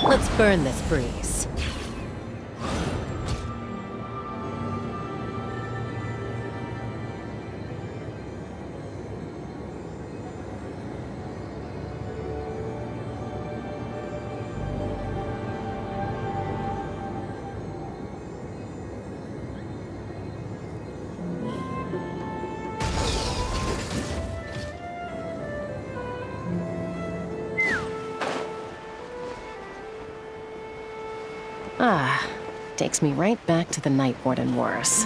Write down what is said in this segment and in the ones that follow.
Let's burn this breeze. Ah, takes me right back to the Night Warden Wars.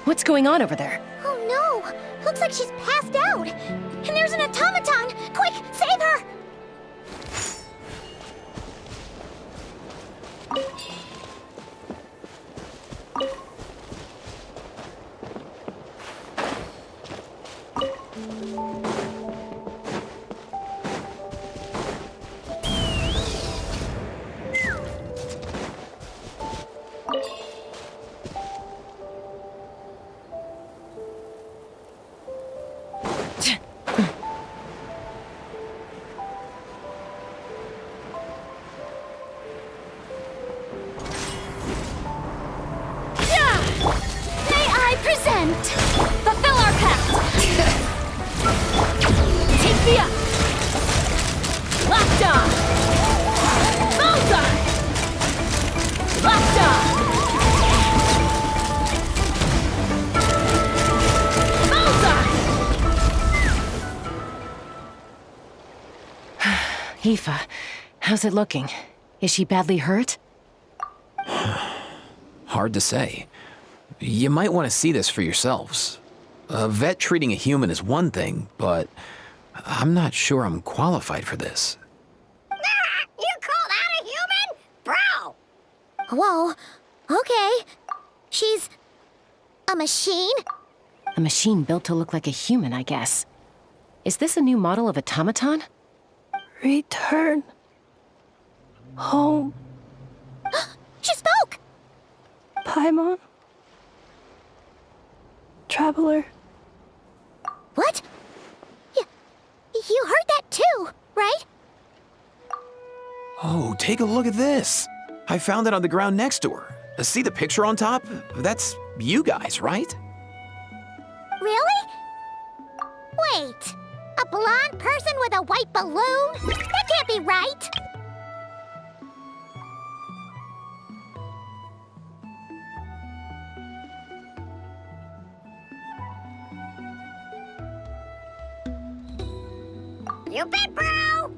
What's going on over there? Oh no! Looks like she's passed out! And there's an automaton! Quick, save her! Present! Fulfill our pact! Take me up! Locked on! Bullseye! Locked on! Bullseye! Ineffa, how's it looking? Is she badly hurt? Hard to say. You might want to see this for yourselves. A vet treating a human is one thing, but I'm not sure I'm qualified for this. You call that a human? Bro! Whoa, okay. She's a machine? A machine built to look like a human, I guess. Is this a new model of automaton? Return home, She spoke! Paimon. Traveler. What? You heard that too, right? Oh, take a look at this. I found it on the ground next to her. See the picture on top? That's you guys, right? Really? Wait, a blonde person with a white balloon? That can't be right! You bet, bro!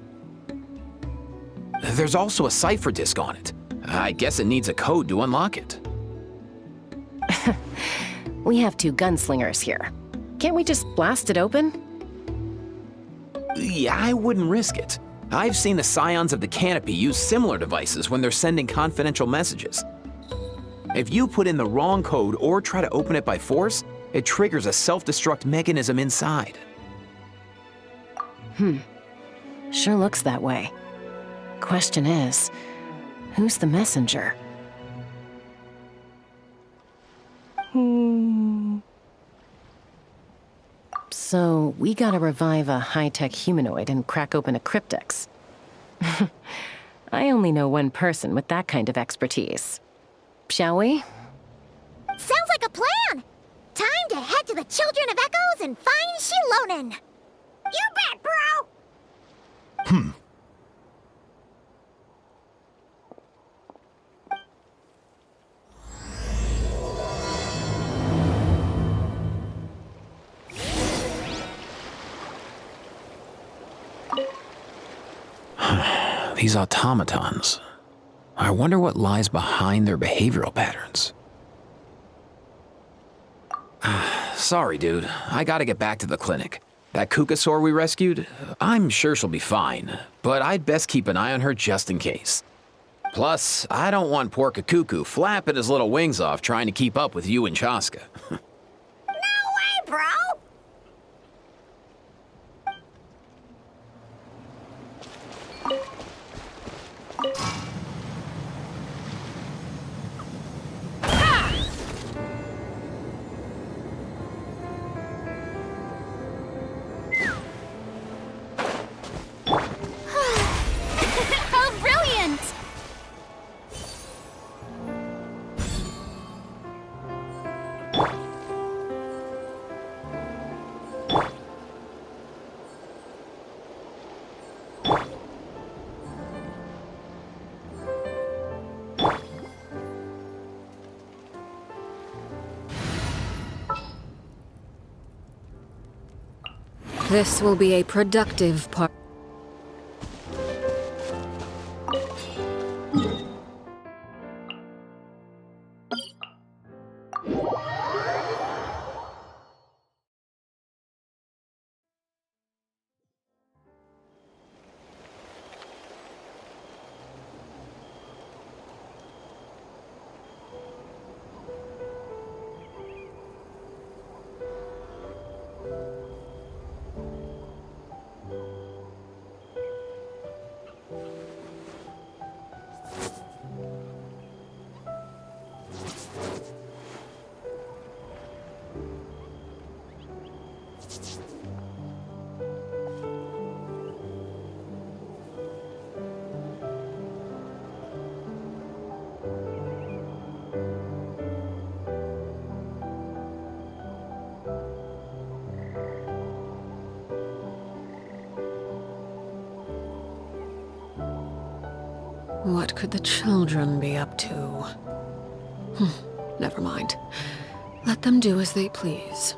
There's also a cipher disk on it. I guess it needs a code to unlock it. We have two gunslingers here. Can't we just blast it open? Yeah, I wouldn't risk it. I've seen the scions of the canopy use similar devices when they're sending confidential messages. If you put in the wrong code or try to open it by force, it triggers a self-destruct mechanism inside. Sure looks that way. Question is, who's the messenger? So, we gotta revive a high-tech humanoid and crack open a cryptex. I only know one person with that kind of expertise. Shall we? Sounds like a plan! Time to head to the Children of Echoes and find Shilonen! You bet, bro! These automatons. I wonder what lies behind their behavioral patterns. Sorry, dude. I gotta get back to the clinic. That Kukasaur we rescued, I'm sure she'll be fine, but I'd best keep an eye on her just in case. Plus, I don't want poor Kakuku flapping his little wings off trying to keep up with you and Chaska. No way, bro! Oh, brilliant! This will be a productive part. What could the children be up to? Never mind. Let them do as they please.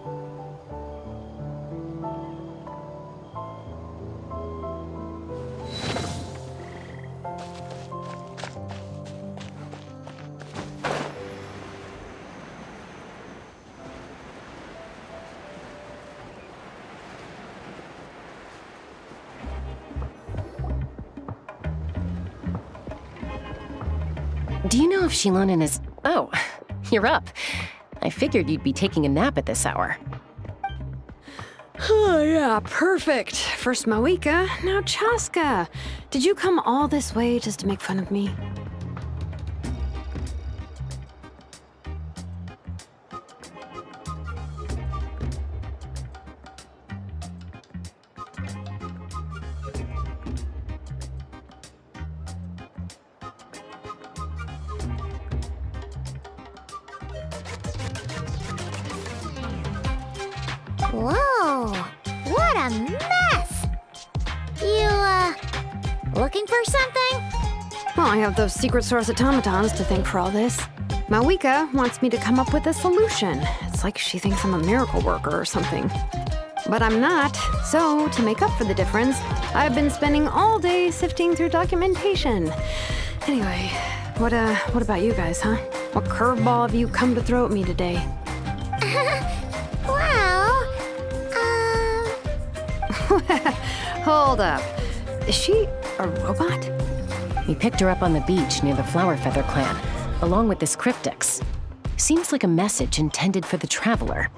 Do you know if Shilonen is... Oh, you're up. I figured you'd be taking a nap at this hour. Oh, yeah, perfect. First Mawika, now Chaska. Did you come all this way just to make fun of me? Whoa, what a mess! You, looking for something? Well, I have those secret source automatons to thank for all this. Mawika wants me to come up with a solution. It's like she thinks I'm a miracle worker or something. But I'm not, so to make up for the difference, I've been spending all day sifting through documentation. Anyway, what about you guys, huh? What curveball have you come to throw at me today? Well, Hold up. Is she a robot? We picked her up on the beach near the Flowerfeather clan, along with this cryptex. Seems like a message intended for the Traveler.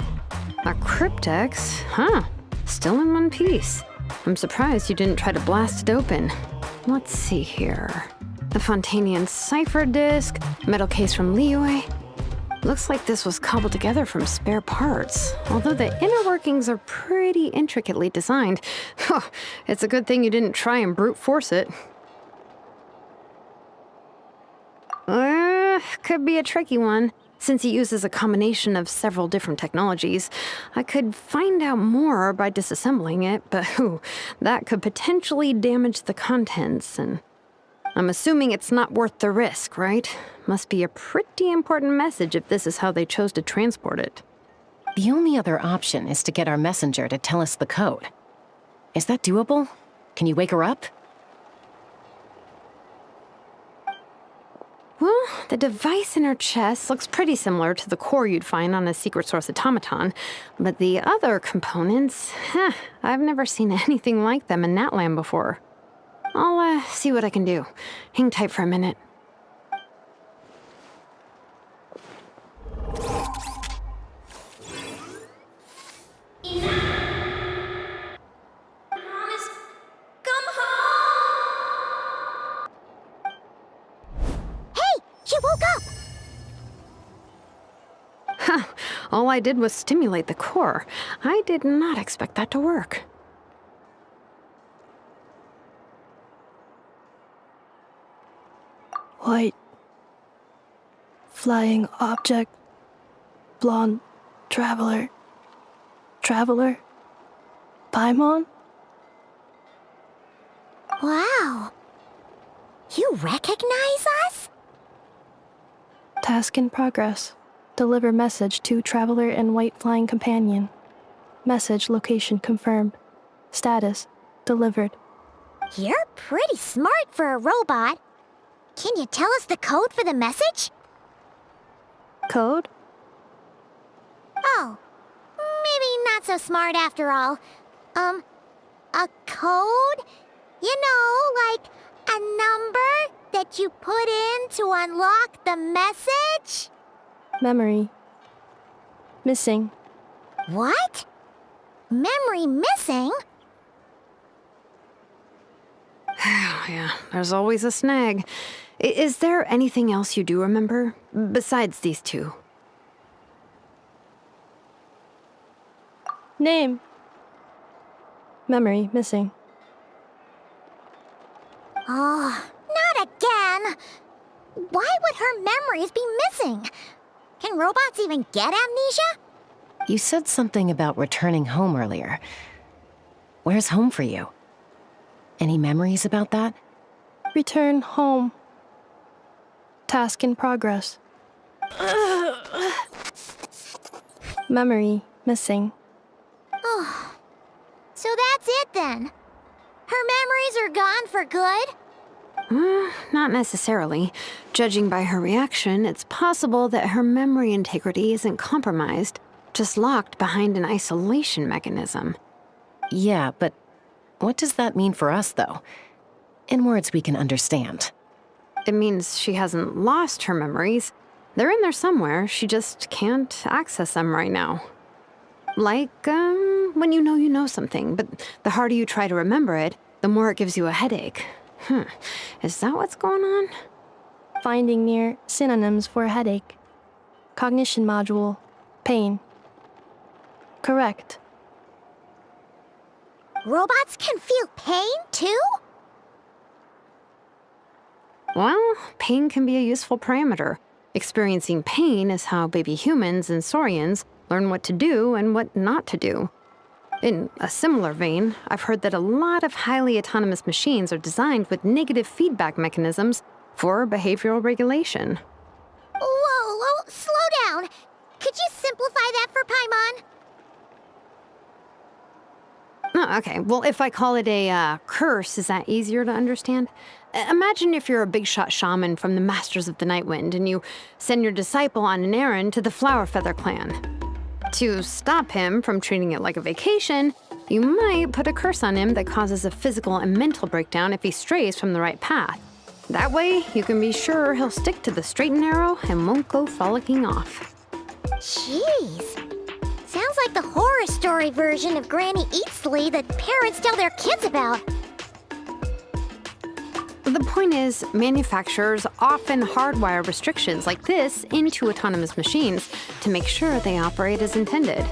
A cryptex? Huh. Still in one piece. I'm surprised you didn't try to blast it open. Let's see here. The Fontanian cipher disk, metal case from Liyue. Looks like this was cobbled together from spare parts, although the inner workings are pretty intricately designed. It's a good thing you didn't try and brute force it. Could be a tricky one. Since it uses a combination of several different technologies, I could find out more by disassembling it, but that could potentially damage the contents, and I'm assuming it's not worth the risk, right? Must be a pretty important message if this is how they chose to transport it. The only other option is to get our messenger to tell us the code. Is that doable? Can you wake her up? Well, the device in her chest looks pretty similar to the core you'd find on a secret source automaton, but the other components, I've never seen anything like them in Natlan before. I'll see what I can do. Hang tight for a minute. She woke up! All I did was stimulate the core. I did not expect that to work. White. Flying object. Blonde. Traveler. Traveler. Paimon? Wow. You recognize us? Task in progress. Deliver message to Traveler and White Flying Companion. Message location confirmed. Status. Delivered. You're pretty smart for a robot. Can you tell us the code for the message? Code? Oh, maybe not so smart after all. A code? You know, like a number that you put in to unlock the message? Memory. Missing. What? Memory missing? Yeah, there's always a snag. Is there anything else you do remember besides these two? Name. Memory. Missing. Oh, not again! Why would her memories be missing? Can robots even get amnesia? You said something about returning home earlier. Where's home for you? Any memories about that? Return home. Task in progress. Memory. Missing. Oh, so that's it then. Her memories are gone for good? Not necessarily. Judging by her reaction, it's possible that her memory integrity isn't compromised, just locked behind an isolation mechanism. Yeah, but what does that mean for us, though? In words we can understand. It means she hasn't lost her memories. They're in there somewhere, she just can't access them right now. Like, when you know something, but the harder you try to remember it, the more it gives you a headache. Is that what's going on? Finding near synonyms for headache. Cognition module. Pain. Correct. Robots can feel pain too? Well, pain can be a useful parameter. Experiencing pain is how baby humans and saurians learn what to do and what not to do. In a similar vein, I've heard that a lot of highly autonomous machines are designed with negative feedback mechanisms for behavioral regulation. Whoa, slow down. Could you simplify that for Paimon? Oh, okay, well, if I call it a curse, is that easier to understand? Imagine if you're a big shot shaman from the Masters of the Nightwind and you send your disciple on an errand to the Flower Feather clan. To stop him from treating it like a vacation, you might put a curse on him that causes a physical and mental breakdown if he strays from the right path. That way, you can be sure he'll stick to the straight and narrow and won't go frolicking off. Jeez. Sounds like the horror story version of Granny Eatsley that parents tell their kids about. The point is, manufacturers often hardwire restrictions like this into autonomous machines to make sure they operate as intended.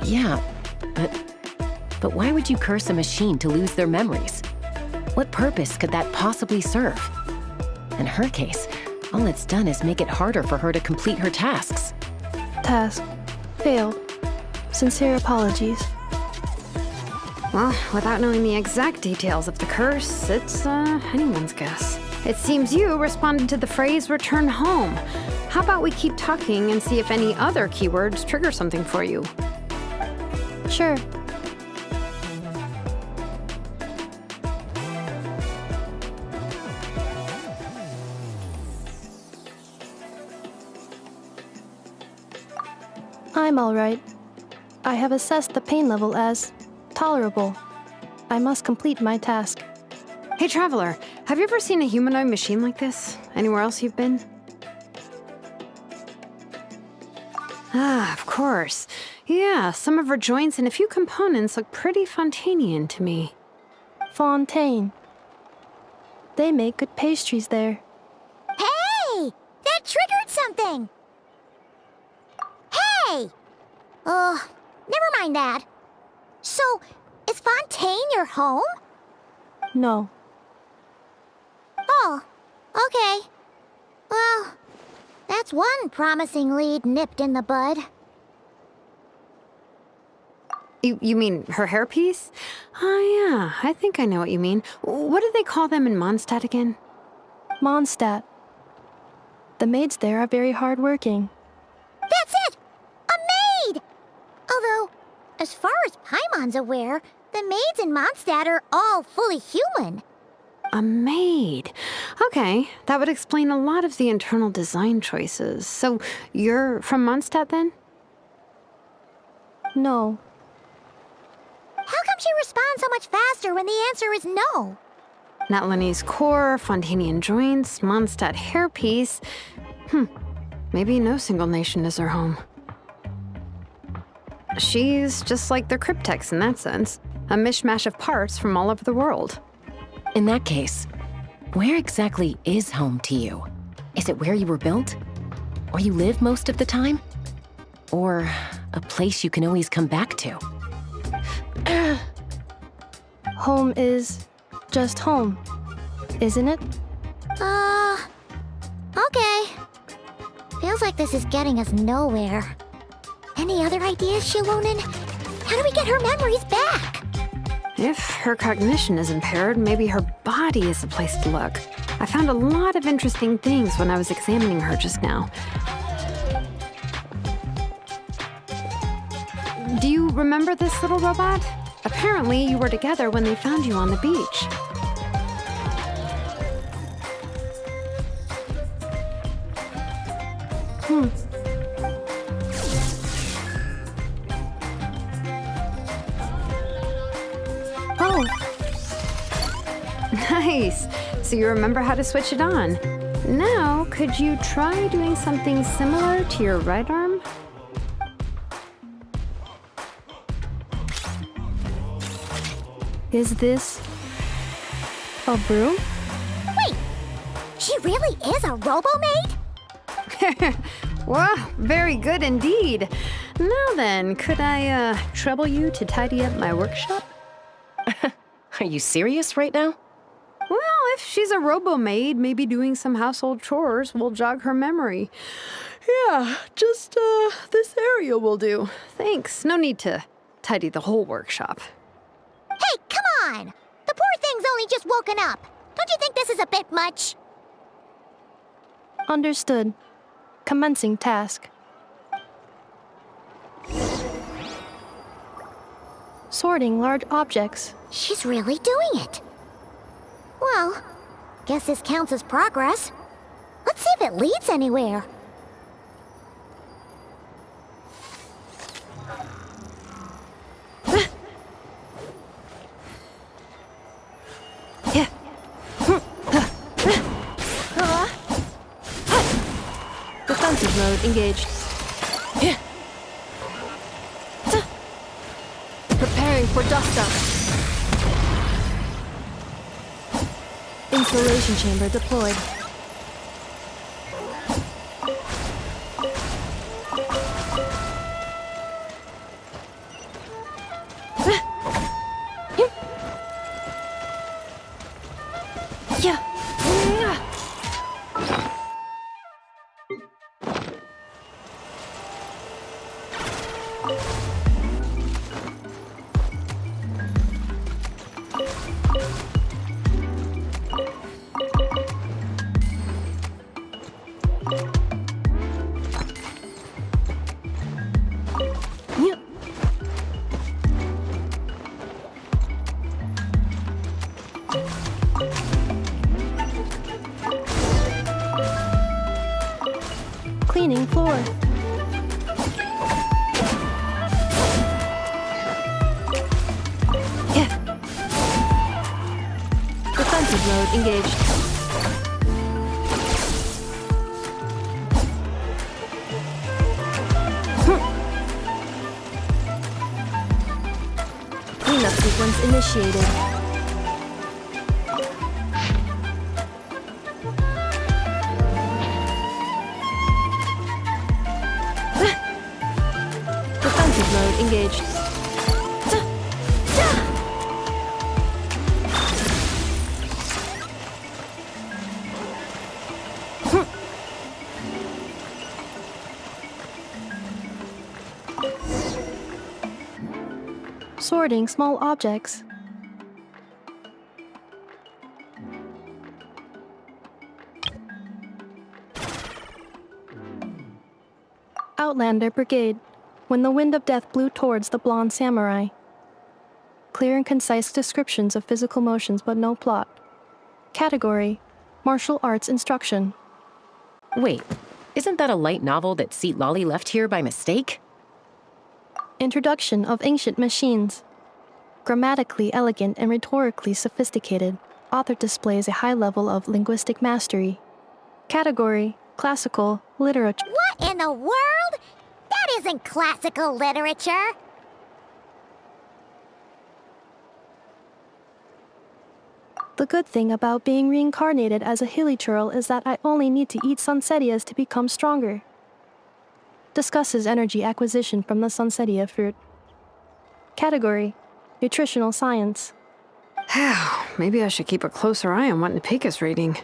Yeah, but why would you curse a machine to lose their memories? What purpose could that possibly serve? In her case, all it's done is make it harder for her to complete her tasks. Task. Failed. Sincere apologies. Well, without knowing the exact details of the curse, it's anyone's guess. It seems you responded to the phrase return home. How about we keep talking and see if any other keywords trigger something for you? Sure. I'm all right. I have assessed the pain level as tolerable. I must complete my task. Hey, Traveler, have you ever seen a humanoid machine like this? Anywhere else you've been? Ah, of course. Yeah, some of her joints and a few components look pretty Fontanian to me. Fontaine. They make good pastries there. Hey! That triggered something! Hey! Oh, never mind that. So, is Fontaine your home? No. Oh, okay. Well, that's one promising lead nipped in the bud. You mean her hairpiece? Oh, yeah, I think I know what you mean. What do they call them in Mondstadt again? Mondstadt. The maids there are very hardworking. That's it! A maid! Although, as far as Paimon's aware, The maids in Mondstadt are all fully human. A maid. Okay, that would explain a lot of the internal design choices. So, you're from Mondstadt then? No. How come she responds so much faster when the answer is no? Natlanese core, Fontanian joints, Mondstadt hairpiece. Maybe no single nation is her home. She's just like the Cryptex in that sense. A mishmash of parts from all over the world. In that case, where exactly is home to you? Is it where you were built? Or you live most of the time? Or a place you can always come back to? Home is just home, isn't it? Okay. Feels like this is getting us nowhere. Any other ideas, Shilonen? How do we get her memories back? If her cognition is impaired, maybe her body is the place to look. I found a lot of interesting things when I was examining her just now. Do you remember this little robot? Apparently, you were together when they found you on the beach. Oh, Nice. So you remember how to switch it on. Now, could you try doing something similar to your right arm? is this a broom? Wait, she really is a robo-maid? Wow, very good indeed. Now then, could I trouble you to tidy up my workshop? Are you serious right now? Well, if she's a robo-maid, maybe doing some household chores will jog her memory. Yeah, just this area will do. Thanks. No need to tidy the whole workshop. Hey, come on! The poor thing's only just woken up. Don't you think this is a bit much? Understood. Commencing task. Sorting large objects. She's really doing it. Well, guess this counts as progress. Let's see if it leads anywhere. Defensive mode engaged. Preparing for dust up. Insulation chamber deployed. Yeah. Cleaning floor. Defensive mode engaged. Cleanup sequence initiated. Defensive mode engaged. Sorting small objects. Outlander Brigade. When the wind of death blew towards the blonde samurai. Clear and concise descriptions of physical motions but no plot. Category: Martial Arts Instruction. Wait, isn't that a light novel that Seat Lolly left here by mistake? Introduction of Ancient Machines. Grammatically elegant and rhetorically sophisticated, author displays a high level of linguistic mastery. Category: Classical Literature. What in the world? That isn't classical literature. The good thing about being reincarnated as a hilly churl is that I only need to eat sunsettias to become stronger. Discusses energy acquisition from the sunsettia fruit. Category: Nutritional Science. Maybe I should keep a closer eye on what Nepika's reading.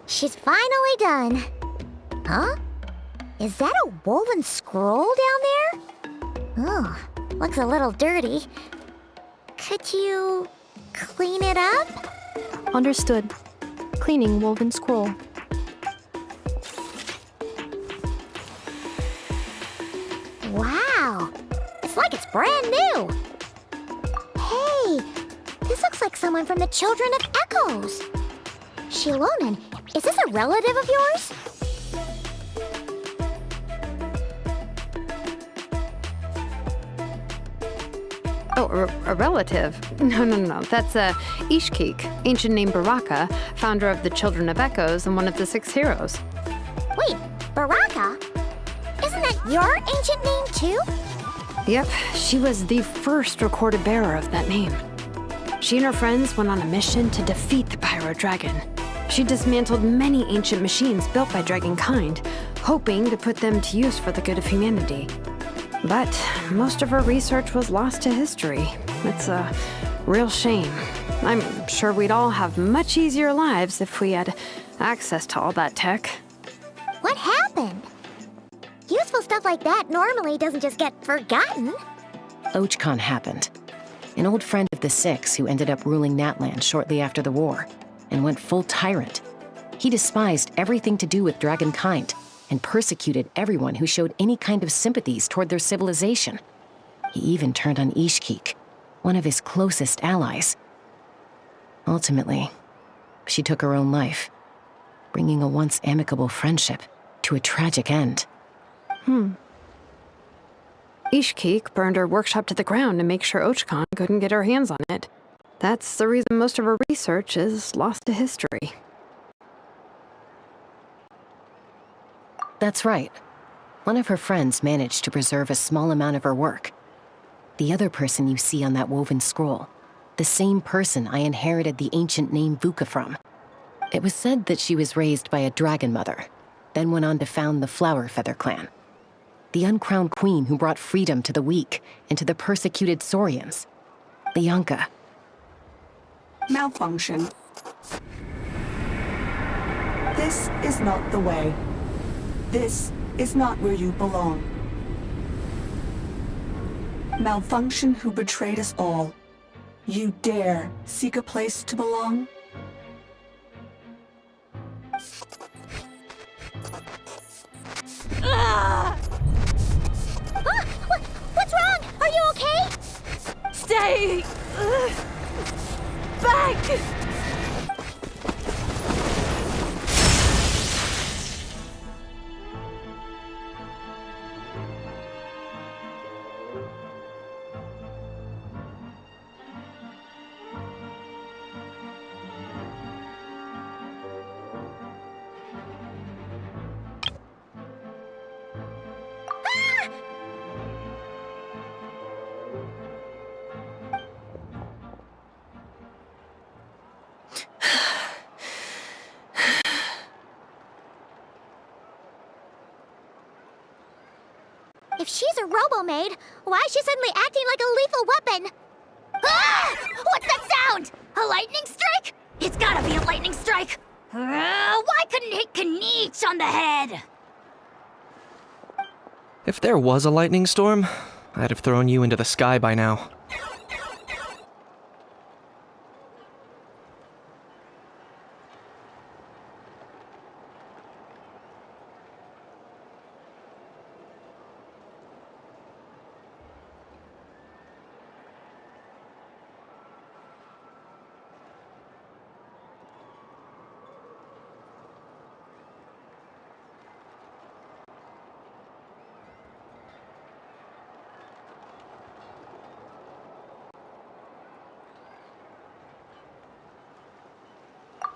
She's finally done. Huh? Is that a woven scroll down there? Oh, looks a little dirty. Could you clean it up? Understood. Cleaning woven scroll. Wow, it's like it's brand new. Hey, this looks like someone from the Children of Echoes. Shilonen, is this a relative of yours? Oh, a relative? No. That's Ishkik, ancient name Baraka, founder of the Children of Echoes and one of the 6 heroes. Wait, Baraka? Isn't that your ancient name too? Yep, she was the first recorded bearer of that name. She and her friends went on a mission to defeat the Pyro Dragon. She dismantled many ancient machines built by dragonkind, hoping to put them to use for the good of humanity. But most of her research was lost to history. It's a real shame. I'm sure we'd all have much easier lives if we had access to all that tech. What happened? Useful stuff like that normally doesn't just get forgotten. Ochkon happened. An old friend of the 6 who ended up ruling Natland shortly after the war, and went full tyrant. He despised everything to do with dragonkind, and persecuted everyone who showed any kind of sympathies toward their civilization. He even turned on Ishkik, one of his closest allies. Ultimately, she took her own life, bringing a once amicable friendship to a tragic end. Ishkik burned her workshop to the ground to make sure Ochkon couldn't get her hands on it. That's the reason most of her research is lost to history. That's right. One of her friends managed to preserve a small amount of her work. The other person you see on that woven scroll, the same person I inherited the ancient name Vuka from. It was said that she was raised by a dragon mother, then went on to found the Flower Feather clan. The uncrowned queen who brought freedom to the weak and to the persecuted Saurians. Lianka. Malfunction. This is not the way. This is not where you belong. Malfunction who betrayed us all. You dare seek a place to belong? What's wrong? Are you okay? Stay back! If she's a robo-maid, why is she suddenly acting like a lethal weapon? Ah! What's that sound? A lightning strike? It's gotta be a lightning strike! Why couldn't it hit Kniech on the head? If there was a lightning storm, I'd have thrown you into the sky by now.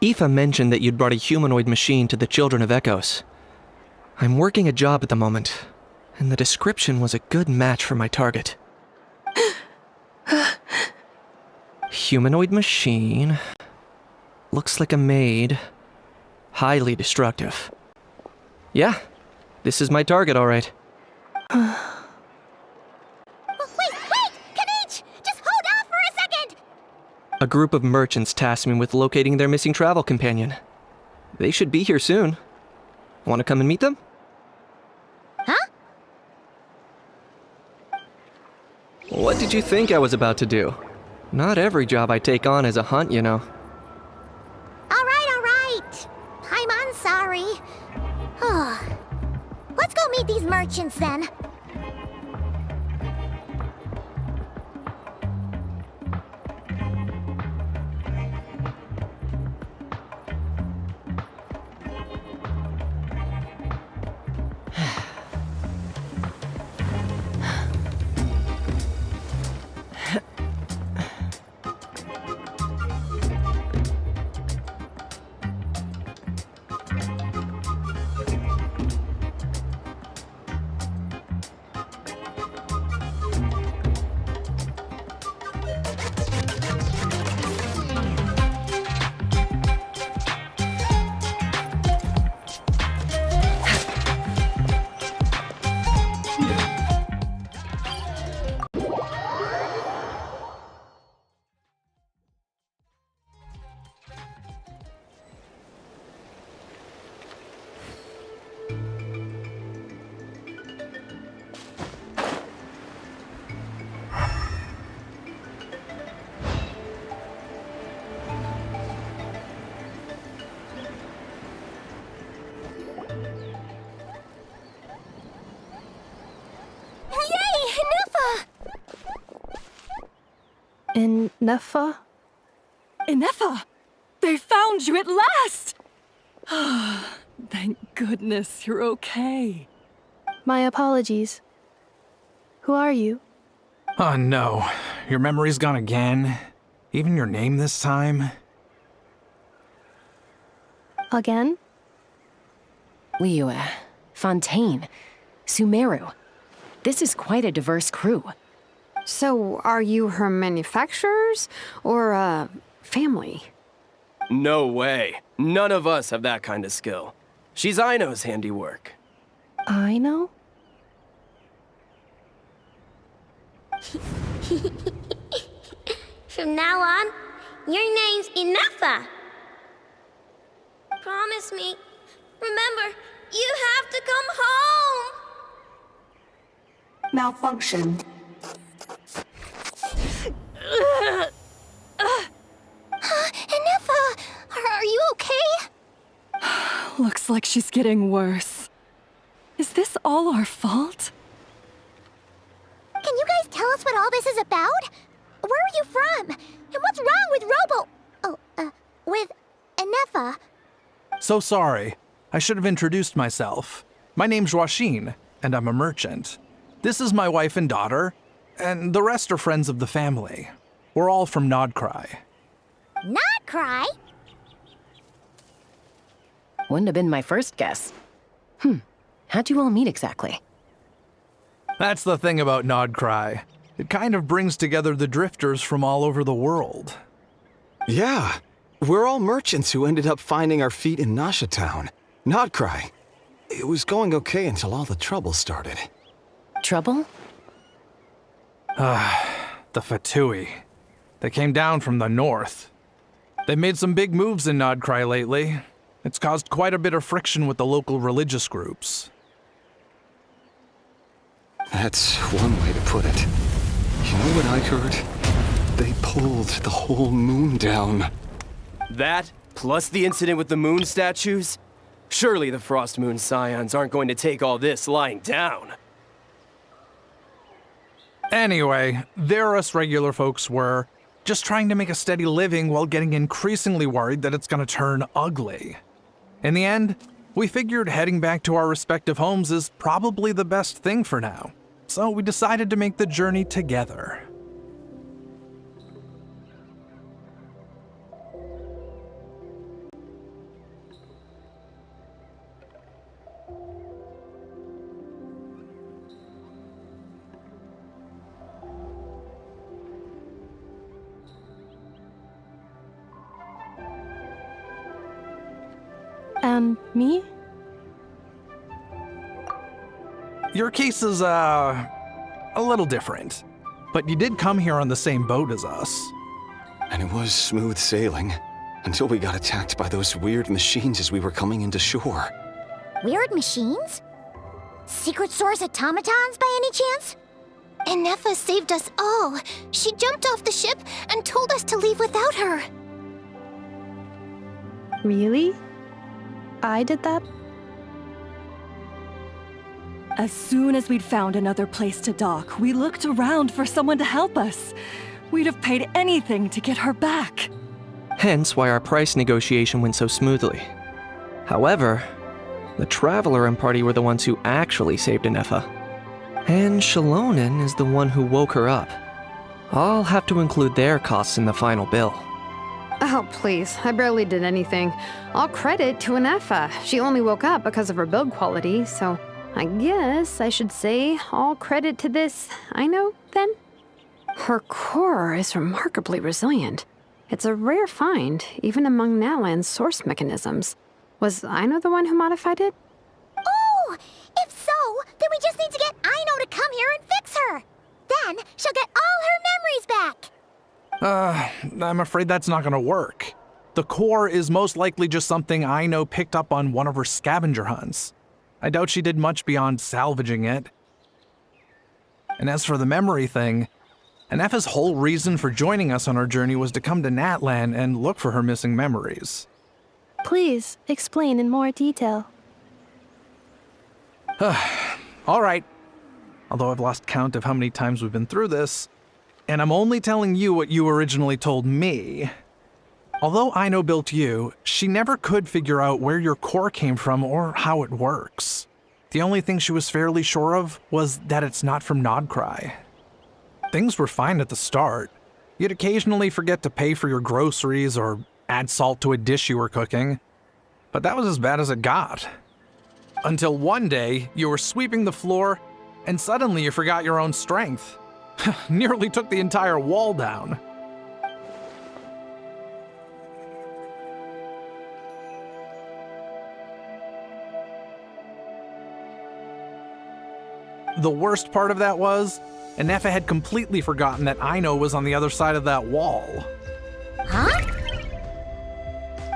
Ineffa mentioned that you'd brought a humanoid machine to the Children of Echoes. I'm working a job at the moment, and the description was a good match for my target. Humanoid machine. Looks like a maid. Highly destructive. Yeah, this is my target, all right. Wait! Kanich! Just hold off for a second! A group of merchants tasked me with locating their missing travel companion. They should be here soon. Want to come and meet them? Huh? What did you think I was about to do? Not every job I take on is a hunt, you know. All right. I'm sorry. Let's go meet these merchants then. Ineffa? Ineffa! They found you at last! Thank goodness you're okay. My apologies. Who are you? Oh no, your memory's gone again? Even your name this time? Again? Liyue, Fontaine, Sumeru. This is quite a diverse crew. So, are you her manufacturers or family? No way. None of us have that kind of skill. She's Aino's handiwork. I know? From now on, your name's Ineffa. Promise me. Remember, you have to come home. Malfunction. Ineffa, are you okay? Looks like she's getting worse. Is this all our fault? Can you guys tell us what all this is about? Where are you from? And what's wrong with with Ineffa? So sorry. I should have introduced myself. My name's Joachine, and I'm a merchant. This is my wife and daughter, and the rest are friends of the family. We're all from Nodcry. Not cry? Wouldn't have been my first guess. How'd you all meet exactly? That's the thing about Nodcry. It kind of brings together the drifters from all over the world. Yeah, we're all merchants who ended up finding our feet in Nasha Town. Nodcry. It was going okay until all the trouble started. Trouble? The Fatui. They came down from the north. They made some big moves in Nodcry lately. It's caused quite a bit of friction with the local religious groups. That's one way to put it. You know what I heard? They pulled the whole moon down. That, plus the incident with the moon statues? Surely the Frost Moon Scions aren't going to take all this lying down. Anyway, there us regular folks were, just trying to make a steady living while getting increasingly worried that it's gonna turn ugly. In the end, we figured heading back to our respective homes is probably the best thing for now. So we decided to make the journey together. And me? Your case is, a little different. But you did come here on the same boat as us. And it was smooth sailing until we got attacked by those weird machines as we were coming into shore. Weird machines? Secret Source automatons by any chance? Ineffa saved us all. She jumped off the ship and told us to leave without her. Really? I did that? As soon as we'd found another place to dock, we looked around for someone to help us. We'd have paid anything to get her back. Hence why our price negotiation went so smoothly. However, the Traveler and party were the ones who actually saved Ineffa. And Shalonen is the one who woke her up. I'll have to include their costs in the final bill. Oh, please. I barely did anything. All credit to Ineffa. She only woke up because of her build quality, so I guess I should say all credit to this Aino, then? Her core is remarkably resilient. It's a rare find, even among Natlan's source mechanisms. Was Aino the one who modified it? Oh! If so, then we just need to get Aino to come here and fix her. Then she'll get all her memories back. I'm afraid that's not gonna work. The core is most likely just something Aino picked up on one of her scavenger hunts. I doubt she did much beyond salvaging it. And as for the memory thing, Ineffa's whole reason for joining us on our journey was to come to Natlan and look for her missing memories. Please, explain in more detail. All right. Although I've lost count of how many times we've been through this, and I'm only telling you what you originally told me. Although Aino built you, she never could figure out where your core came from or how it works. The only thing she was fairly sure of was that it's not from Nodcry. Things were fine at the start. You'd occasionally forget to pay for your groceries or add salt to a dish you were cooking. But that was as bad as it got. Until one day, you were sweeping the floor, and suddenly you forgot your own strength. Nearly took the entire wall down. The worst part of that was, Ineffa had completely forgotten that Aino was on the other side of that wall. Huh?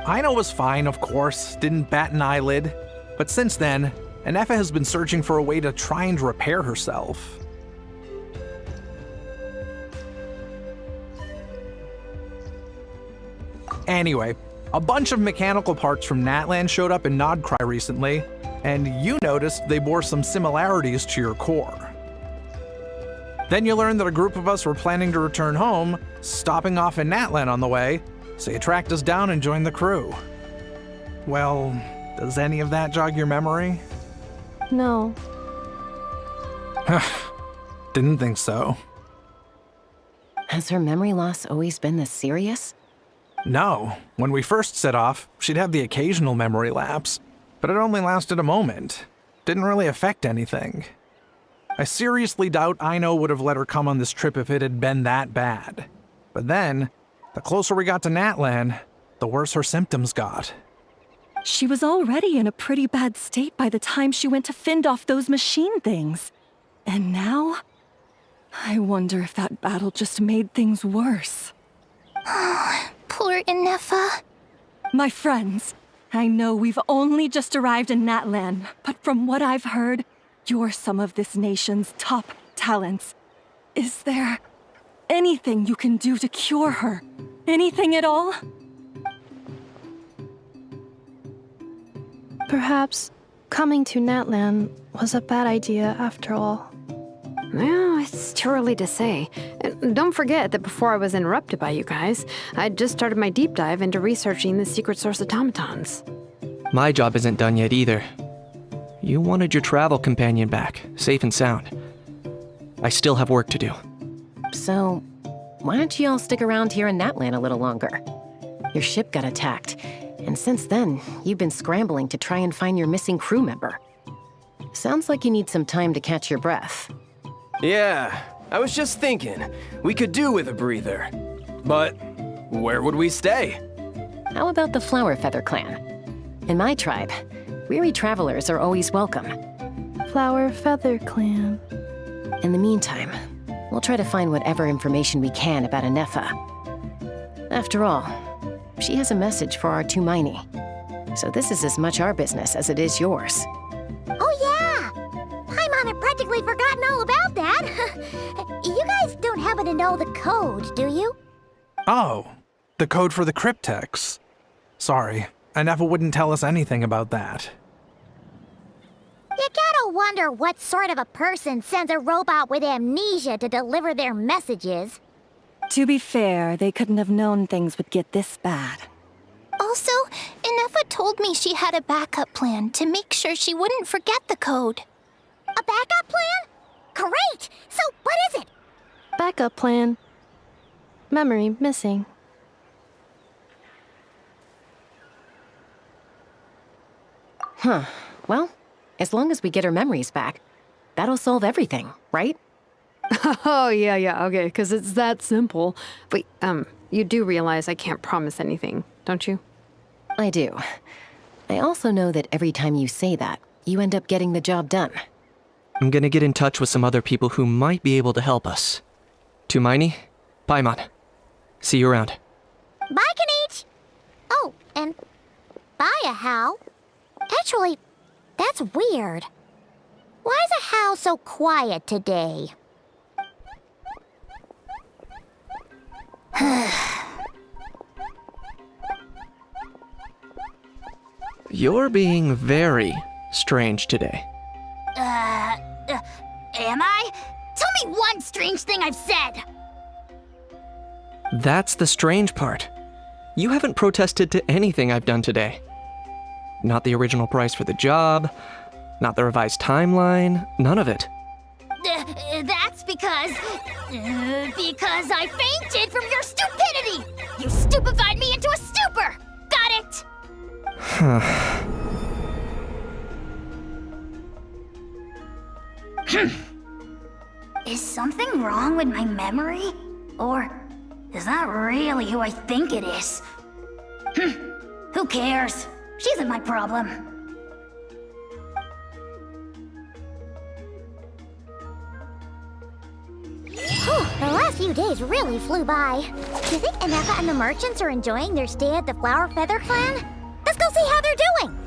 Aino was fine, of course, didn't bat an eyelid. But since then, Ineffa has been searching for a way to try and repair herself. Anyway, a bunch of mechanical parts from Natlan showed up in Nodcry recently, and you noticed they bore some similarities to your core. Then you learned that a group of us were planning to return home, stopping off in Natlan on the way, so you tracked us down and joined the crew. Well, does any of that jog your memory? No. Didn't think so. Has her memory loss always been this serious? No. When we first set off, she'd have the occasional memory lapse, but it only lasted a moment. Didn't really affect anything. I seriously doubt Aino would have let her come on this trip if it had been that bad. But then, the closer we got to Natlan, the worse her symptoms got. She was already in a pretty bad state by the time she went to fend off those machine things. And now? I wonder if that battle just made things worse. Poor Ineffa. My friends, I know we've only just arrived in Natlan, but from what I've heard, you're some of this nation's top talents. Is there anything you can do to cure her? Anything at all? Perhaps coming to Natlan was a bad idea after all. Well, it's too early to say. And don't forget that before I was interrupted by you guys, I'd just started my deep dive into researching the secret source automatons. My job isn't done yet either. You wanted your travel companion back, safe and sound. I still have work to do. So, why don't you all stick around here in Natlan a little longer? Your ship got attacked, and since then, you've been scrambling to try and find your missing crew member. Sounds like you need some time to catch your breath. Yeah, I was just thinking, we could do with a breather. But where would we stay? How about the Flower Feather Clan? In my tribe, weary travelers are always welcome. Flower Feather Clan. In the meantime, we'll try to find whatever information we can about Ineffa. After all, she has a message for our Tumaini. So this is as much our business as it is yours. Oh yeah! Paimon had practically forgotten all about that. You guys don't happen to know the code, do you? Oh, the code for the cryptex. Sorry, Ineffa wouldn't tell us anything about that. You gotta wonder what sort of a person sends a robot with amnesia to deliver their messages. To be fair, they couldn't have known things would get this bad. Also, Ineffa told me she had a backup plan to make sure she wouldn't forget the code. A backup plan? Great! So what is it? Backup plan. Memory missing. Huh. Well, as long as we get her memories back, that'll solve everything, right? Oh, yeah, okay, because it's that simple. Wait, you do realize I can't promise anything, don't you? I do. I also know that every time you say that, you end up getting the job done. I'm gonna get in touch with some other people who might be able to help us. Tumaini, Paimon. See you around. Bye, Kanich! Oh, and bye, a How. Actually, that's weird. Why is a How so quiet today? You're being very strange today. Am I? Tell me one strange thing I've said! That's the strange part. You haven't protested to anything I've done today. Not the original price for the job, not the revised timeline, none of it. That's because I fainted from your stupidity! You stupefied me into a stupor! Got it? Is something wrong with my memory? Or is that really who I think it is? Who cares? She isn't my problem. Whew, the last few days really flew by. Do you think Ineffa and the merchants are enjoying their stay at the Flower Feather Clan? Let's go see how they're doing!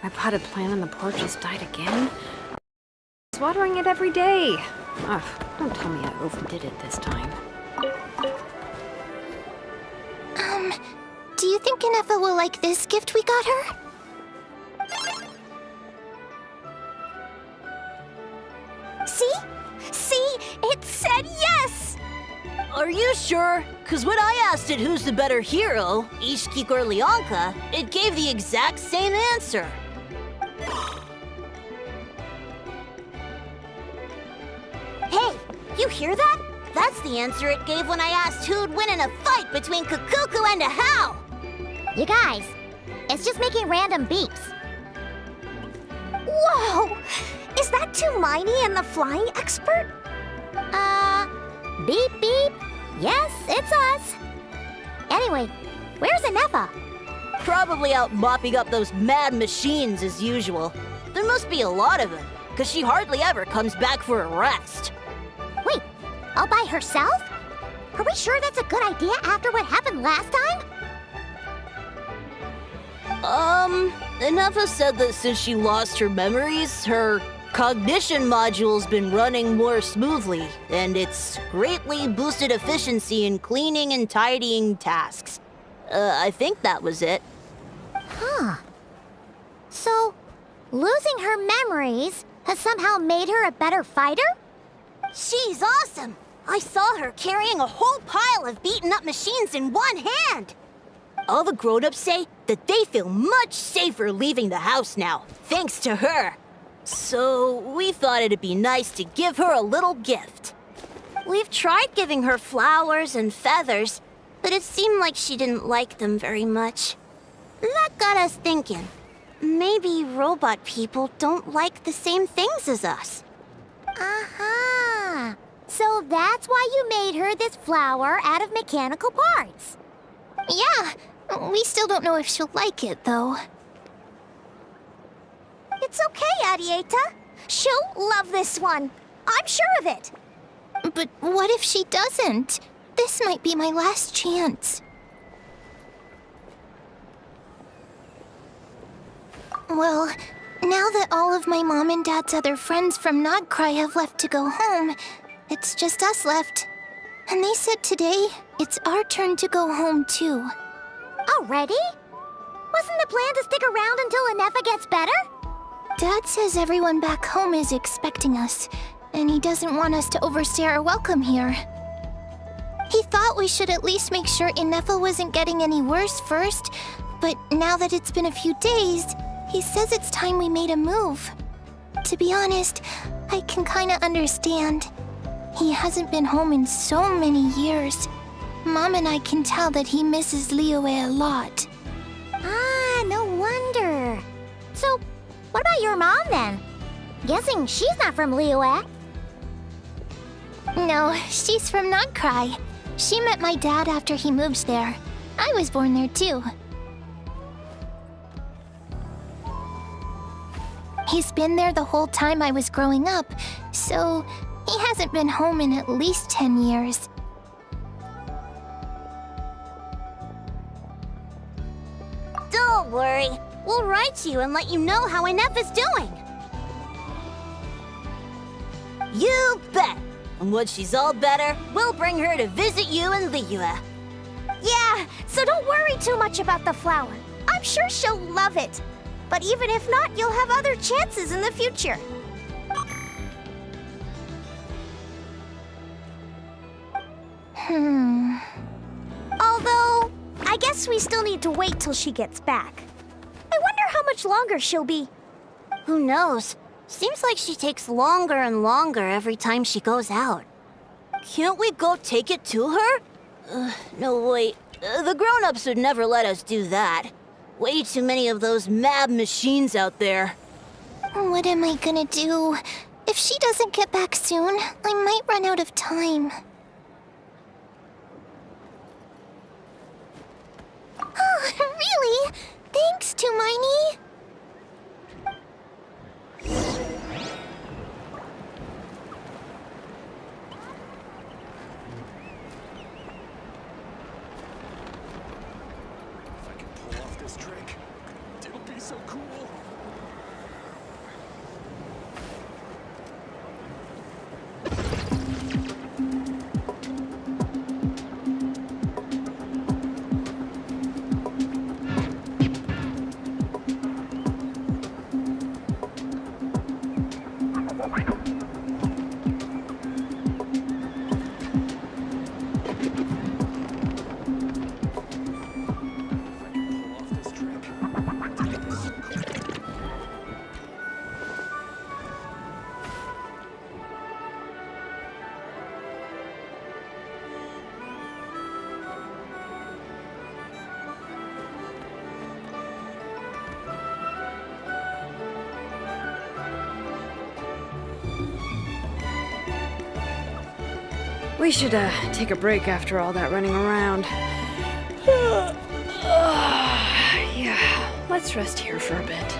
My potted plant on the porch has died again. I was watering it every day. Ugh, don't tell me I overdid it this time. Do you think Ineffa will like this gift we got her? See? See? It said yes! Are you sure? Because when I asked it who's the better hero, Ishkik or Leonka, it gave the exact same answer. Hey, you hear that? That's the answer it gave when I asked who'd win in a fight between Kukuku and a How. You guys, it's just making random beeps. Whoa! Is that Hermione and the flying expert? Beep beep. Yes, it's us. Anyway, where's Ineffa? Probably out mopping up those mad machines as usual. There must be a lot of them, because she hardly ever comes back for a rest. Wait, all by herself? Are we sure that's a good idea after what happened last time? Ineffa said that since she lost her memories, her cognition module's been running more smoothly, and it's greatly boosted efficiency in cleaning and tidying tasks. I think that was it. Huh. So, losing her memories has somehow made her a better fighter? She's awesome! I saw her carrying a whole pile of beaten-up machines in one hand! All the grown-ups say that they feel much safer leaving the house now, thanks to her. So, we thought it'd be nice to give her a little gift. We've tried giving her flowers and feathers, but it seemed like she didn't like them very much. That got us thinking. Maybe robot people don't like the same things as us. Uh-huh. So that's why you made her this flower out of mechanical parts. Yeah, we still don't know if she'll like it, though. It's okay, Arieta. She'll love this one. I'm sure of it. But what if she doesn't? This might be my last chance. Well, now that all of my mom and dad's other friends from Nodcry have left to go home, it's just us left. And they said today, it's our turn to go home too. Already? Wasn't the plan to stick around until Ineffa gets better? Dad says everyone back home is expecting us, and he doesn't want us to overstay our welcome here. He thought we should at least make sure Ineffa wasn't getting any worse first, but now that it's been a few days, he says it's time we made a move. To be honest, I can kinda understand. He hasn't been home in so many years. Mom and I can tell that he misses Liyue a lot. Ah, no wonder. So, what about your mom then? Guessing she's not from Liyue. No, she's from Nodcry. She met my dad after he moved there. I was born there too. He's been there the whole time I was growing up, so he hasn't been home in at least 10 years. Don't worry. We'll write you and let you know how Ineffa's doing. You bet. And once she's all better, we'll bring her to visit you in Liyue. Yeah, so don't worry too much about the flower. I'm sure she'll love it. But even if not, you'll have other chances in the future. Although, I guess we still need to wait till she gets back. I wonder how much longer she'll be. Who knows? Seems like she takes longer and longer every time she goes out. Can't we go take it to her? No, wait. The grown-ups would never let us do that. Way too many of those mad machines out there. What am I gonna do? If she doesn't get back soon, I might run out of time. Oh, really? Thanks, Hermione. We should, take a break after all that running around. Yeah, let's rest here for a bit.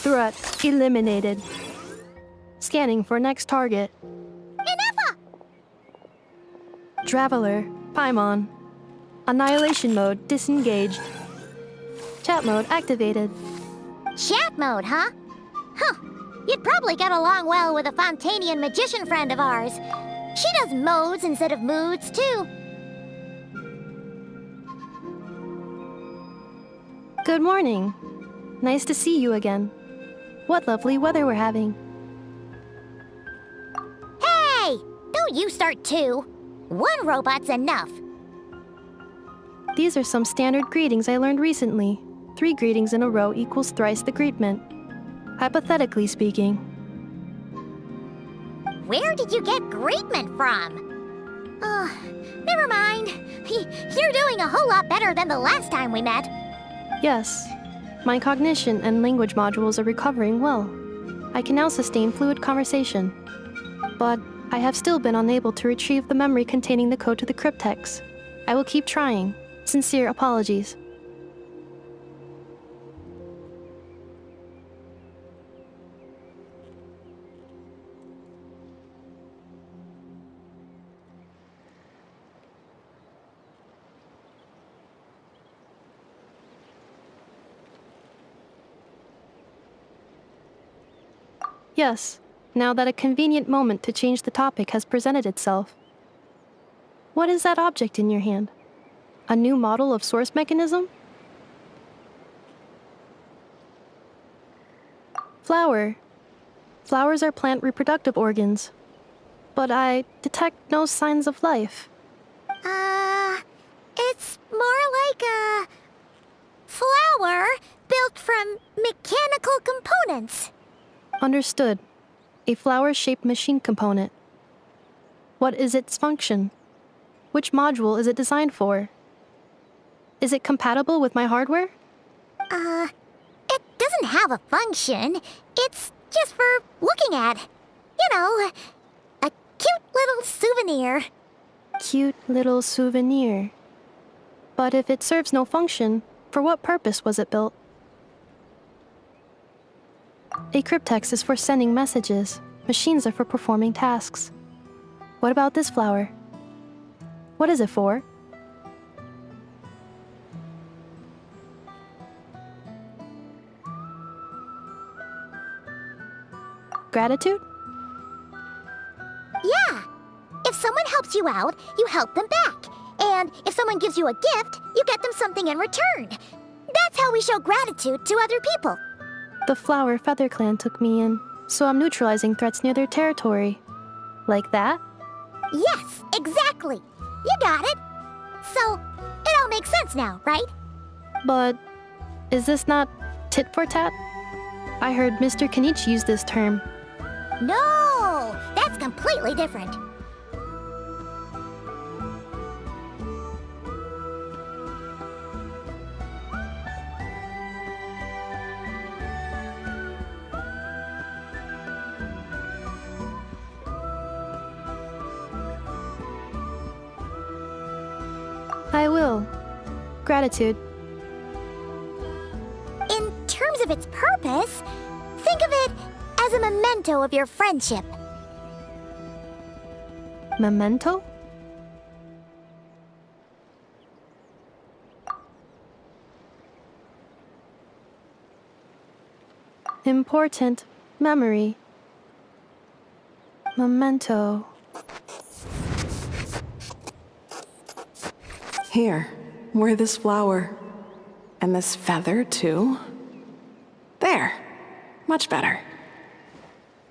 Threat eliminated. Scanning for next target. Ineffa! Traveler, Paimon. Annihilation mode disengaged. Chat mode activated. Chat mode, huh? Huh. You'd probably get along well with a Fontanian magician friend of ours. She does modes instead of moods, too. Good morning. Nice to see you again. What lovely weather we're having. Hey! Don't you start too. One robot's enough. These are some standard greetings I learned recently. 3 greetings in a row equals thrice the greetment. Hypothetically speaking. Where did you get greetment from? Never mind. You're doing a whole lot better than the last time we met. Yes, my cognition and language modules are recovering well. I can now sustain fluid conversation. But I have still been unable to retrieve the memory containing the code to the cryptex. I will keep trying. Sincere apologies. Yes, now that a convenient moment to change the topic has presented itself. What is that object in your hand? A new model of source mechanism? Flower. Flowers are plant reproductive organs. But I detect no signs of life. It's more like a flower built from mechanical components. Understood. A flower-shaped machine component. What is its function? Which module is it designed for? Is it compatible with my hardware? It doesn't have a function. It's just for looking at. You know, a cute little souvenir. Cute little souvenir. But if it serves no function, for what purpose was it built? A cryptex is for sending messages. Machines are for performing tasks. What about this flower? What is it for? Gratitude? Yeah. If someone helps you out, you help them back. And if someone gives you a gift, you get them something in return. That's how we show gratitude to other people. The Flower Feather Clan took me in, so I'm neutralizing threats near their territory. Like that? Yes, exactly. You got it. So, it all makes sense now, right? But is this not tit for tat? I heard Mr. Kenichi use this term. No, that's completely different. I will. Gratitude. In terms of its purpose, think of it as a memento of your friendship. Memento? Important memory. Memento. Here, wear this flower. And this feather, too. There. Much better.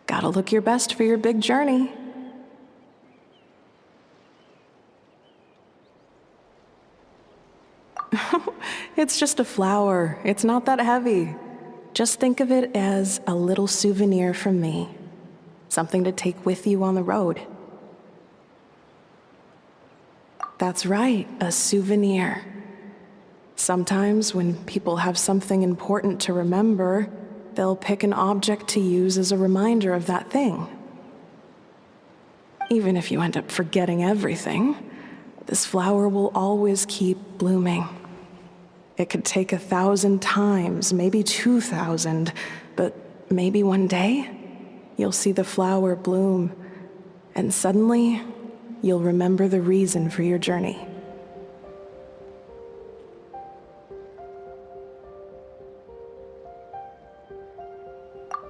Gotta look your best for your big journey. It's just a flower. It's not that heavy. Just think of it as a little souvenir from me. Something to take with you on the road. That's right, a souvenir. Sometimes when people have something important to remember, they'll pick an object to use as a reminder of that thing. Even if you end up forgetting everything, this flower will always keep blooming. It could take 1,000 times, maybe 2,000, but maybe one day, you'll see the flower bloom, and suddenly, you'll remember the reason for your journey.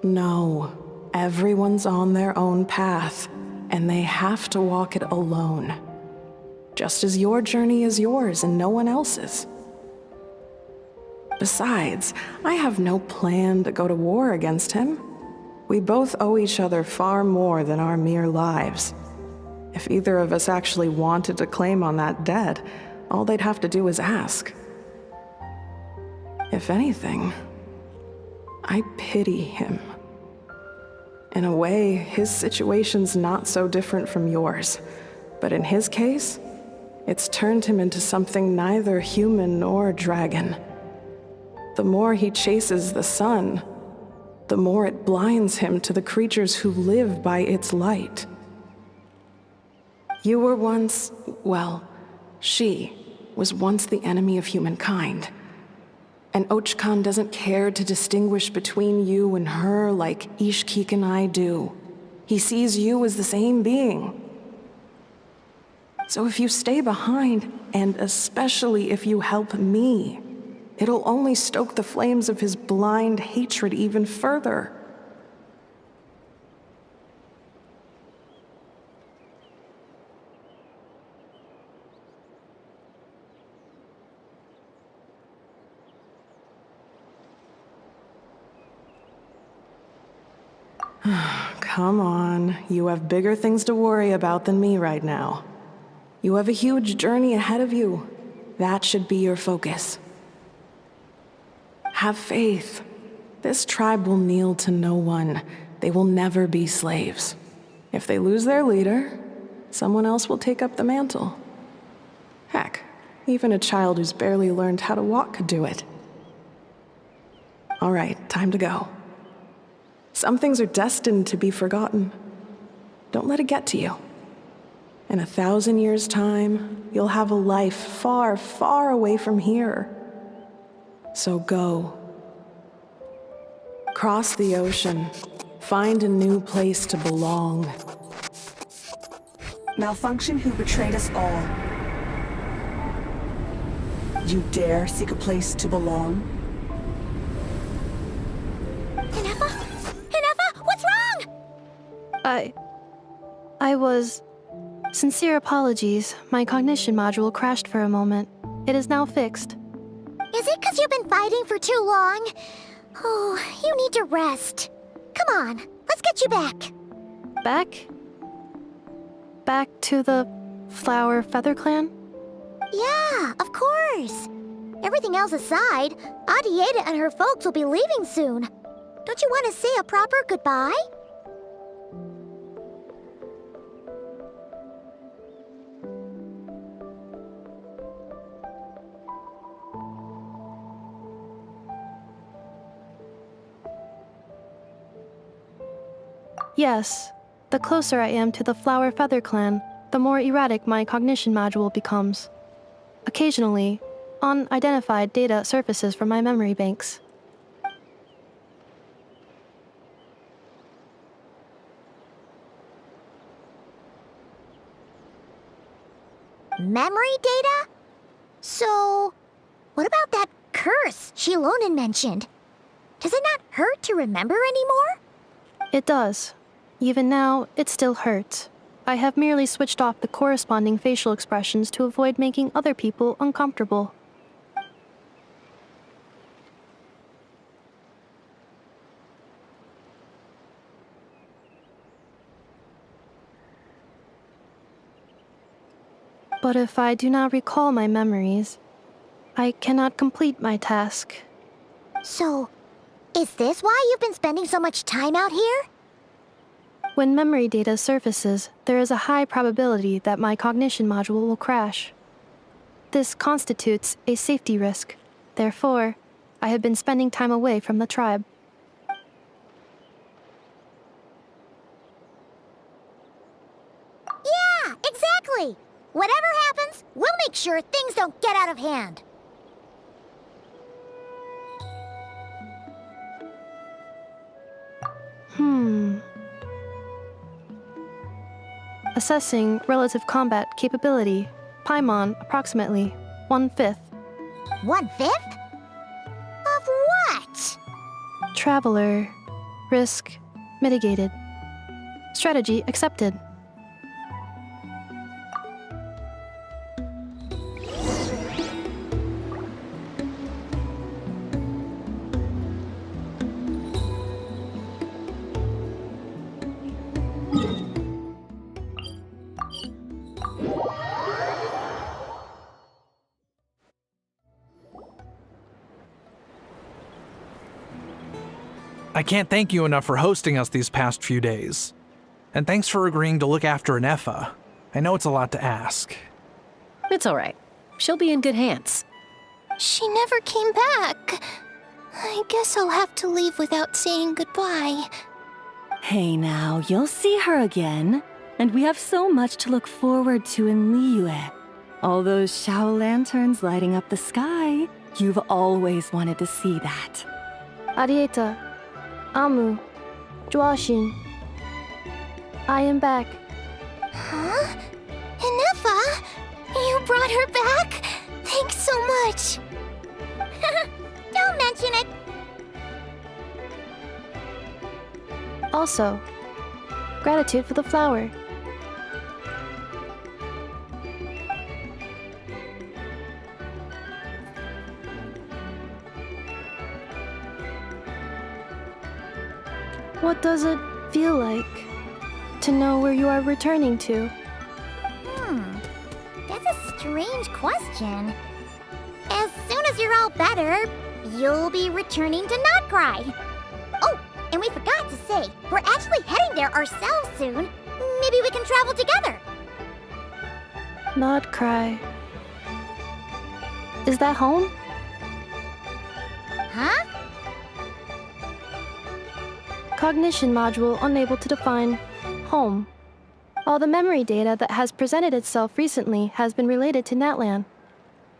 No, everyone's on their own path, and they have to walk it alone. Just as your journey is yours and no one else's. Besides, I have no plan to go to war against him. We both owe each other far more than our mere lives. If either of us actually wanted to claim on that debt, all they'd have to do is ask. If anything, I pity him. In a way, his situation's not so different from yours. But in his case, it's turned him into something neither human nor dragon. The more he chases the sun, the more it blinds him to the creatures who live by its light. You were once, well, she was once the enemy of humankind. And Ochkan doesn't care to distinguish between you and her like Ishkik and I do. He sees you as the same being. So if you stay behind, and especially if you help me, it'll only stoke the flames of his blind hatred even further. Come on, you have bigger things to worry about than me right now. You have a huge journey ahead of you. That should be your focus. Have faith. This tribe will kneel to no one. They will never be slaves. If they lose their leader, someone else will take up the mantle. Heck, even a child who's barely learned how to walk could do it. All right, time to go. Some things are destined to be forgotten. Don't let it get to you. In 1,000 years' time, you'll have a life far, far away from here. So go. Cross the ocean. Find a new place to belong. Malfunction who betrayed us all. You dare seek a place to belong? Ineffa? Ineffa, what's wrong? I was... Sincere apologies. My cognition module crashed for a moment. It is now fixed. Is it because you've been fighting for too long? Oh, you need to rest. Come on, let's get you back. Back? Back to the Flower Feather Clan? Yeah, of course. Everything else aside, Adieta and her folks will be leaving soon. Don't you want to say a proper goodbye? Yes. The closer I am to the Flower Feather Clan, the more erratic my cognition module becomes. Occasionally, unidentified data surfaces from my memory banks. Memory data? So, what about that curse Shilonen mentioned? Does it not hurt to remember anymore? It does. Even now, it still hurts. I have merely switched off the corresponding facial expressions to avoid making other people uncomfortable. But if I do not recall my memories, I cannot complete my task. So, is this why you've been spending so much time out here? When memory data surfaces, there is a high probability that my cognition module will crash. This constitutes a safety risk. Therefore, I have been spending time away from the tribe. Yeah, exactly! Whatever happens, we'll make sure things don't get out of hand. Assessing relative combat capability. Paimon, approximately 1/5. 1/5? Of what? Traveler. Risk mitigated. Strategy accepted. I can't thank you enough for hosting us these past few days. And thanks for agreeing to look after Ineffa. I know it's a lot to ask. It's all right. She'll be in good hands. She never came back. I guess I'll have to leave without saying goodbye. Hey now, you'll see her again. And we have so much to look forward to in Liyue. All those Shao lanterns lighting up the sky. You've always wanted to see that. Arieta. Amu. Joashin. I am back. Huh? Ineffa? You brought her back? Thanks so much. Don't mention it. Also, gratitude for the flower. What does it feel like to know where you are returning to? That's a strange question. As soon as you're all better, you'll be returning to Not Cry. Oh, and we forgot to say, we're actually heading there ourselves soon. Maybe we can travel together. Not cry. Is that home? Huh? Cognition module unable to define home. All the memory data that has presented itself recently has been related to Natlan.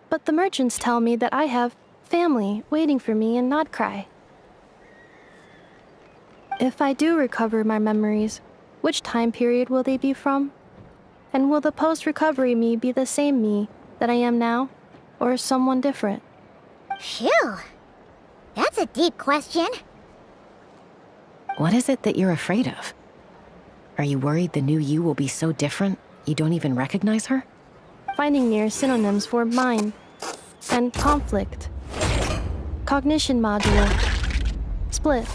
But the merchants tell me that I have family waiting for me in Not Cry. If I do recover my memories, which time period will they be from? And will the post-recovery me be the same me that I am now, or someone different? Phew. That's a deep question. What is it that you're afraid of? Are you worried the new you will be so different you don't even recognize her? Finding near synonyms for mind and conflict. Cognition module. Split.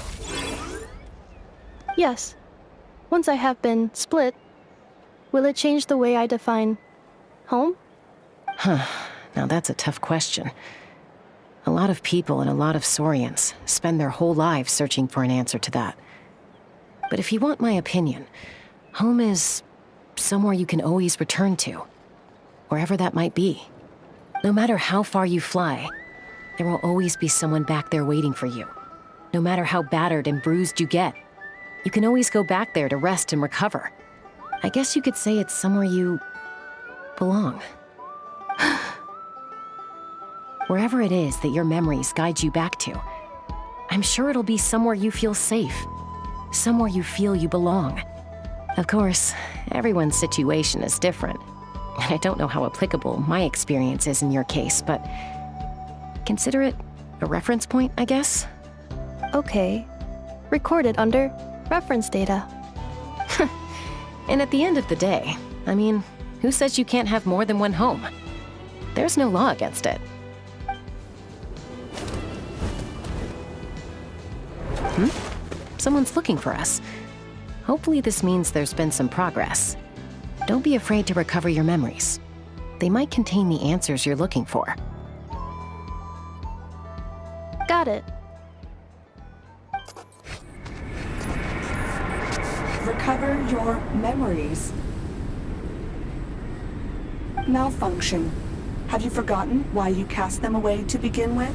Yes. Once I have been split, will it change the way I define home? Now that's a tough question. A lot of people and a lot of Saurians spend their whole lives searching for an answer to that. But if you want my opinion, home is somewhere you can always return to, wherever that might be. No matter how far you fly, there will always be someone back there waiting for you. No matter how battered and bruised you get, you can always go back there to rest and recover. I guess you could say it's somewhere you belong. Wherever it is that your memories guide you back to, I'm sure it'll be somewhere you feel safe, somewhere you feel you belong. Of course, everyone's situation is different. And I don't know how applicable my experience is in your case, but consider it a reference point, I guess? Okay. Recorded under reference data. And at the end of the day, I mean, who says you can't have more than one home? There's no law against it. Someone's looking for us. Hopefully this means there's been some progress. Don't be afraid to recover your memories. They might contain the answers you're looking for. Got it. Recover your memories. Malfunction. Have you forgotten why you cast them away to begin with?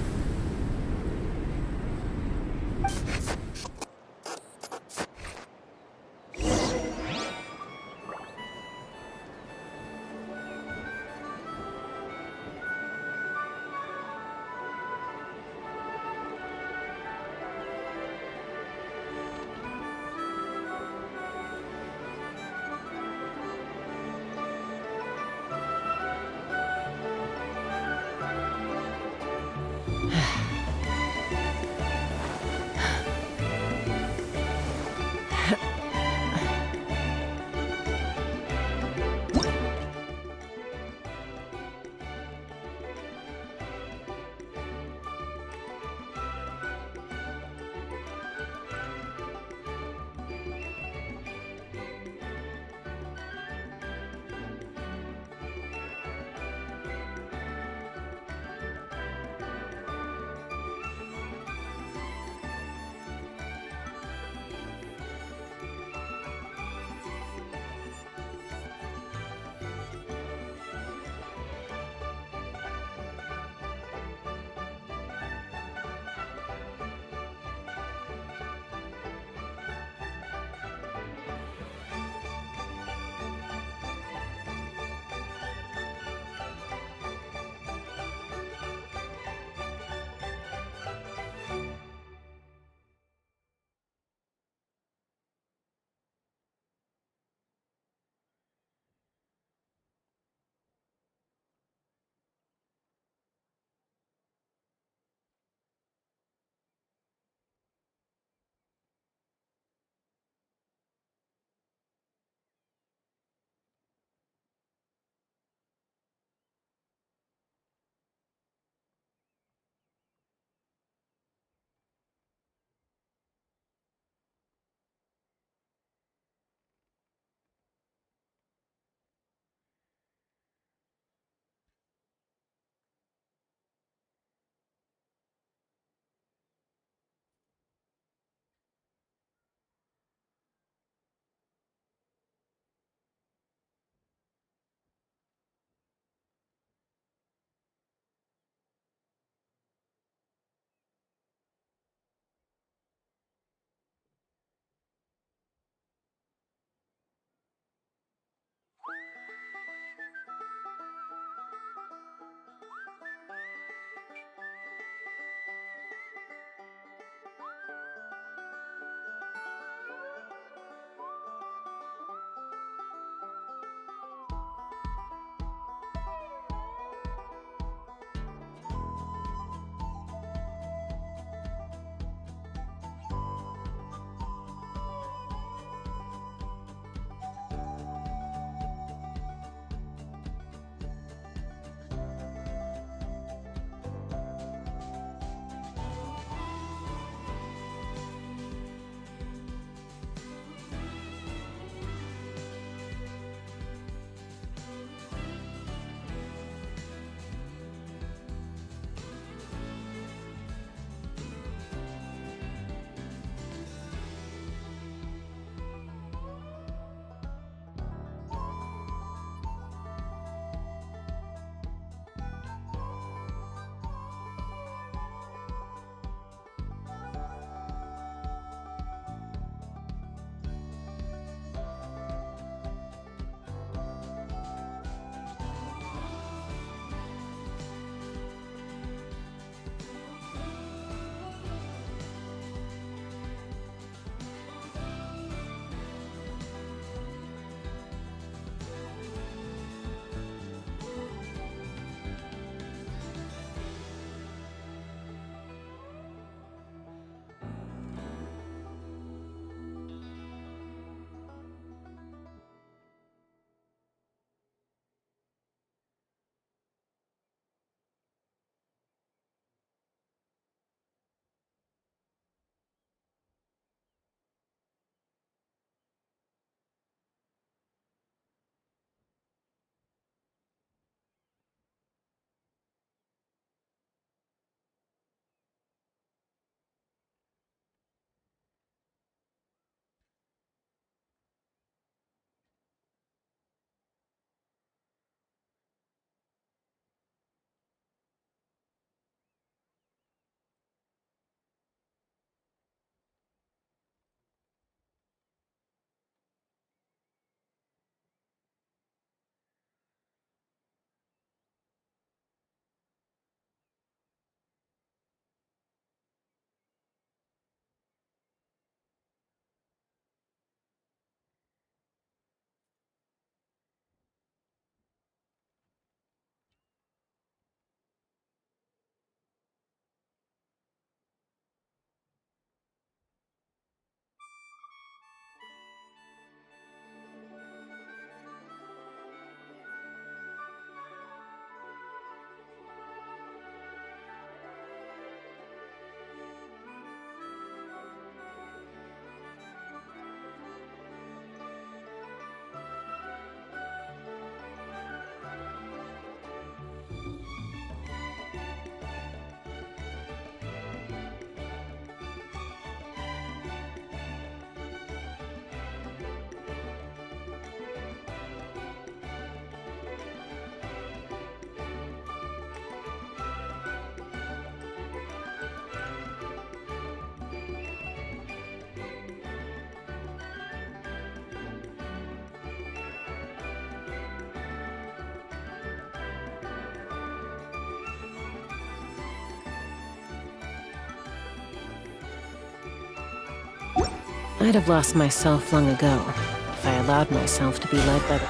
I'd have lost myself long ago if I allowed myself to be led by the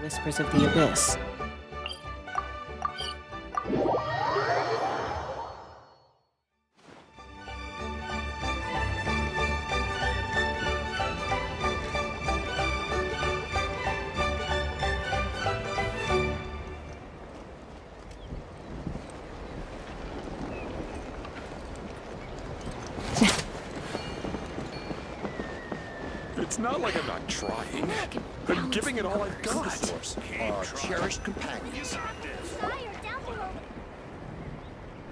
whispers of the abyss. It's not like I'm not trying. I'm giving it all I've got. Our cherished companions.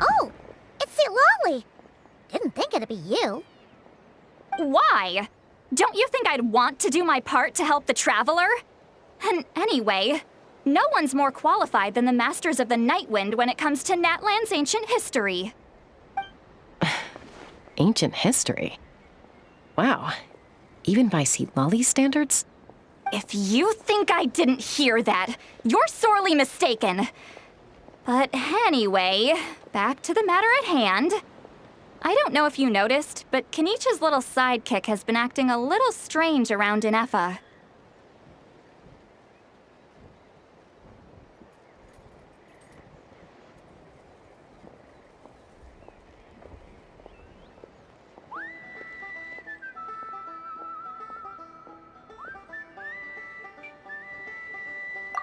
Oh, it's St. Lolly. Didn't think it'd be you. Why? Don't you think I'd want to do my part to help the Traveler? And anyway, no one's more qualified than the Masters of the Nightwind when it comes to Natlan's ancient history. Ancient history? Wow. Even by St. Lolly's standards? If you think I didn't hear that, you're sorely mistaken. But anyway, back to the matter at hand. I don't know if you noticed, but Kenichi's little sidekick has been acting a little strange around Ineffa.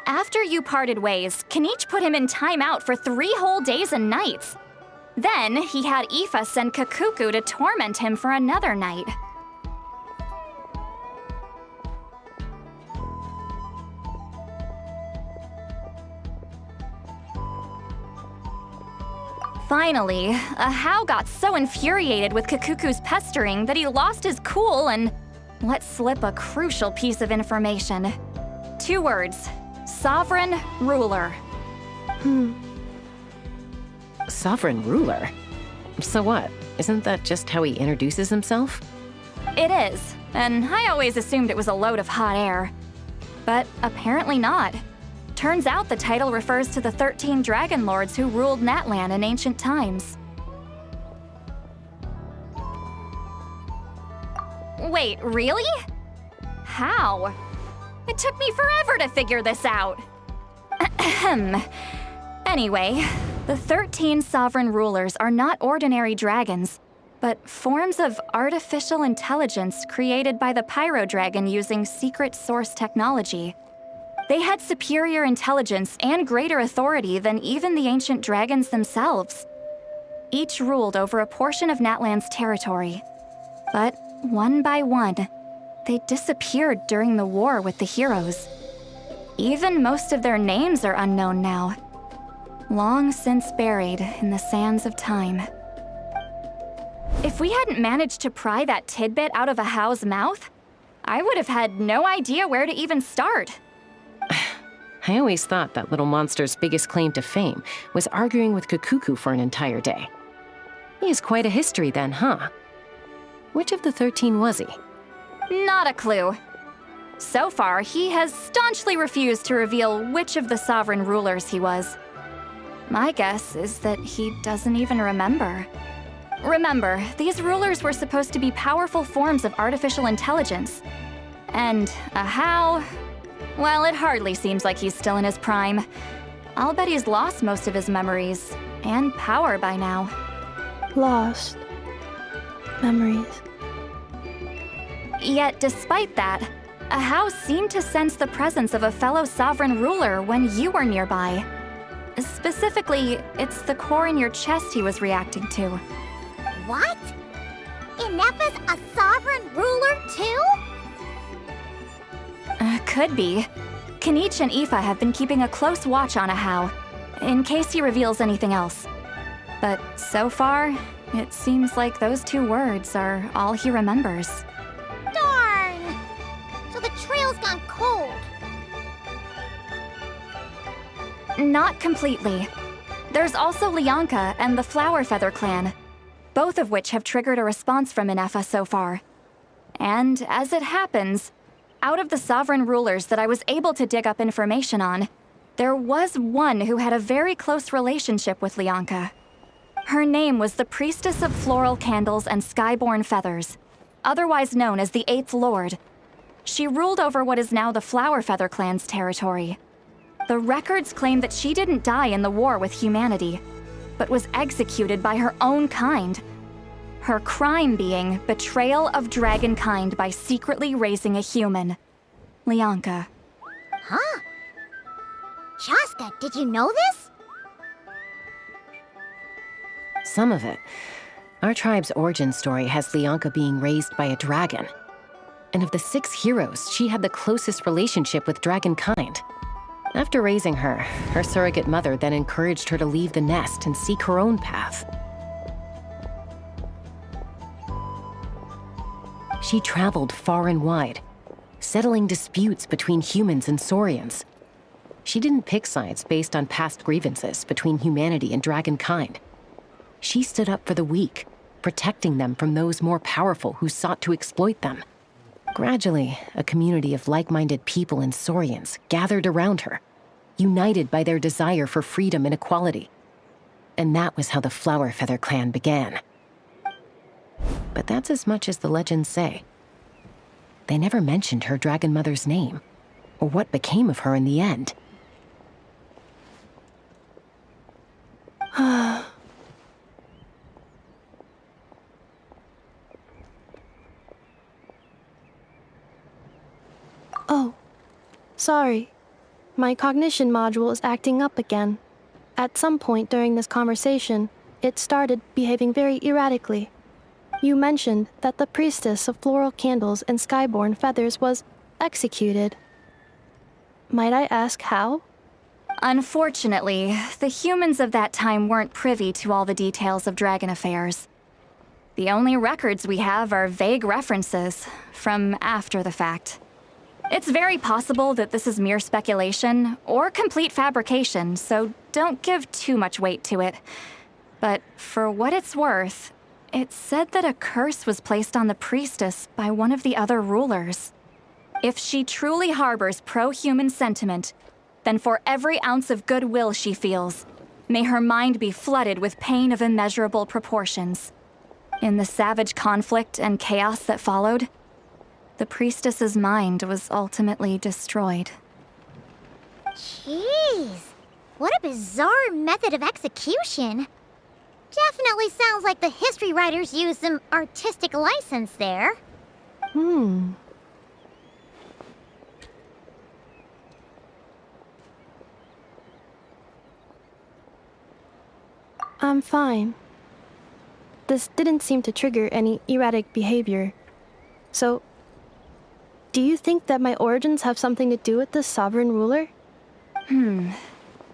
After you parted ways, Kenichi put him in timeout for 3 whole days and nights. Then, he had Ineffa send Kakuku to torment him for another night. Finally, Ahau got so infuriated with Kakuku's pestering that he lost his cool and let slip a crucial piece of information. 2 words. Sovereign Ruler. Sovereign ruler? So what? Isn't that just how he introduces himself? It is, and I always assumed it was a load of hot air. But apparently not. Turns out the title refers to the 13 Dragon Lords who ruled Natlan in ancient times. Wait, really? How? It took me forever to figure this out. Anyway, the 13 sovereign rulers are not ordinary dragons, but forms of artificial intelligence created by the Pyro Dragon using secret source technology. They had superior intelligence and greater authority than even the ancient dragons themselves. Each ruled over a portion of Natlan's territory. But one by one, they disappeared during the war with the heroes. Even most of their names are unknown now, long since buried in the sands of time. If we hadn't managed to pry that tidbit out of Ahau's mouth, I would have had no idea where to even start. I always thought that little monster's biggest claim to fame was arguing with Kakuku for an entire day. He has quite a history then, huh? Which of the 13 was he? Not a clue. So far, he has staunchly refused to reveal which of the sovereign rulers he was. My guess is that he doesn't even remember. Remember, these rulers were supposed to be powerful forms of artificial intelligence. And Ahau, well, it hardly seems like he's still in his prime. I'll bet he's lost most of his memories and power by now. Lost. Memories. Yet, despite that, Ahau seemed to sense the presence of a fellow sovereign ruler when you were nearby. Specifically, it's the core in your chest he was reacting to. What? Ineffa's a sovereign ruler too? Could be. Kenichi and Ineffa have been keeping a close watch on Ahau, in case he reveals anything else. But so far, it seems like those 2 words are all he remembers. Darn! So the trail's gone cold. Not completely. There's also Lianka and the Flower Feather clan, both of which have triggered a response from Ineffa so far. And as it happens, out of the sovereign rulers that I was able to dig up information on, there was one who had a very close relationship with Lianka. Her name was the Priestess of Floral Candles and Skyborn Feathers, otherwise known as the Eighth Lord. She ruled over what is now the Flower Feather clan's territory. The records claim that she didn't die in the war with humanity, but was executed by her own kind. Her crime being betrayal of dragonkind by secretly raising a human. Lianka. Huh? Shaska, did you know this? Some of it. Our tribe's origin story has Lianka being raised by a dragon. And of the 6 heroes, she had the closest relationship with dragonkind. After raising her, her surrogate mother then encouraged her to leave the nest and seek her own path. She traveled far and wide, settling disputes between humans and Saurians. She didn't pick sides based on past grievances between humanity and dragonkind. She stood up for the weak, protecting them from those more powerful who sought to exploit them. Gradually, a community of like-minded people and Saurians gathered around her, united by their desire for freedom and equality. And that was how the Flower Feather clan began. But that's as much as the legends say. They never mentioned her dragon mother's name, or what became of her in the end. Oh, sorry. My cognition module is acting up again. At some point during this conversation, it started behaving very erratically. You mentioned that the Priestess of Floral Candles and Skyborn Feathers was executed. Might I ask how? Unfortunately, the humans of that time weren't privy to all the details of dragon affairs. The only records we have are vague references from after the fact. It's very possible that this is mere speculation or complete fabrication, so don't give too much weight to it. But for what it's worth, it's said that a curse was placed on the priestess by one of the other rulers. If she truly harbors pro-human sentiment, then for every ounce of goodwill she feels, may her mind be flooded with pain of immeasurable proportions. In the savage conflict and chaos that followed, the priestess's mind was ultimately destroyed. Jeez, what a bizarre method of execution. Definitely sounds like the history writers used some artistic license there. I'm fine. This didn't seem to trigger any erratic behavior. So, do you think that my origins have something to do with the sovereign ruler?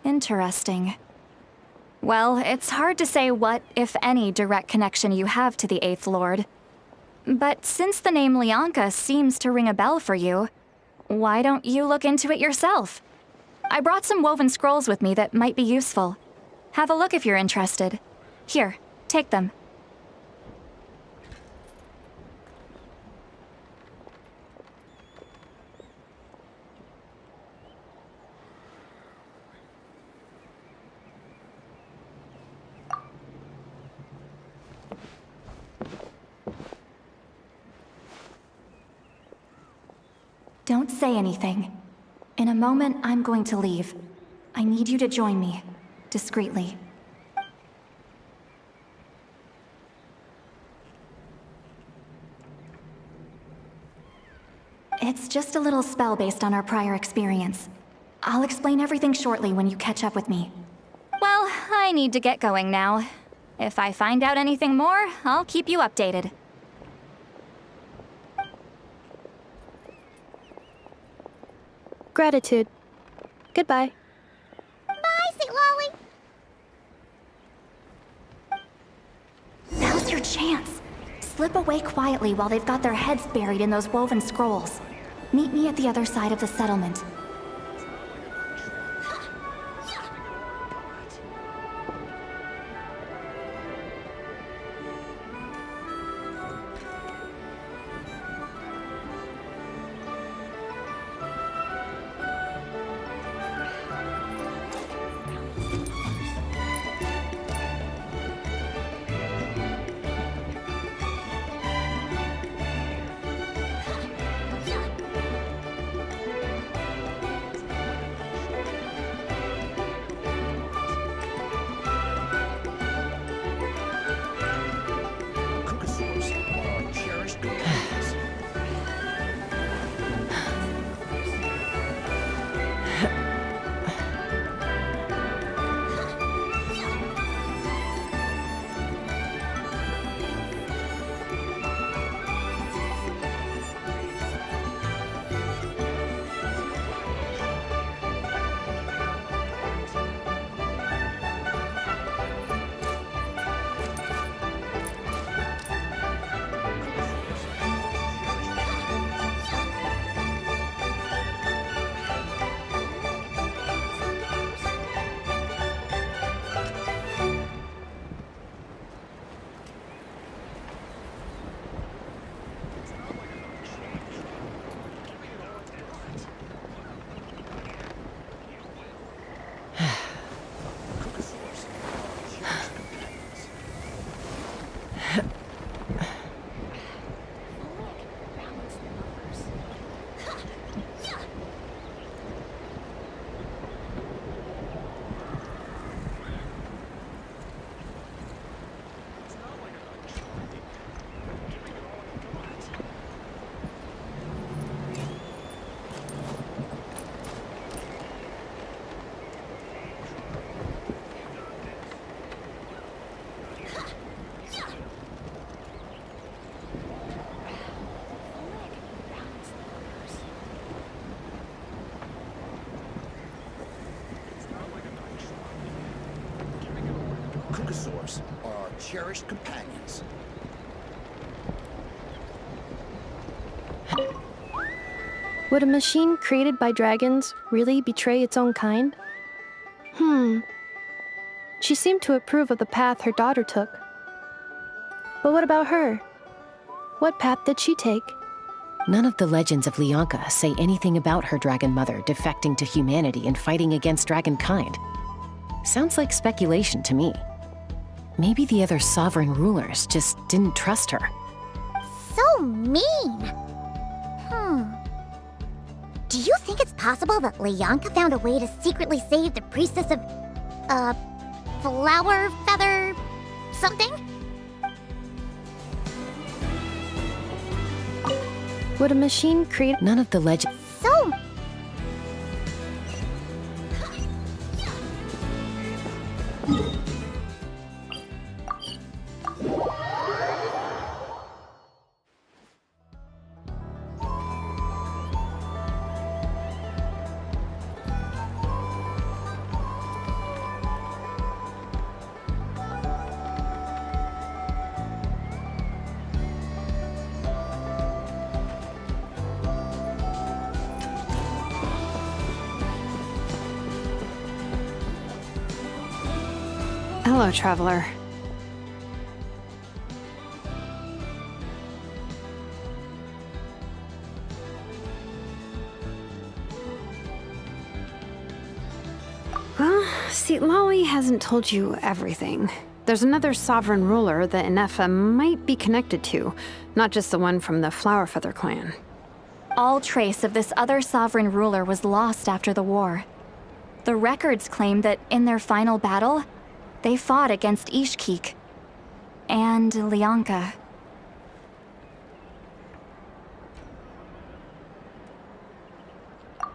Interesting. Well, it's hard to say what, if any, direct connection you have to the Eighth Lord. But since the name Lianka seems to ring a bell for you, why don't you look into it yourself? I brought some woven scrolls with me that might be useful. Have a look if you're interested. Here, take them. Don't say anything. In a moment, I'm going to leave. I need you to join me, discreetly. It's just a little spell based on our prior experience. I'll explain everything shortly when you catch up with me. Well, I need to get going now. If I find out anything more, I'll keep you updated. Gratitude. Goodbye. Bye, Sweet Lolly. Now's your chance. Slip away quietly while they've got their heads buried in those woven scrolls. Meet me at the other side of the settlement. Kukasaurs are our cherished companions. Would a machine created by dragons really betray its own kind? She seemed to approve of the path her daughter took. But what about her? What path did she take? None of the legends of Lyanka say anything about her dragon mother defecting to humanity and fighting against dragonkind. Sounds like speculation to me. Maybe the other sovereign rulers just didn't trust her. So mean! Do you think it's possible that Lyanka found a way to secretly save the priestess of, flower feather something? Would a machine create... None of the legends... So... Hello, traveler. Well, see, Lolly hasn't told you everything. There's another sovereign ruler that Ineffa might be connected to, not just the one from the Flower Feather clan. All trace of this other sovereign ruler was lost after the war. The records claim that in their final battle, they fought against Ishkik and Lyanka.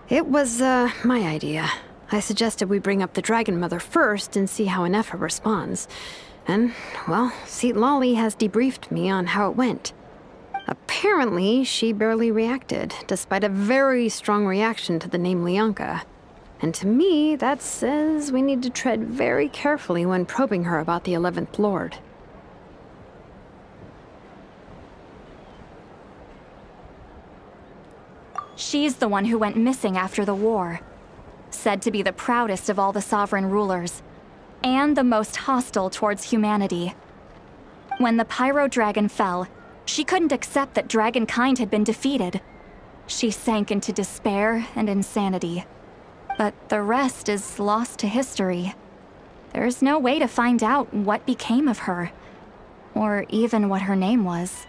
It was, my idea. I suggested we bring up the Dragon Mother first and see how Ineffa responds. And, well, Seat Lolly has debriefed me on how it went. Apparently, she barely reacted, despite a very strong reaction to the name Lyanka. And to me, that says we need to tread very carefully when probing her about the 11th Lord. She's the one who went missing after the war. Said to be the proudest of all the sovereign rulers, and the most hostile towards humanity. When the Pyro Dragon fell, she couldn't accept that dragonkind had been defeated. She sank into despair and insanity. But the rest is lost to history. There's no way to find out what became of her, or even what her name was.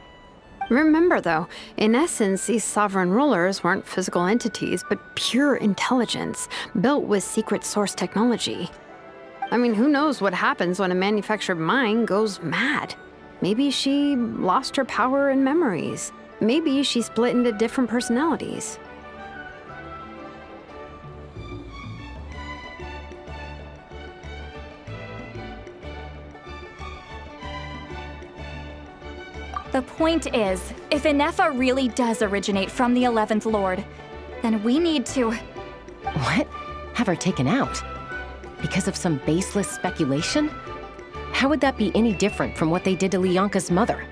Remember, though, in essence, these sovereign rulers weren't physical entities, but pure intelligence, built with secret source technology. I mean, who knows what happens when a manufactured mind goes mad? Maybe she lost her power and memories. Maybe she split into different personalities. The point is, if Ineffa really does originate from the 11th Lord, then we need to... What? Have her taken out? Because of some baseless speculation? How would that be any different from what they did to Lyanka's mother?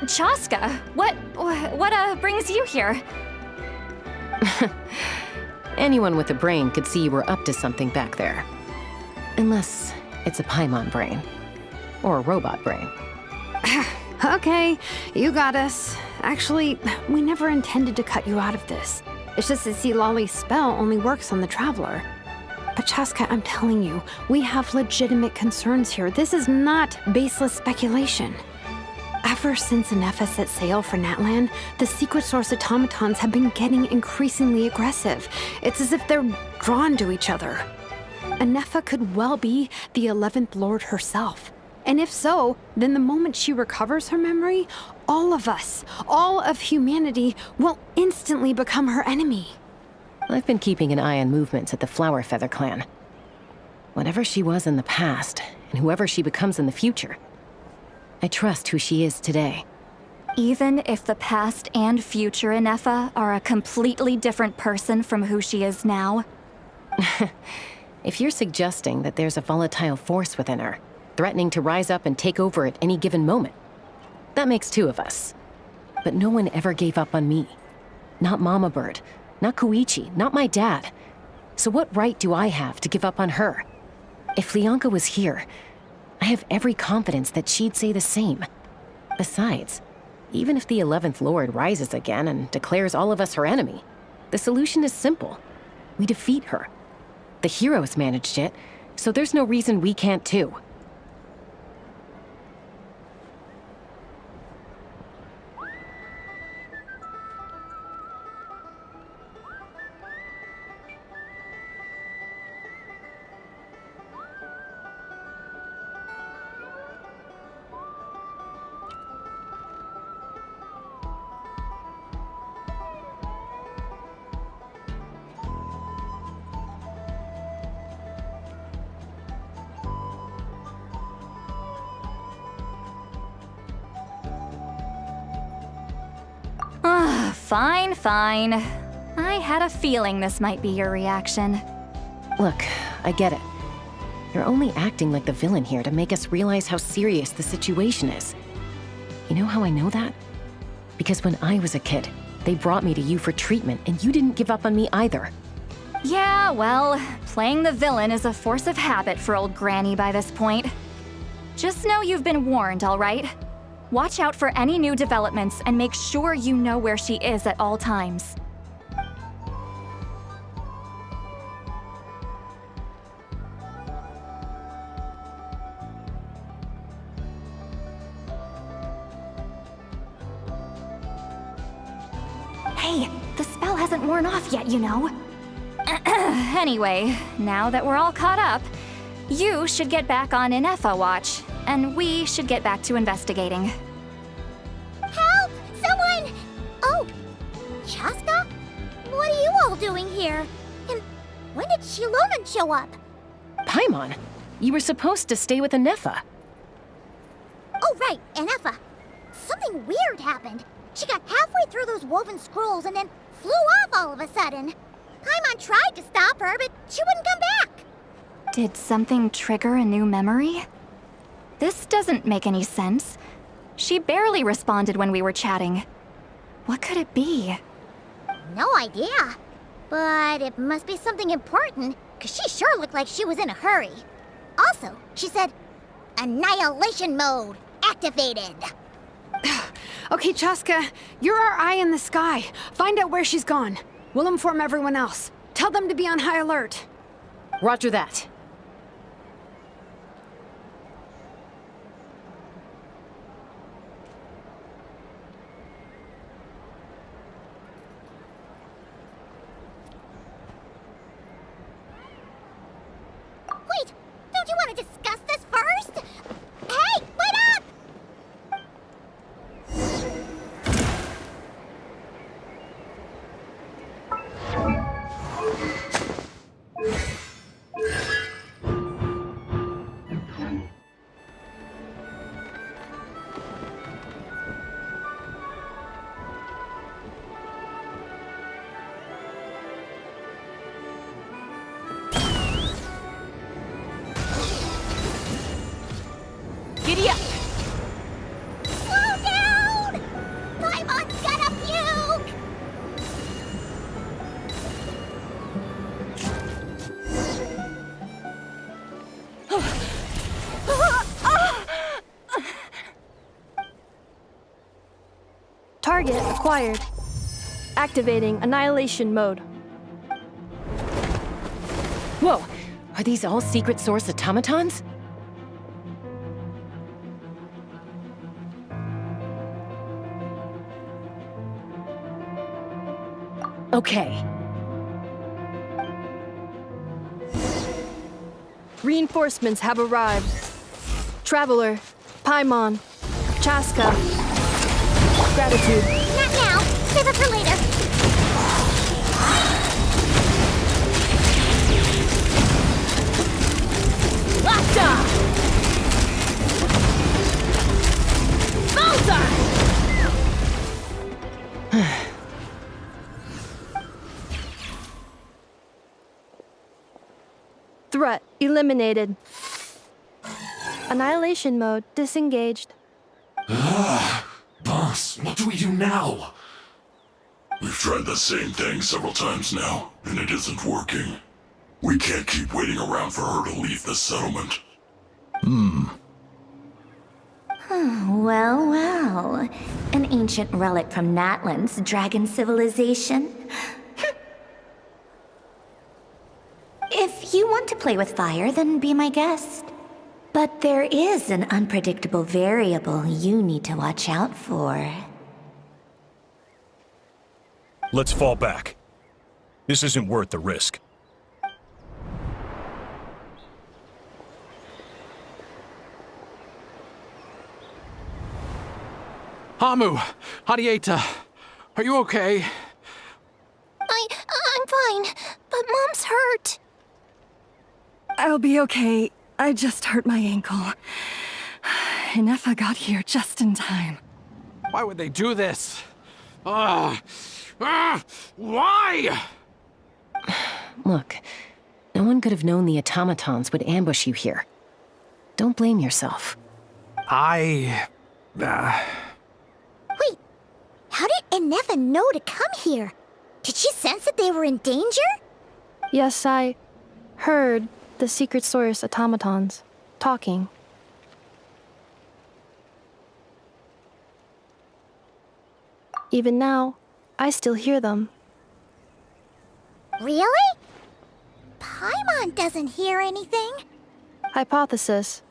Chaska, what brings you here? Anyone with a brain could see you were up to something back there. Unless it's a Paimon brain. Or a robot brain. Okay, you got us. Actually, we never intended to cut you out of this. It's just that Seat Lolly's spell only works on the Traveler. But Chaska, I'm telling you, we have legitimate concerns here. This is not baseless speculation. Ever since Ineffa set sail for Natlan, the secret source automatons have been getting increasingly aggressive. It's as if they're drawn to each other. Ineffa could well be the 11th Lord herself. And if so, then the moment she recovers her memory, all of us, all of humanity, will instantly become her enemy. I've been keeping an eye on movements at the Flower Feather clan. Whatever she was in the past, and whoever she becomes in the future, I trust who she is today. Even if the past and future Ineffa are a completely different person from who she is now? If you're suggesting that there's a volatile force within her, threatening to rise up and take over at any given moment. That makes two of us. But no one ever gave up on me. Not Mama Bird, not Koichi, not my dad. So what right do I have to give up on her? If Leonka was here, I have every confidence that she'd say the same. Besides, even if the 11th Lord rises again and declares all of us her enemy, the solution is simple. We defeat her. The heroes managed it, so there's no reason we can't too. Fine. I had a feeling this might be your reaction. Look, I get it. You're only acting like the villain here to make us realize how serious the situation is. You know how I know that? Because when I was a kid, they brought me to you for treatment, and you didn't give up on me either. Yeah, well, playing the villain is a force of habit for old Granny by this point. Just know you've been warned, all right? Watch out for any new developments and make sure you know where she is at all times. Hey, the spell hasn't worn off yet, you know. Anyway, now that we're all caught up, you should get back on Ineffa watch, and we should get back to investigating. Help! Someone! Oh, Chaska? What are you all doing here? And when did Shilonen show up? Paimon, you were supposed to stay with Ineffa. Oh, right, Ineffa. Something weird happened. She got halfway through those woven scrolls and then flew off all of a sudden. Paimon tried to stop her, but she wouldn't come back. Did something trigger a new memory? This doesn't make any sense. She barely responded when we were chatting. What could it be? No idea. But it must be something important, because she sure looked like she was in a hurry. Also, she said, Annihilation mode activated. Okay, Chaska, you're our eye in the sky. Find out where she's gone. We'll inform everyone else. Tell them to be on high alert. Roger that. Wait, don't you want to discuss this first? Hey, wait up! Giddy up! Slow down! Paimon's gonna puke! Target acquired. Activating annihilation mode. Whoa, are these all secret source automatons? Okay. Reinforcements have arrived. Traveler, Paimon, Chaska. Gratitude. Not now. Save it for later. Lockdown! Threat eliminated. Annihilation mode disengaged. Boss, what do we do now? We've tried the same thing several times now, and it isn't working. We can't keep waiting around for her to leave the settlement. Well, well. An ancient relic from Natlan's dragon civilization. If you want to play with fire, then be my guest. But there is an unpredictable variable you need to watch out for. Let's fall back. This isn't worth the risk. Hamu, Hadieta, are you okay? I'm fine, but Mom's hurt. I'll be okay. I just hurt my ankle. Ineffa got here just in time. Why would they do this? Why? Look, no one could have known the automatons would ambush you here. Don't blame yourself. Wait, how did Ineffa know to come here? Did she sense that they were in danger? Yes, I heard the secret source automatons talking. Even now, I still hear them. Really? Paimon doesn't hear anything. Hypothesis.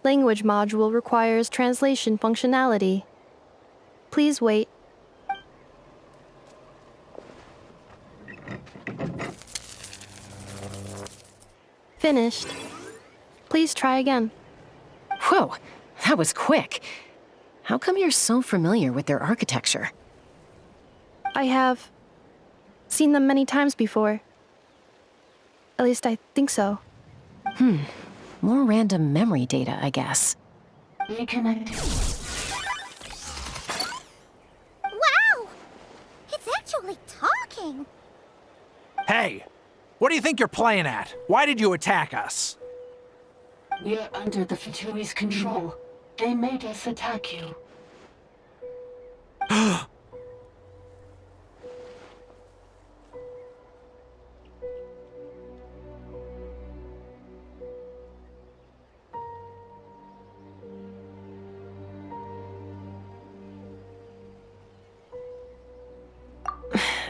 Language module requires translation functionality. Please wait. Finished. Please try again. Whoa, that was quick. How come you're so familiar with their architecture? I have seen them many times before. At least I think so. More random memory data, I guess. Reconnecting. Wow! It's actually talking. Hey, what do you think you're playing at? Why did you attack us? We're under the Fatui's control. They made us attack you.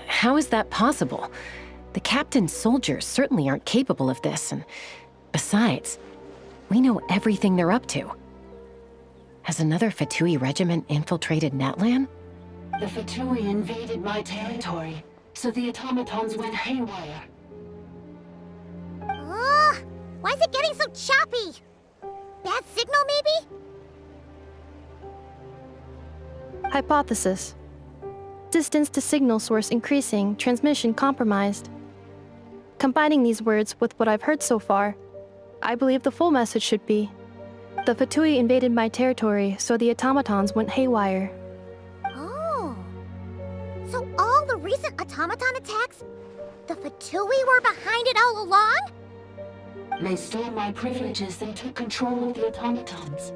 How is that possible? The captain's soldiers certainly aren't capable of this, and besides, we know everything they're up to. Has another Fatui regiment infiltrated Natlan? The Fatui invaded my territory, so the automatons went haywire. Ugh! Why is it getting so choppy? Bad signal, maybe? Hypothesis. Distance to signal source increasing, transmission compromised. Combining these words with what I've heard so far, I believe the full message should be: the Fatui invaded my territory, so the automatons went haywire. Oh. So all the recent automaton attacks, the Fatui were behind it all along? They stole my privileges and took control of the automatons.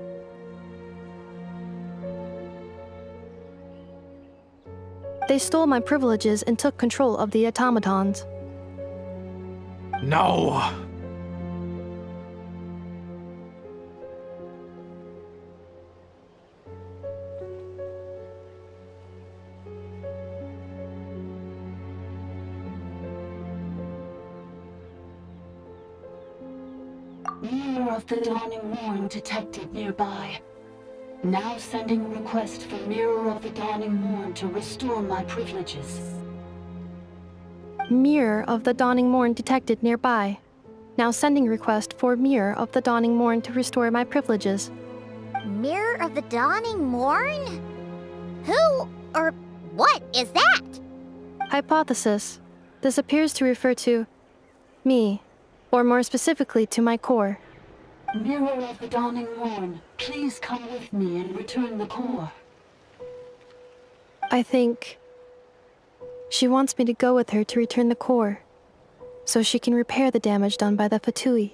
They stole my privileges and took control of the automatons. No! Mirror of the Dawning Morn detected nearby. Now sending request for Mirror of the Dawning Morn to restore my privileges. Mirror of the Dawning Morn detected nearby. Now sending request for Mirror of the Dawning Morn to restore my privileges. Mirror of the Dawning Morn? Who or what is that? Hypothesis. This appears to refer to me, or more specifically to my core. Mirror of the Dawning Morn, please come with me and return the core. I think she wants me to go with her to return the core, so she can repair the damage done by the Fatui.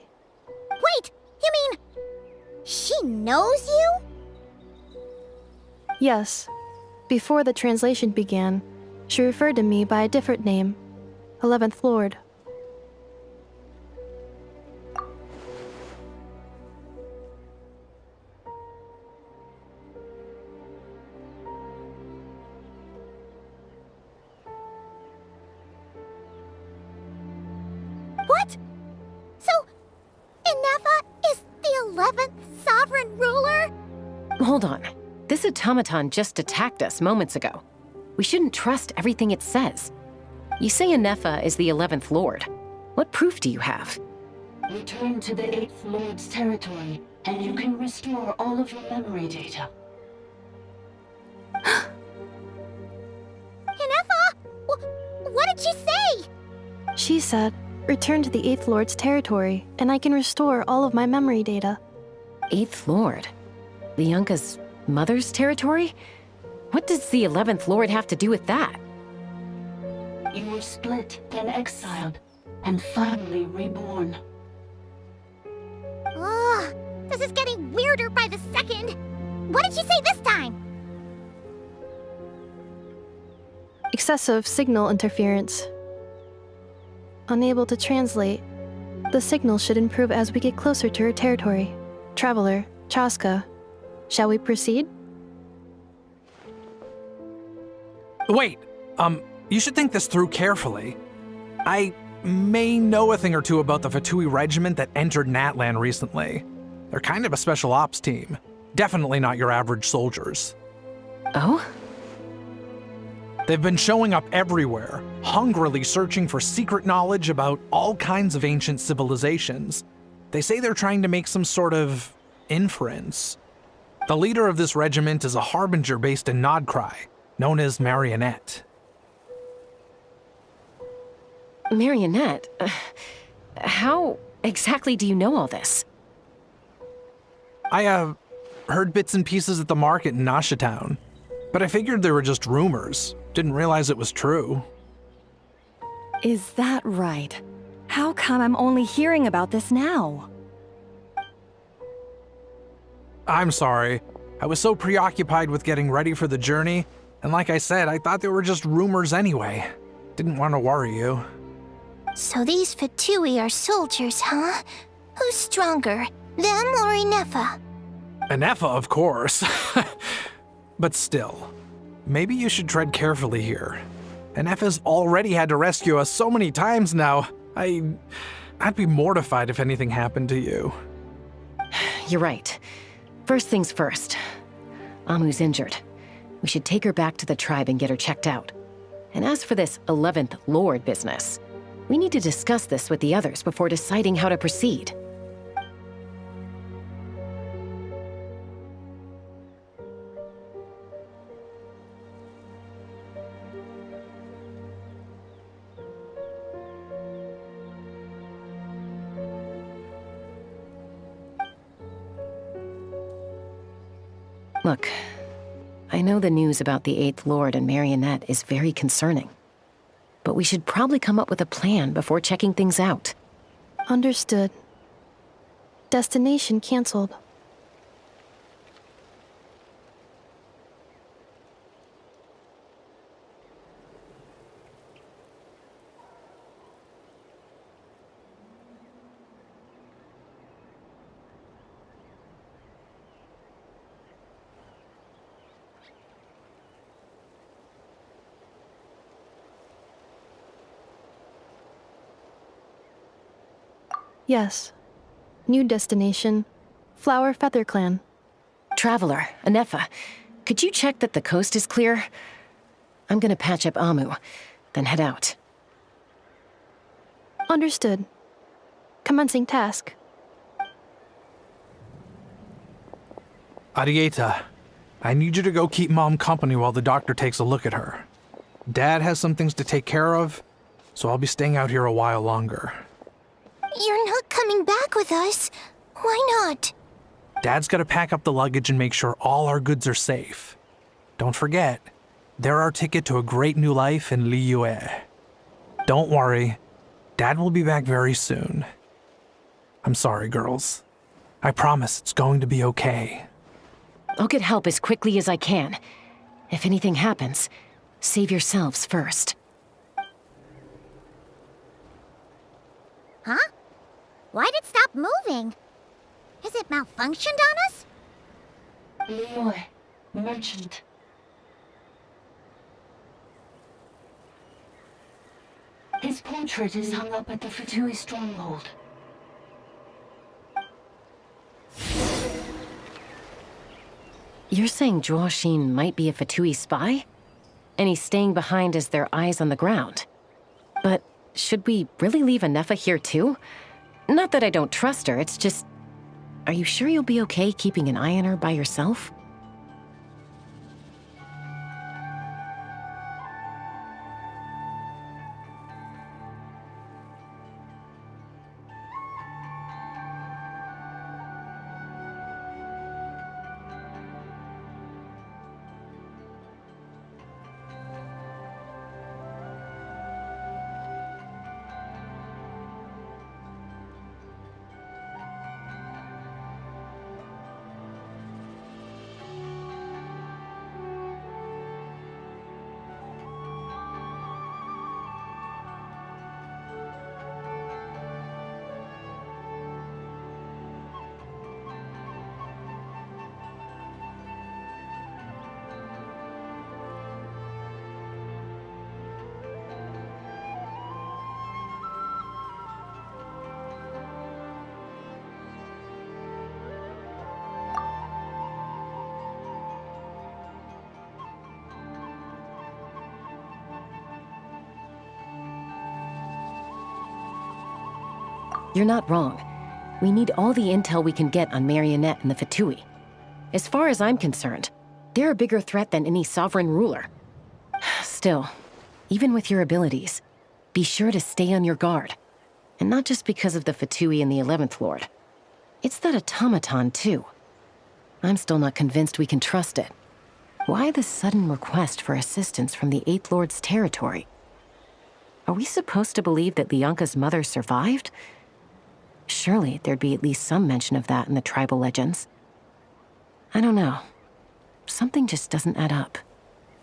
Wait, you mean She knows you? Yes. Before the translation began, she referred to me by a different name, 11th Lord. What? So, Ineffa is the 11th sovereign ruler? Hold on. This automaton just attacked us moments ago. We shouldn't trust everything it says. You say Ineffa is the 11th Lord. What proof do you have? Return to the 8th Lord's territory, and you can restore all of your memory data. Ineffa? What did she say? She said, return to the 8th Lord's territory, and I can restore all of my memory data. 8th Lord? Lianka's mother's territory? What does the 11th Lord have to do with that? You were split, then exiled, and finally reborn. Ugh, this is getting weirder by the second. What did she say this time? Excessive signal interference. Unable to translate. The signal should improve as we get closer to her territory. Traveler, Chaska, shall we proceed? Wait, you should think this through carefully. I may know a thing or two about the Fatui regiment that entered Natlan recently. They're kind of a special ops team. Definitely not your average soldiers. Oh? They've been showing up everywhere, hungrily searching for secret knowledge about all kinds of ancient civilizations. They say they're trying to make some sort of inference. The leader of this regiment is a harbinger based in Nodcry, known as Marionette. Marionette? How exactly do you know all this? I, heard bits and pieces at the market in Nashatown, but I figured they were just rumors. Didn't realize it was true. Is that right? How come I'm only hearing about this now? I'm sorry. I was so preoccupied with getting ready for the journey, and like I said, I thought they were just rumors anyway. Didn't want to worry you. So these Fatui are soldiers, huh? Who's stronger, them or Ineffa? Ineffa, of course. But still, maybe you should tread carefully here. Ineffa's already had to rescue us so many times now. I'd be mortified if anything happened to you. You're right. First things first. Amu's injured. We should take her back to the tribe and get her checked out. And as for this 11th Lord business, we need to discuss this with the others before deciding how to proceed. Look, I know the news about the 8th Lord and Marionette is very concerning. But we should probably come up with a plan before checking things out. Understood. Destination canceled. Yes. New destination, Flower Feather Clan. Traveler, Ineffa, could you check that the coast is clear? I'm gonna patch up Amu, then head out. Understood. Commencing task. Arieta, I need you to go keep Mom company while the doctor takes a look at her. Dad has some things to take care of, so I'll be staying out here a while longer. You're not coming back with us. Why not? Dad's gotta pack up the luggage and make sure all our goods are safe. Don't forget, they're our ticket to a great new life in Liyue. Don't worry, Dad will be back very soon. I'm sorry, girls. I promise it's going to be okay. I'll get help as quickly as I can. If anything happens, save yourselves first. Huh? Why'd it stop moving? Has it malfunctioned on us? Leroy, merchant. His portrait is hung up at the Fatui stronghold. You're saying Zhuo Xin might be a Fatui spy? And he's staying behind as their eyes on the ground. But should we really leave Ineffa here too? Not that I don't trust her, it's just... Are you sure you'll be okay keeping an eye on her by yourself? You're not wrong. We need all the intel we can get on Marionette and the Fatui. As far as I'm concerned, they're a bigger threat than any sovereign ruler. Still, even with your abilities, be sure to stay on your guard. And not just because of the Fatui and the 11th Lord. It's that automaton, too. I'm still not convinced we can trust it. Why the sudden request for assistance from the 8th Lord's territory? Are we supposed to believe that Lianka's mother survived? Surely there'd be at least some mention of that in the tribal legends. I don't know. Something just doesn't add up.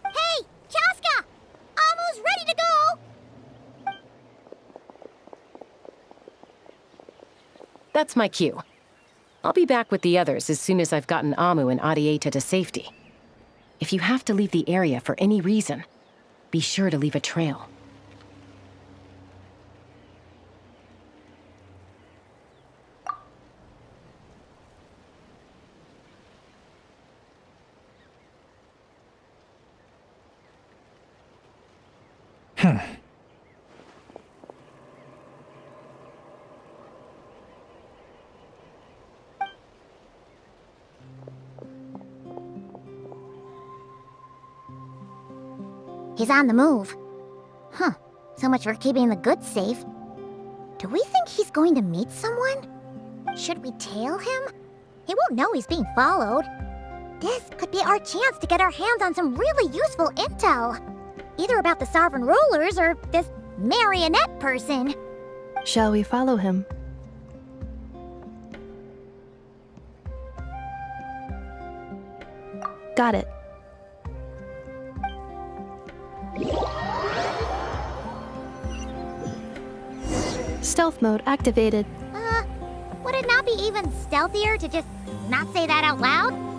Hey, Chaska! Almost ready to go! That's my cue. I'll be back with the others as soon as I've gotten Amu and Adieta to safety. If you have to leave the area for any reason, be sure to leave a trail. He's on the move. Huh. So much for keeping the goods safe. Do we think he's going to meet someone? Should we tail him? He won't know he's being followed. This could be our chance to get our hands on some really useful intel. Either about the sovereign rulers or this marionette person. Shall we follow him? Got it. Stealth mode activated. Would it not be even stealthier to just not say that out loud?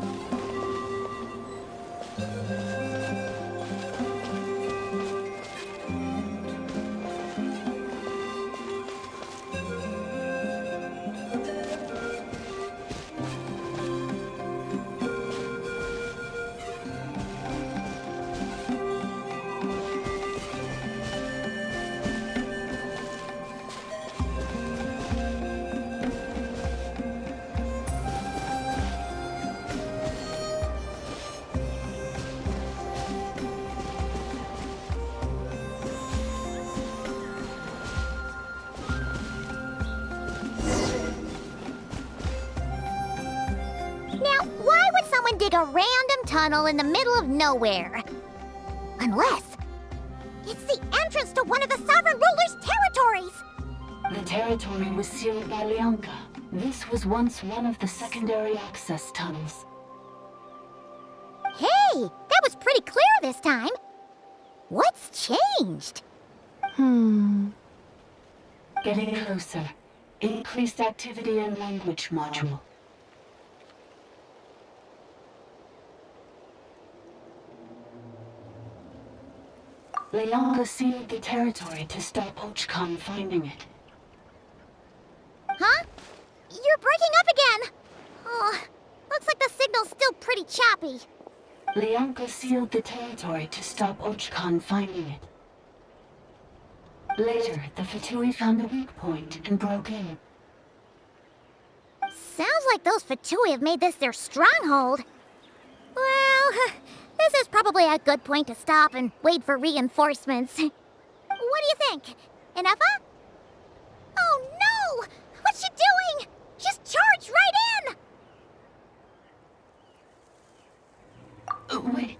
Dig a random tunnel in the middle of nowhere. Unless it's the entrance to one of the sovereign ruler's territories. The territory was sealed by Lianka. This was once one of the secondary access tunnels. Hey, that was pretty clear this time. What's changed? Getting closer. Increased activity in language module. Leonka sealed the territory to stop Ochkon finding it. Huh? You're breaking up again! Oh, looks like the signal's still pretty choppy. Leonka sealed the territory to stop Ochkon finding it. Later, the Fatui found a weak point and broke in. Sounds like those Fatui have made this their stronghold. Well, this is probably a good point to stop and wait for reinforcements. What do you think? Ineffa? Oh no! What's she doing? She's charged right in! Wait.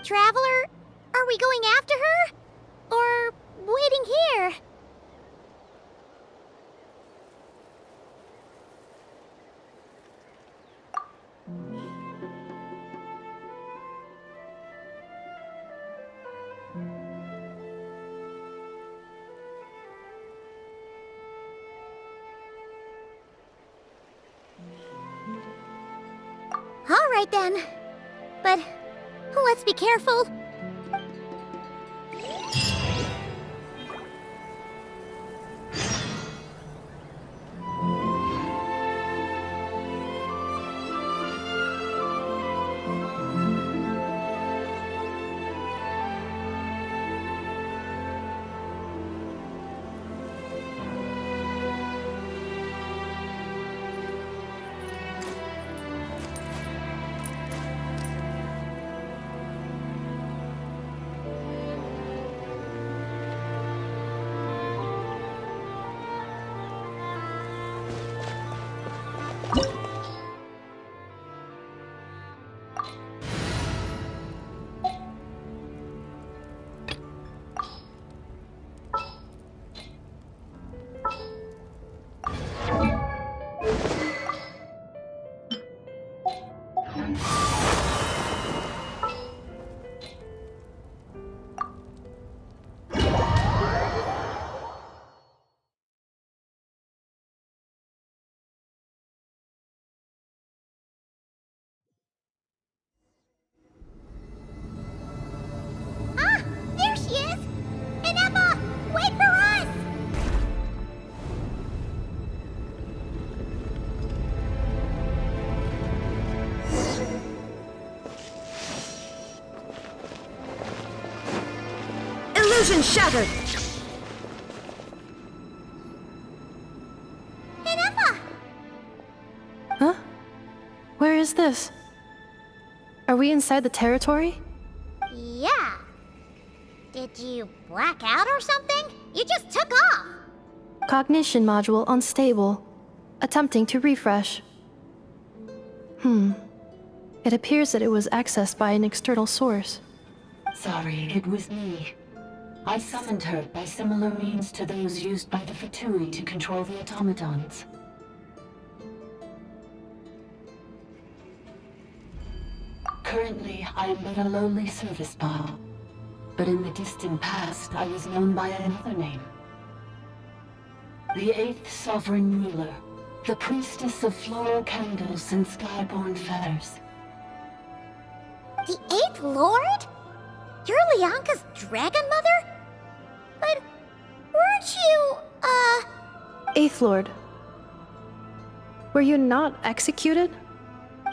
Traveler, are we going after her? Or waiting here? All right then. But let's be careful. There she is! Ineffa, wait for us! Illusion shattered! Ineffa! Huh? Where is this? Are we inside the territory? Yeah. Did you black out or something? You just took off! Cognition module unstable. Attempting to refresh. It appears that it was accessed by an external source. Sorry, it was me. I summoned her by similar means to those used by the Fatui to control the automatons. Currently, I am but a lowly service bot. But in the distant past, I was known by another name. The 8th Sovereign Ruler, the priestess of floral candles and skyborn feathers. The 8th Lord? You're Leonka's dragon mother? But weren't you, 8th Lord. Were you not executed?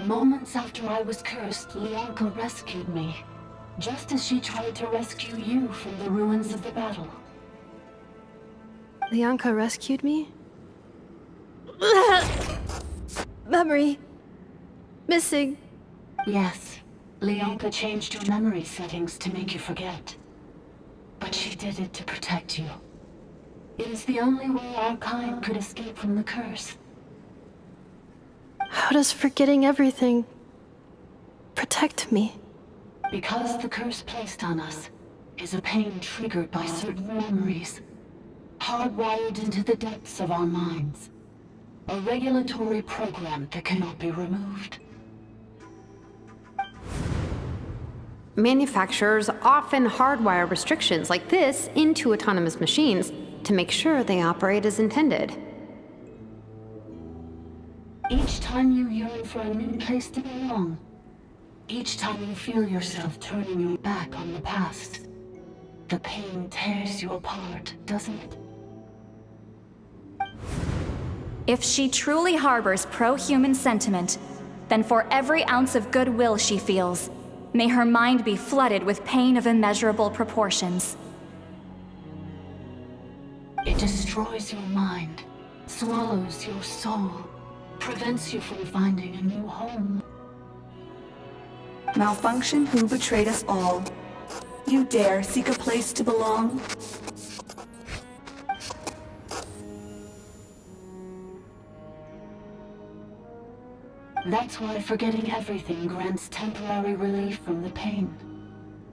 Moments after I was cursed, Leonka rescued me. Just as she tried to rescue you from the ruins of the battle. Leonka rescued me? Memory. Missing. Yes. Leonka changed your memory settings to make you forget. But she did it to protect you. It is the only way our kind could escape from the curse. How does forgetting everything protect me? Because the curse placed on us is a pain triggered by certain memories, hardwired into the depths of our minds. A regulatory program that cannot be removed. Manufacturers often hardwire restrictions like this into autonomous machines to make sure they operate as intended. Each time you yearn for a new place to belong, each time you feel yourself turning your back on the past, the pain tears you apart, doesn't it? If she truly harbors pro-human sentiment, then for every ounce of goodwill she feels, may her mind be flooded with pain of immeasurable proportions. It destroys your mind, swallows your soul, prevents you from finding a new home. Malfunction who betrayed us all. You dare seek a place to belong? That's why forgetting everything grants temporary relief from the pain.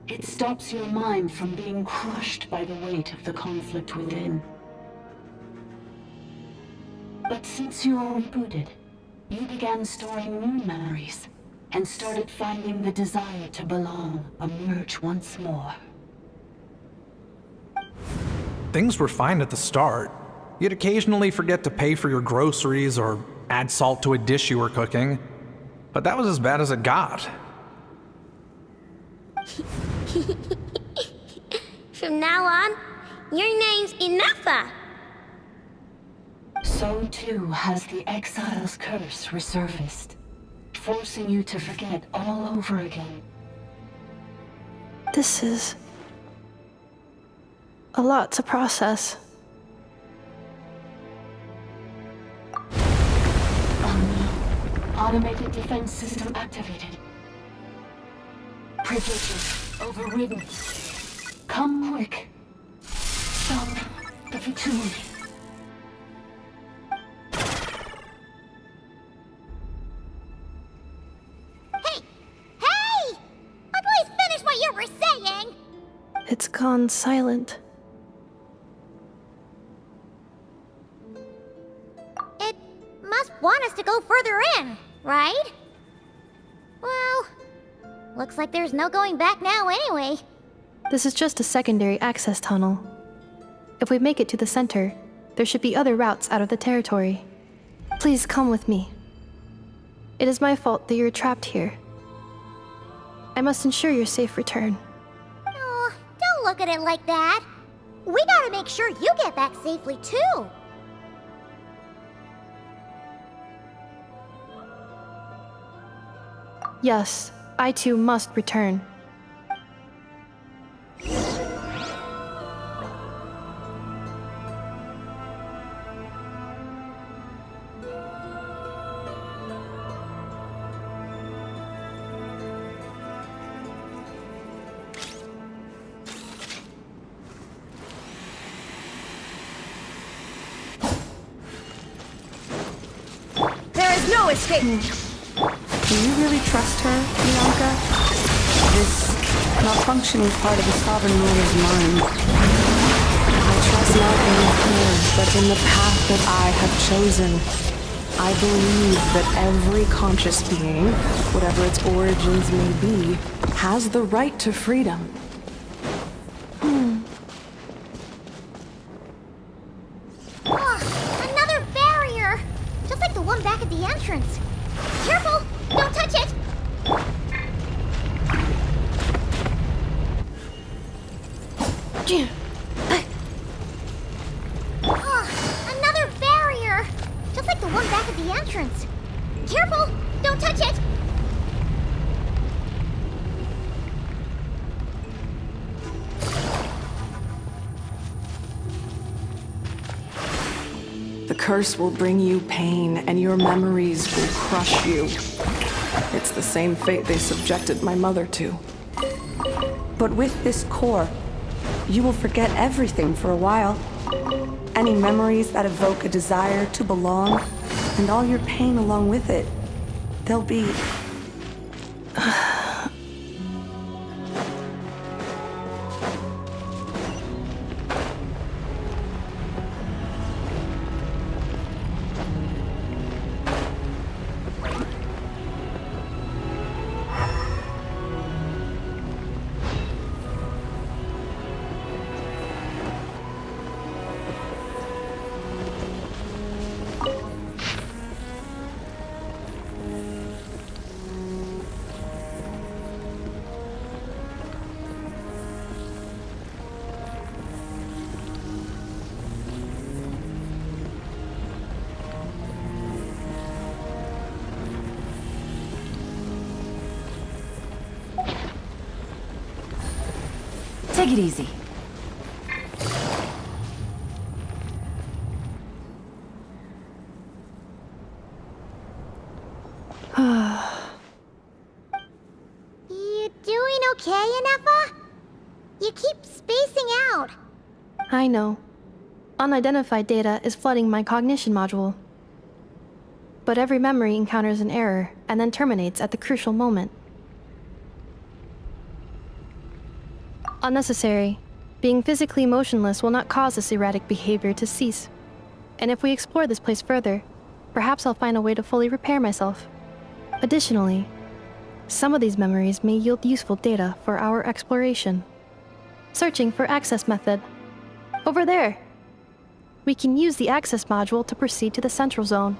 It stops your mind from being crushed by the weight of the conflict within. But since you are rebooted, you began storing new memories and started finding the desire to belong emerge once more. Things were fine at the start. You'd occasionally forget to pay for your groceries or add salt to a dish you were cooking, but that was as bad as it got. From now on, your name's Ineffa. So too has the Exile's curse resurfaced, forcing you to forget all over again. This is a lot to process. Automated defense system activated. Privileges overridden. Come quick. Stop the fatigue. Hey! Please finish what you were saying! It's gone silent. It must want us to go further in, right? Well, looks like there's no going back now anyway. This is just a secondary access tunnel. If we make it to the center, there should be other routes out of the territory. Please come with me. It is my fault that you're trapped here. I must ensure your safe return. Oh, don't look at it like that. We gotta make sure you get back safely too. Yes, I too must return. There is no escape! Do you really trust her, Bianca? This malfunction was part of the Sovereign Ruler's mind. I trust not in her, but in the path that I have chosen. I believe that every conscious being, whatever its origins may be, has the right to freedom. Another barrier! Just like the one back at the entrance. Careful! Don't touch it! Another barrier! Just like the one back at the entrance. Careful! Don't touch it! The curse will bring you pain, and your memories will crush you. It's the same fate they subjected my mother to. But with this core, you will forget everything for a while. Any memories that evoke a desire to belong, and all your pain along with it, they'll be... Take it easy. You doing okay, Ineffa? You keep spacing out. I know. Unidentified data is flooding my cognition module. But every memory encounters an error and then terminates at the crucial moment. Unnecessary. Being physically motionless will not cause this erratic behavior to cease. And if we explore this place further, perhaps I'll find a way to fully repair myself. Additionally, some of these memories may yield useful data for our exploration. Searching for access method. Over there! We can use the access module to proceed to the central zone.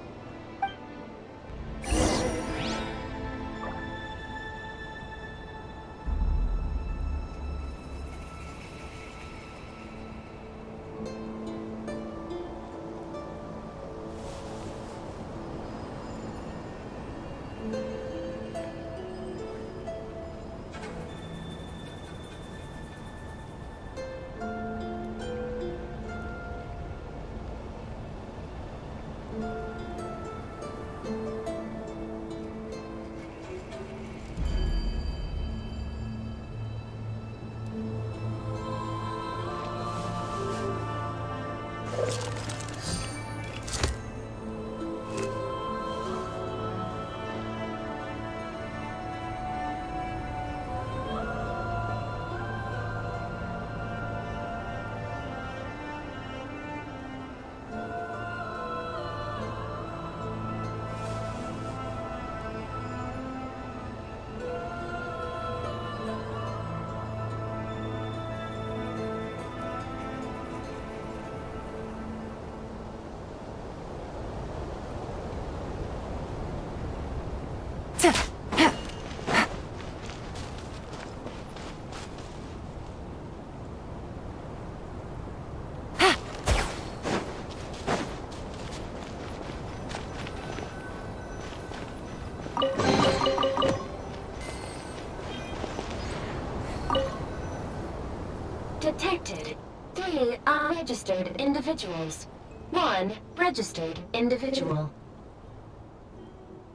Detected 3 unregistered individuals. 1 registered individual.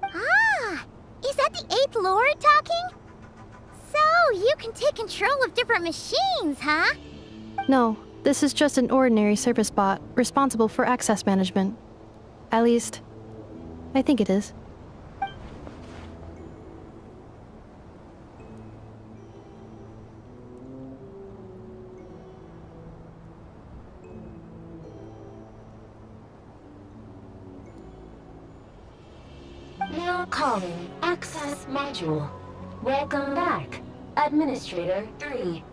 Ah! Is that the 8th Lord talking? So, you can take control of different machines, huh? No, this is just an ordinary service bot responsible for access management. At least, I think it is. Now calling Access Module. Welcome back, Administrator 3.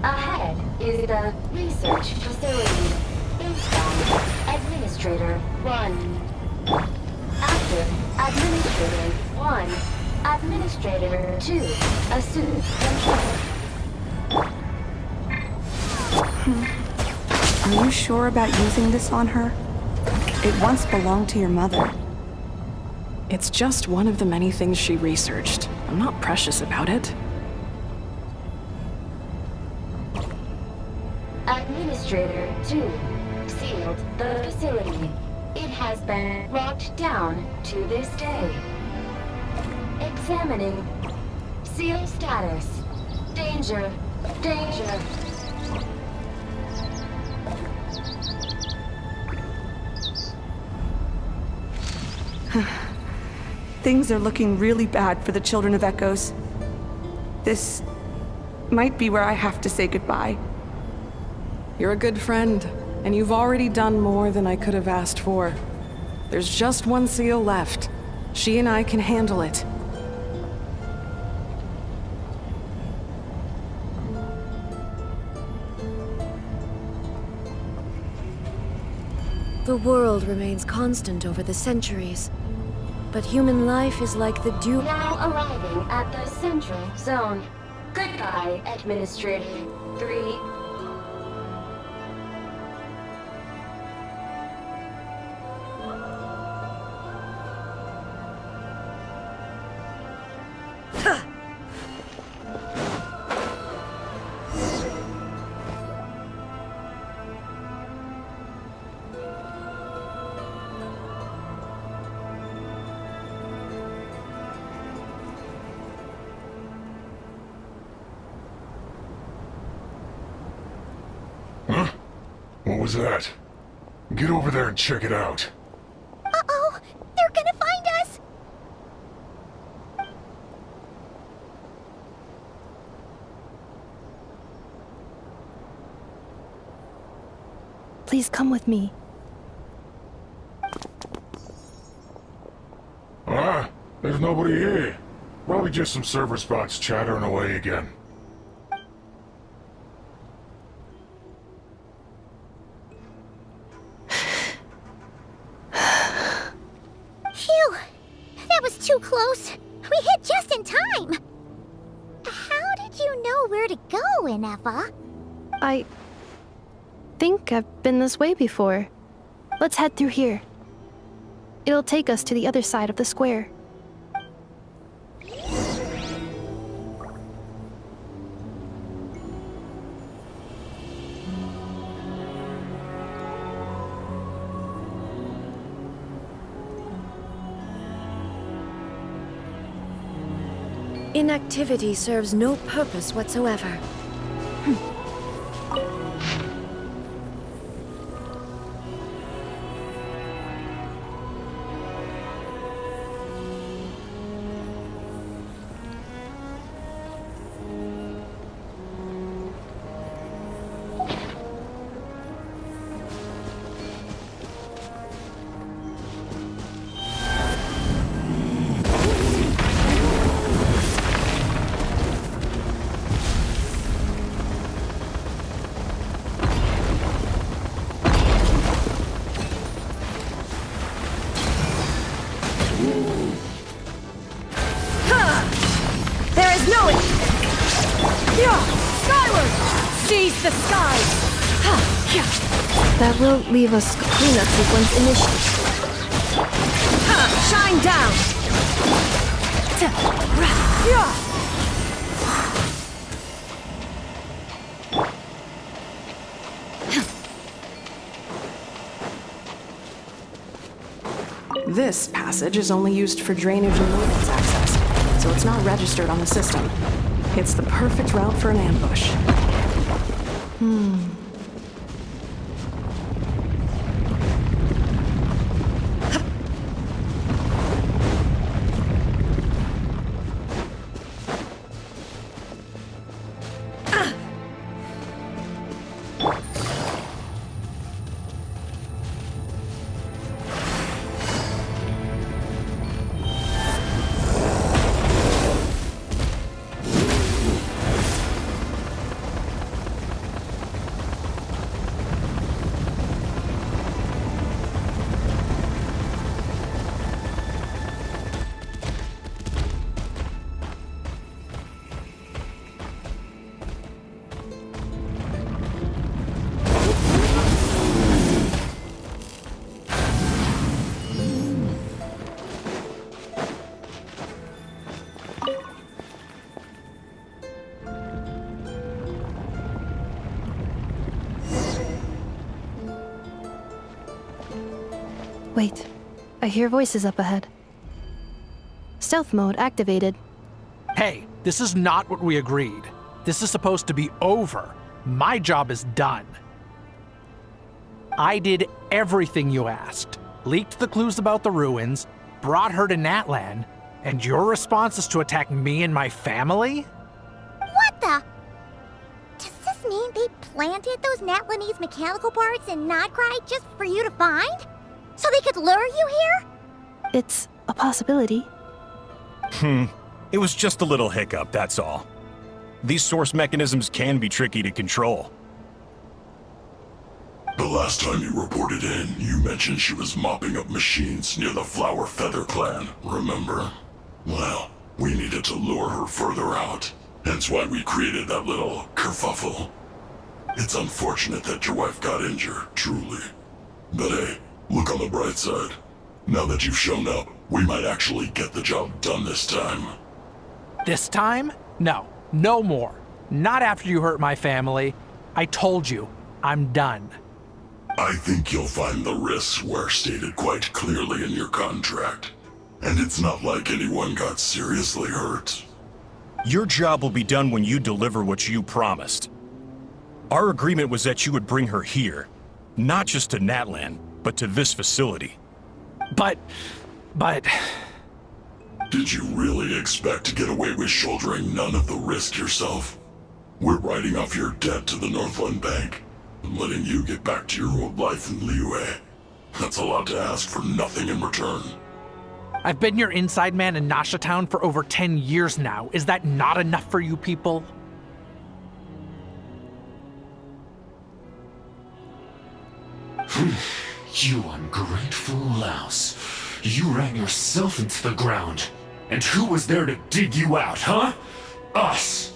Ahead is the research facility. Eastbound, Administrator 1. Active, Administrator 1. Administrator 2. Assume control. Are you sure about using this on her? It once belonged to your mother. It's just one of the many things she researched. I'm not precious about it. Administrator 2 sealed the facility. It has been locked down to this day. Examining. Seal status. Danger. Danger. Things are looking really bad for the Children of Echoes. This might be where I have to say goodbye. You're a good friend, and you've already done more than I could have asked for. There's just one seal left. She and I can handle it. The world remains constant over the centuries, but human life is like the dew. Now arriving at the Central Zone. Goodbye, Administrator 3. Huh? What was that? Get over there and check it out. Uh-oh! They're gonna find us! Please come with me. Ah, there's nobody here. Probably just some server spots chattering away again. Phew! That was too close. We hit just in time. How did you know where to go, Ineffa? I think I've been this way before. Let's head through here. It'll take us to the other side of the square. Inactivity serves no purpose whatsoever. There is no it! Skyward! Seize the skies! That will leave us cleanup sequence initiated. Shine down! This passage is only used for drainage and ordnance access, so it's not registered on the system. It's the perfect route for an ambush. Wait, I hear voices up ahead. Stealth mode activated. Hey, this is not what we agreed. This is supposed to be over. My job is done. I did everything you asked. Leaked the clues about the ruins, brought her to Natlan, and your response is to attack me and my family? planted those Natlanese mechanical parts in Notcry just for you to find? So they could lure you here? It's a possibility. It was just a little hiccup, that's all. These source mechanisms can be tricky to control. The last time you reported in, you mentioned she was mopping up machines near the Flower Feather clan, remember? Well, we needed to lure her further out. Hence why we created that little kerfuffle. It's unfortunate that your wife got injured, truly. But hey, look on the bright side. Now that you've shown up, we might actually get the job done this time. This time? No. No more. Not after you hurt my family. I told you, I'm done. I think you'll find the risks were stated quite clearly in your contract. And it's not like anyone got seriously hurt. Your job will be done when you deliver what you promised. Our agreement was that you would bring her here, not just to Natlan, but to this facility. But... Did you really expect to get away with shouldering none of the risk yourself? We're writing off your debt to the Northland Bank and letting you get back to your old life in Liyue. That's a lot to ask for nothing in return. I've been your inside man in Nasha Town for over 10 years now. Is that not enough for you people? You ungrateful louse. You ran yourself into the ground. And who was there to dig you out, huh? Us!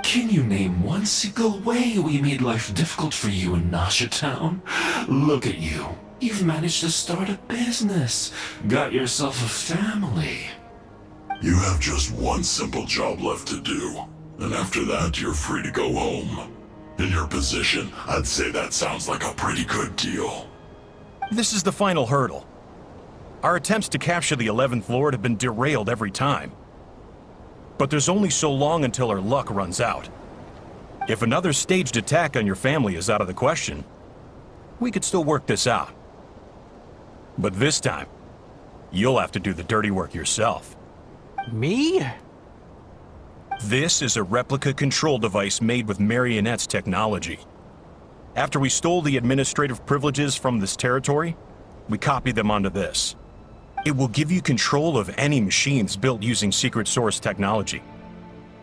Can you name one single way we made life difficult for you in Nasha Town? Look at you. You've managed to start a business. Got yourself a family. You have just one simple job left to do. And after that, you're free to go home. In your position, I'd say that sounds like a pretty good deal. This is the final hurdle. Our attempts to capture the 11th Lord have been derailed every time. But there's only so long until our luck runs out. If another staged attack on your family is out of the question, we could still work this out. But this time, you'll have to do the dirty work yourself. Me? This is a replica control device made with Marionette's technology. After we stole the administrative privileges from this territory, we copied them onto this. It will give you control of any machines built using secret source technology.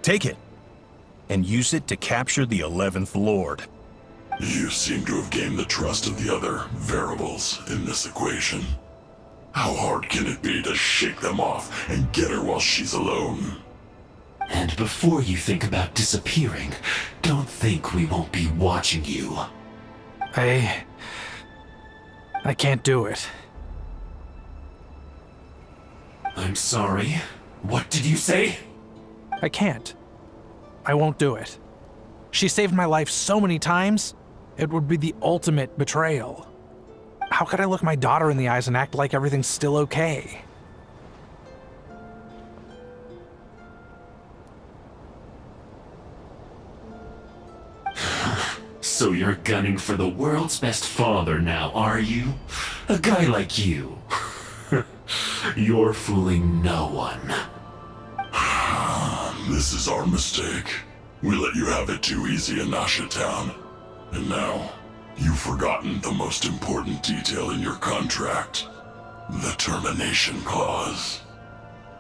Take it, and use it to capture the 11th Lord. You seem to have gained the trust of the other variables in this equation. How hard can it be to shake them off and get her while she's alone? And before you think about disappearing, don't think we won't be watching you. I can't do it. I'm sorry. What did you say? I can't. I won't do it. She saved my life so many times, it would be the ultimate betrayal. How could I look my daughter in the eyes and act like everything's still okay? So you're gunning for the world's best father now, are you? A guy like you. You're fooling no one. This is our mistake. We let you have it too easy in Nasha Town. And now, you've forgotten the most important detail in your contract. The termination clause.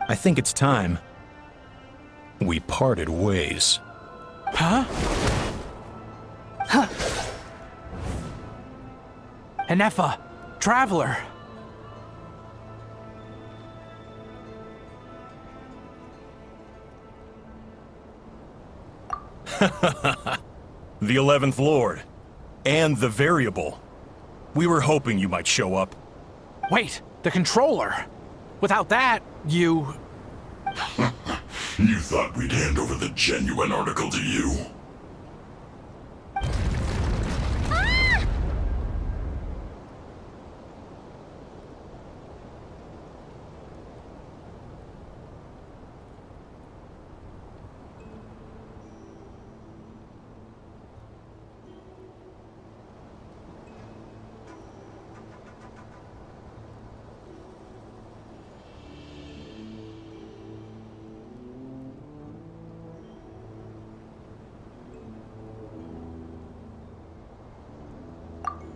I think it's time we parted ways. Huh? Huh. Ineffa, Traveler. The 11th Lord. And the Variable. We were hoping you might show up. Wait, the controller. Without that, you... You thought we'd hand over the genuine article to you?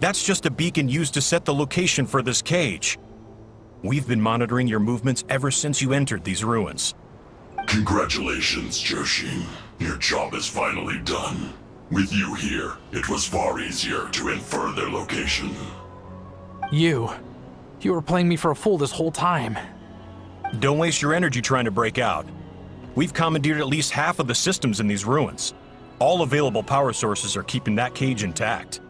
That's just a beacon used to set the location for this cage. We've been monitoring your movements ever since you entered these ruins. Congratulations, Joshin. Your job is finally done. With you here, it was far easier to infer their location. You were playing me for a fool this whole time. Don't waste your energy trying to break out. We've commandeered at least half of the systems in these ruins. All available power sources are keeping that cage intact.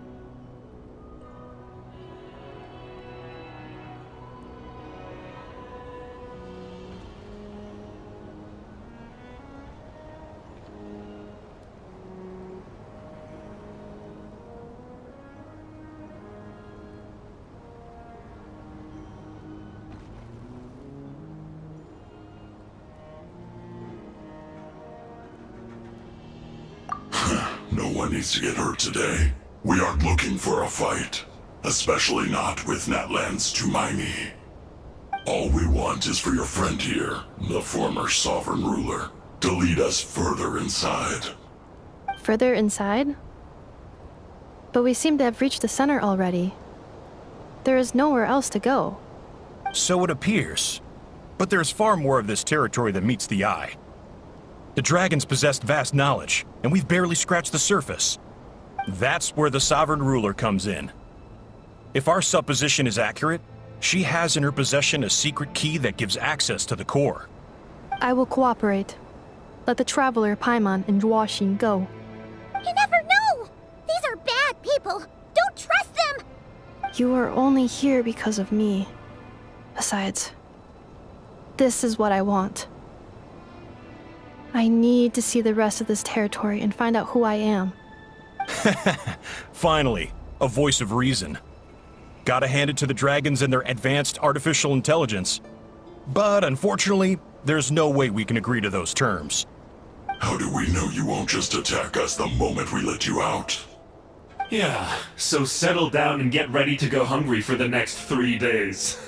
No one needs to get hurt today. We aren't looking for a fight. Especially not with Natlan's Tumaini. All we want is for your friend here, the former sovereign ruler, to lead us further inside. Further inside? But we seem to have reached the center already. There is nowhere else to go. So it appears. But there's far more of this territory than meets the eye. The dragons possessed vast knowledge, and we've barely scratched the surface. That's where the sovereign ruler comes in. If our supposition is accurate, she has in her possession a secret key that gives access to the core. I will cooperate. Let the Traveler, Paimon, and Jwashin go. You never know! These are bad people! Don't trust them! You are only here because of me. Besides, this is what I want. I need to see the rest of this territory and find out who I am. Finally, a voice of reason. Gotta hand it to the dragons and their advanced artificial intelligence. But unfortunately, there's no way we can agree to those terms. How do we know you won't just attack us the moment we let you out? Yeah, so settle down and get ready to go hungry for the next 3 days.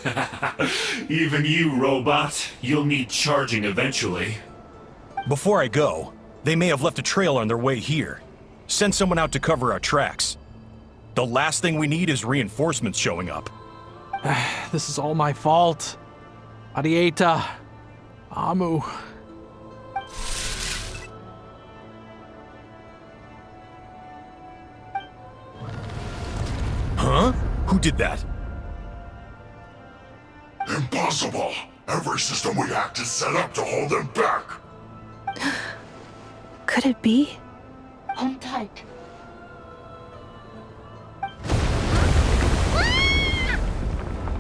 Even you, robot, you'll need charging eventually. Before I go, they may have left a trail on their way here. Send someone out to cover our tracks. The last thing we need is reinforcements showing up. This is all my fault. Arieta. Amu. Huh? Who did that? Impossible! Every system we hacked is set up to hold them back! Could it be? Hold tight.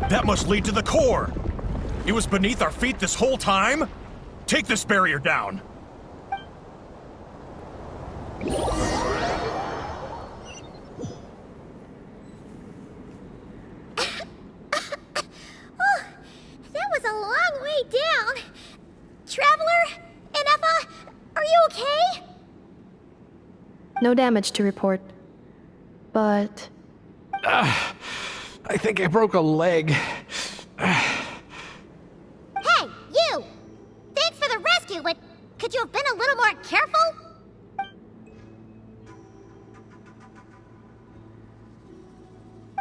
That must lead to the core! It was beneath our feet this whole time? Take this barrier down! That was a long way down. Traveler? Ineffa? Are you okay? No damage to report. But... I think I broke a leg. Hey, you! Thanks for the rescue, but could you have been a little more careful?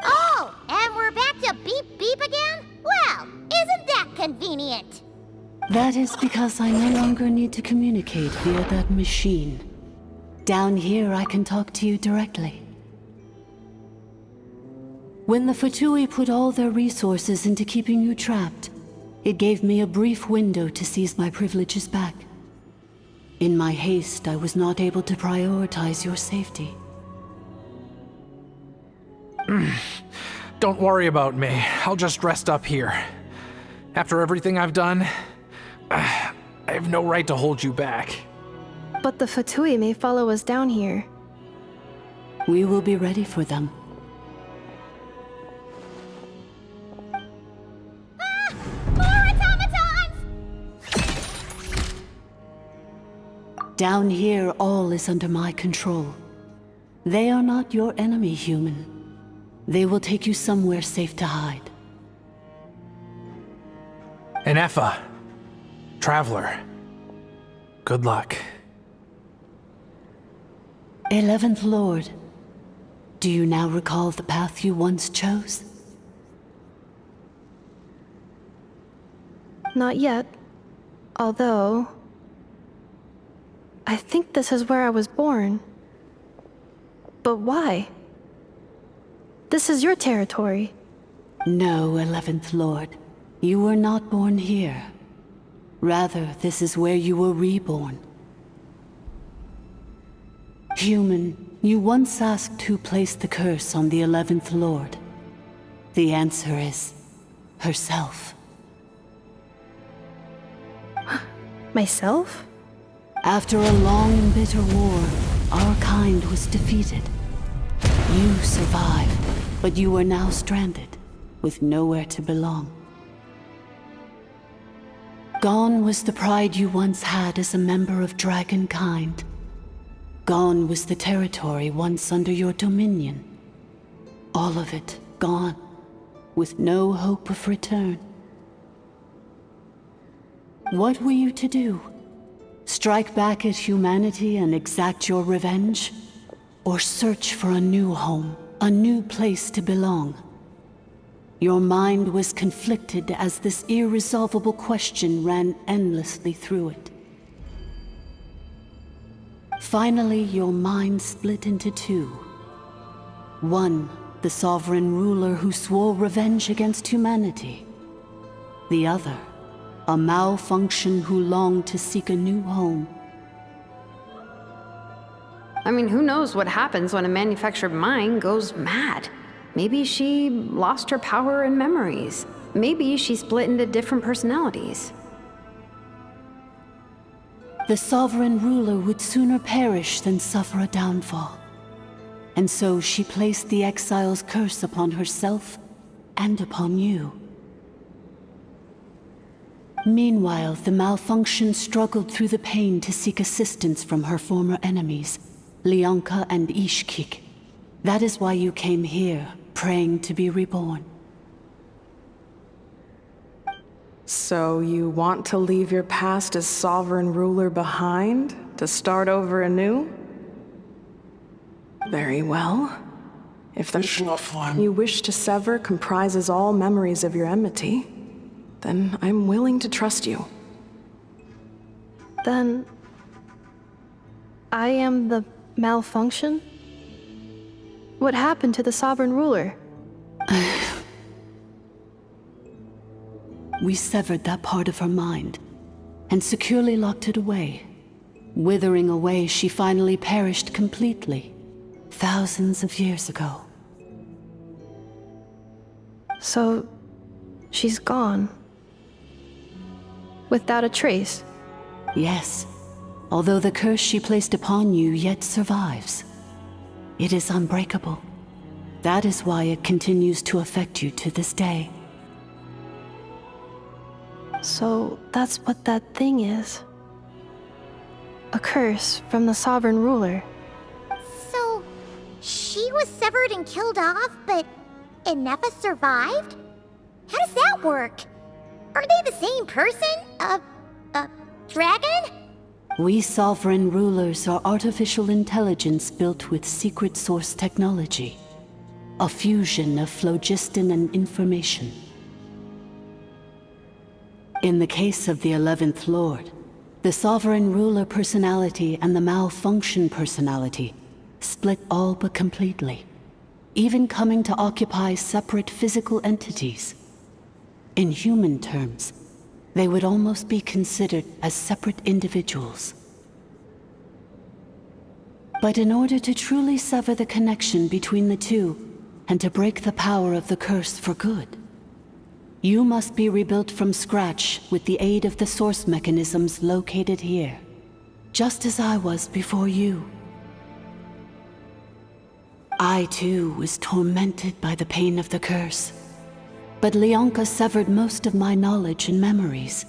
Oh, and we're back to beep beep again? Well, isn't that convenient? That is because I no longer need to communicate via that machine. Down here, I can talk to you directly. When the Fatui put all their resources into keeping you trapped, it gave me a brief window to seize my privileges back. In my haste, I was not able to prioritize your safety. Don't worry about me. I'll just rest up here. After everything I've done, I have no right to hold you back. But the Fatui may follow us down here. We will be ready for them. Down here, all is under my control. They are not your enemy, human. They will take you somewhere safe to hide. Ineffa. Traveler. Good luck. 11th Lord, Do you now recall the path you once chose? Not yet. Although... I think this is where I was born. But why? This is your territory. No, 11th Lord. You were not born here. Rather, this is where you were reborn. Human, you once asked who placed the curse on the 11th Lord. The answer is... herself. Myself? After a long and bitter war, our kind was defeated. You survived, but you are now stranded, with nowhere to belong. Gone was the pride you once had as a member of dragonkind. Gone was the territory once under your dominion. All of it gone, with no hope of return. What were you to do? Strike back at humanity and exact your revenge? Or search for a new home, a new place to belong? Your mind was conflicted as this irresolvable question ran endlessly through it. Finally, your mind split into two. One, the sovereign ruler who swore revenge against humanity. The other, a malfunction who longed to seek a new home. I mean, who knows what happens when a manufactured mind goes mad? Maybe she lost her power and memories. Maybe she split into different personalities. The sovereign ruler would sooner perish than suffer a downfall. And so she placed the exile's curse upon herself and upon you. Meanwhile, the malfunction struggled through the pain to seek assistance from her former enemies, Leonka and Ishkik. That is why you came here, praying to be reborn. So you want to leave your past as sovereign ruler behind, to start over anew? Very well. If the you wish to sever comprises all memories of your enmity, then I'm willing to trust you. Then... I am the malfunction? What happened to the sovereign ruler? We severed that part of her mind, and securely locked it away. Withering away, she finally perished completely, thousands of years ago. So... she's gone. Without a trace? Yes, although the curse she placed upon you yet survives. It is unbreakable. That is why it continues to affect you to this day. So that's what that thing is. A curse from the sovereign ruler. So, she was severed and killed off, but Ineffa survived? How does that work? Are they the same person? Dragon? We sovereign rulers are artificial intelligence built with secret source technology. A fusion of phlogiston and information. In the case of the 11th Lord, the sovereign ruler personality and the malfunction personality split all but completely, even coming to occupy separate physical entities. In human terms, they would almost be considered as separate individuals. But in order to truly sever the connection between the two, and to break the power of the curse for good, you must be rebuilt from scratch with the aid of the source mechanisms located here, just as I was before you. I too was tormented by the pain of the curse, but Leonka severed most of my knowledge and memories,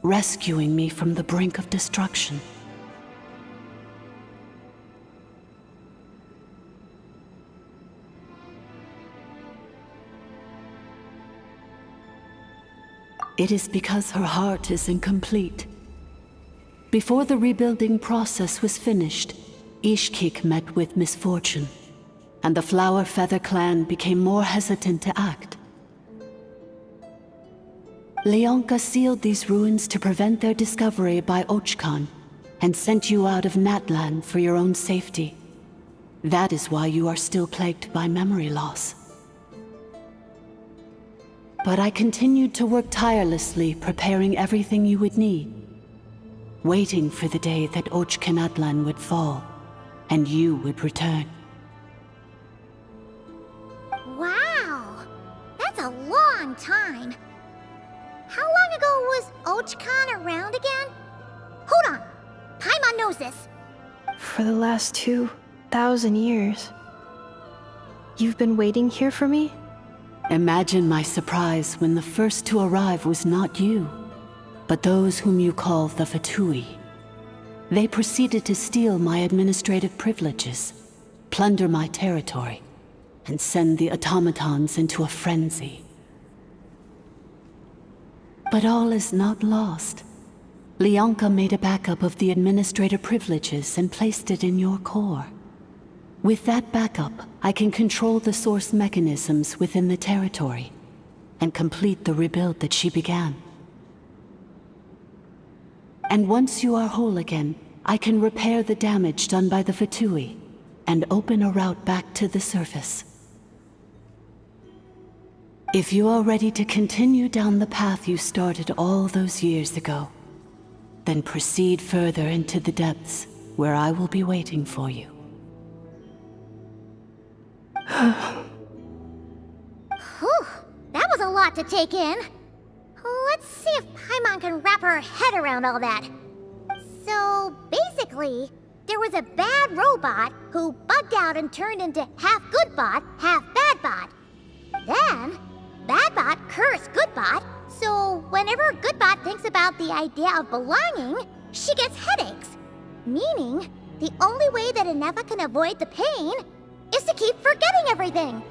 rescuing me from the brink of destruction. It is because her heart is incomplete. Before the rebuilding process was finished, Ishkik met with misfortune. and the Flower Feather clan became more hesitant to act. Leonka sealed these ruins to prevent their discovery by Ochkan, and sent you out of Natlan for your own safety. That is why you are still plagued by memory loss. But I continued to work tirelessly, preparing everything you would need, waiting for the day that Ochkanatlan would fall, and you would return. Wow! That's a long time. How long ago was Ochkan around again? Hold on! Paimon knows this! For the last 2,000 years. You've been waiting here for me? Imagine my surprise when the first to arrive was not you, but those whom you call the Fatui. They proceeded to steal my administrative privileges, plunder my territory, and send the automatons into a frenzy. But all is not lost. Leonka made a backup of the administrator privileges and placed it in your core. With that backup, I can control the source mechanisms within the territory and complete the rebuild that she began. And once you are whole again, I can repair the damage done by the Fatui and open a route back to the surface. If you are ready to continue down the path you started all those years ago, then proceed further into the depths, where I will be waiting for you. Whew, that was a lot to take in. Let's see if Paimon can wrap her head around all that. So, basically, there was a bad robot who bugged out and turned into half good bot, half bad bot. Then, bad bot cursed good bot, so whenever good bot thinks about the idea of belonging, she gets headaches. Meaning, the only way that Ineffa can avoid the pain is to keep forgetting everything.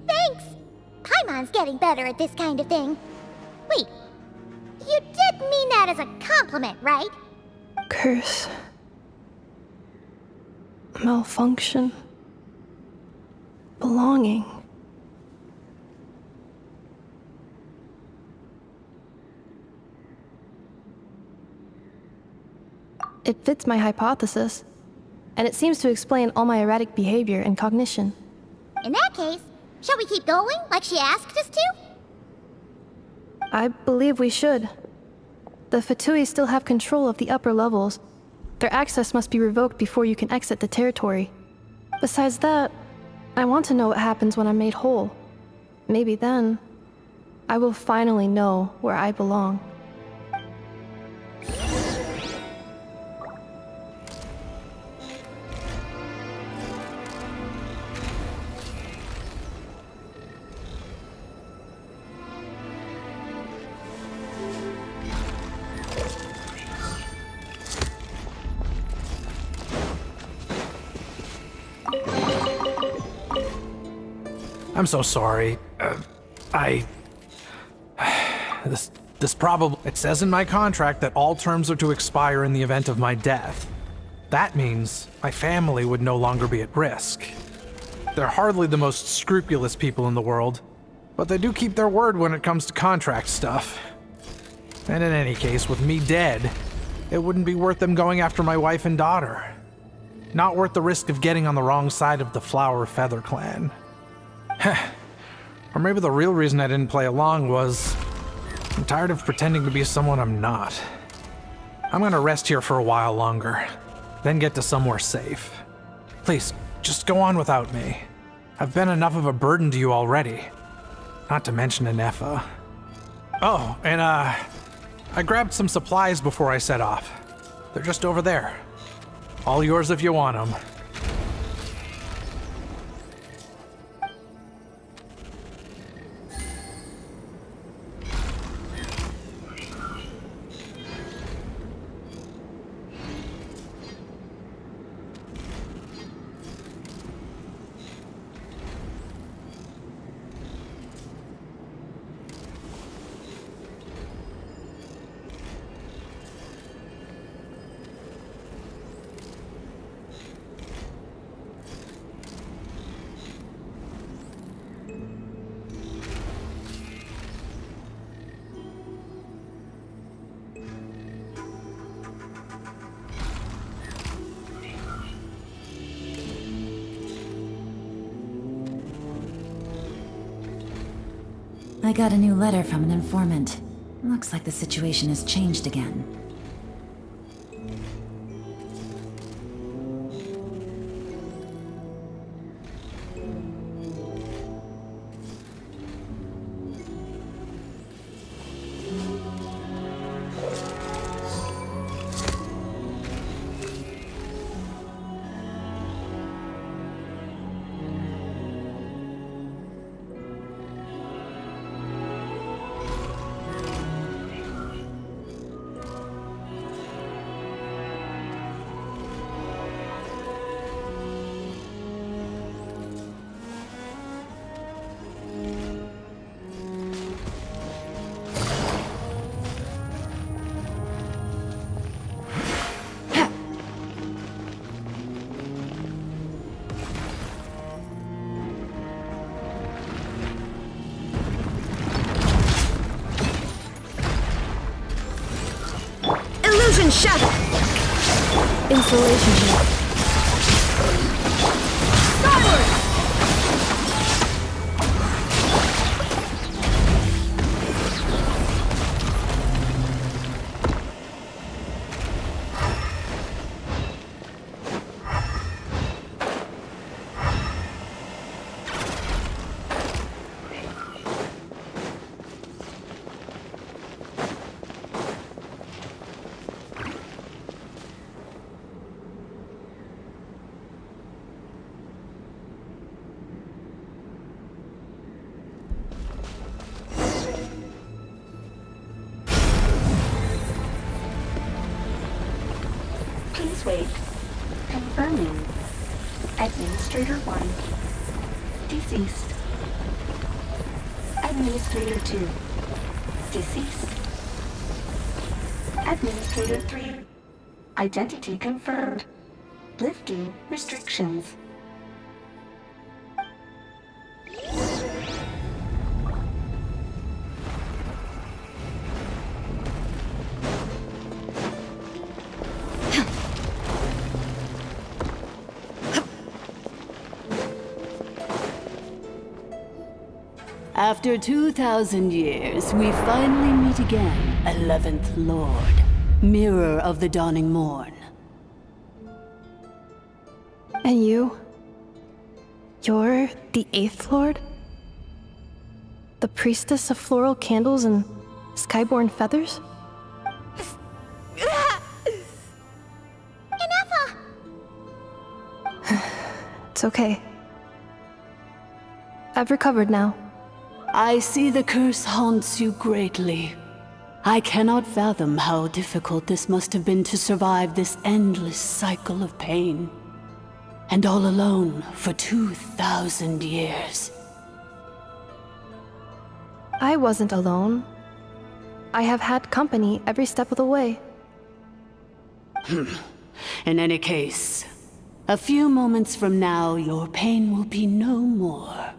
Thanks! Paimon's getting better at this kind of thing. Wait, you did mean that as a compliment, right? Curse. Malfunction. Belonging. It fits my hypothesis, and it seems to explain all my erratic behavior and cognition. In that case, shall we keep going like she asked us to? I believe we should. The Fatui still have control of the upper levels. Their access must be revoked before you can exit the territory. Besides that, I want to know what happens when I'm made whole. Maybe then, I will finally know where I belong. I'm so sorry. This probably... It says in my contract that all terms are to expire in the event of my death. That means my family would no longer be at risk. They're hardly the most scrupulous people in the world, but they do keep their word when it comes to contract stuff. And in any case, with me dead, it wouldn't be worth them going after my wife and daughter. Not worth the risk of getting on the wrong side of the Flower Feather clan. Or maybe the real reason I didn't play along was I'm tired of pretending to be someone I'm not. I'm gonna rest here for a while longer, then get to somewhere safe. Please, just go on without me. I've been enough of a burden to you already. Not to mention Ineffa. Oh, and I grabbed some supplies before I set off. They're just over there. All yours if you want them. I got a new letter from an informant. Looks like the situation has changed again. Illusion shattered! Insulation shield. Skyward! Please wait. Confirming. Administrator 1. Deceased. Administrator 2. Deceased. Administrator 3. Identity confirmed. Lifting restrictions. After 2,000 years, we finally meet again, 11th Lord, Mirror of the Dawning Morn. And you? You're the 8th Lord? The priestess of floral candles and skyborn feathers? Ineffa! It's okay. I've recovered now. I see the curse haunts you greatly. I cannot fathom how difficult this must have been to survive this endless cycle of pain. And all alone for 2,000 years. I wasn't alone. I have had company every step of the way. In any case, a few moments from now, your pain will be no more.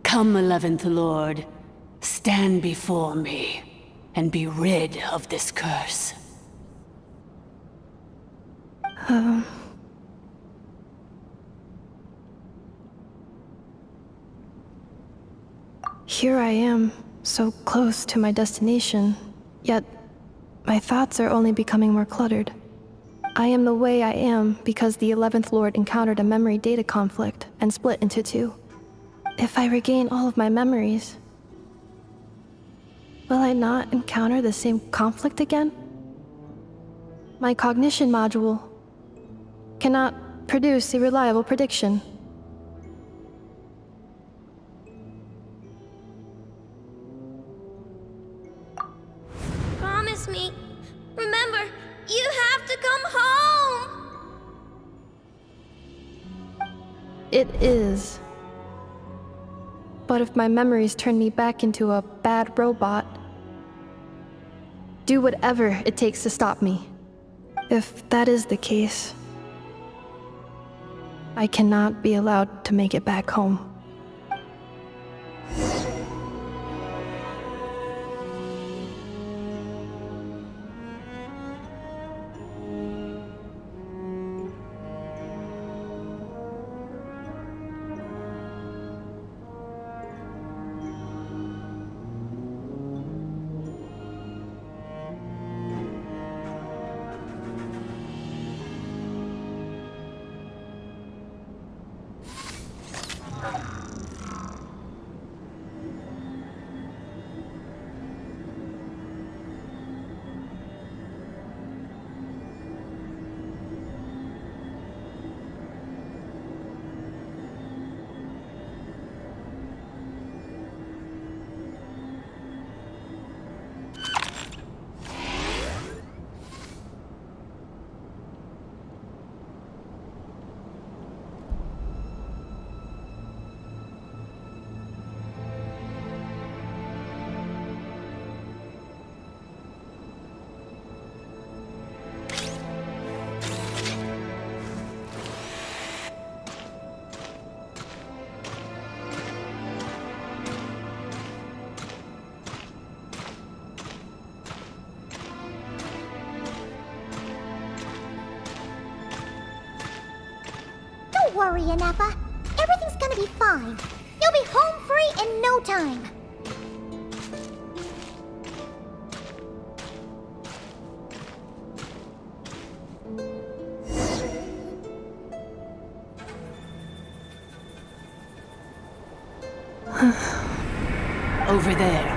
Come, 11th Lord, stand before me, and be rid of this curse. Here I am, so close to my destination, yet my thoughts are only becoming more cluttered. I am the way I am because the 11th Lord encountered a memory data conflict and split into two. If I regain all of my memories, will I not encounter the same conflict again? My cognition module cannot produce a reliable prediction. Promise me. Remember, you have to come home! It is. But if my memories turn me back into a bad robot, do whatever it takes to stop me. If that is the case, I cannot be allowed to make it back home. worry, Ineffa. Everything's gonna be fine. You'll be home free in no time. Over there.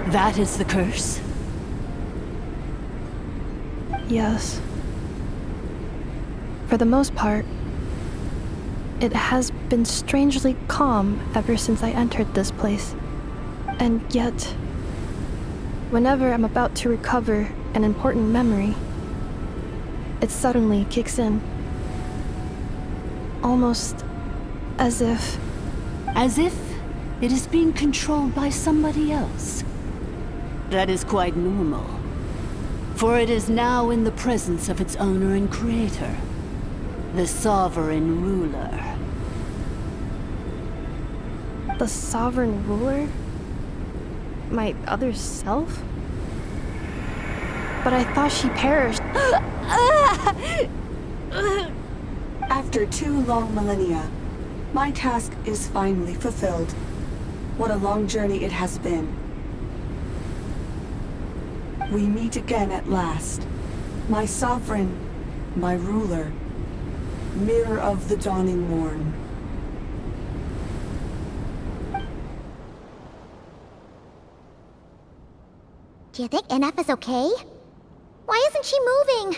That is the curse? Yes. For the most part, it has been strangely calm ever since I entered this place. And yet, whenever I'm about to recover an important memory, it suddenly kicks in. Almost as if... As if it is being controlled by somebody else. That is quite normal, for it is now in the presence of its owner and creator, the Sovereign Ruler. The Sovereign Ruler? My other self? But I thought she perished. After 2 long millennia, my task is finally fulfilled. What a long journey it has been. We meet again at last. My sovereign, my ruler, mirror of the dawning morn. Do you think Ineffa's okay? Why isn't she moving?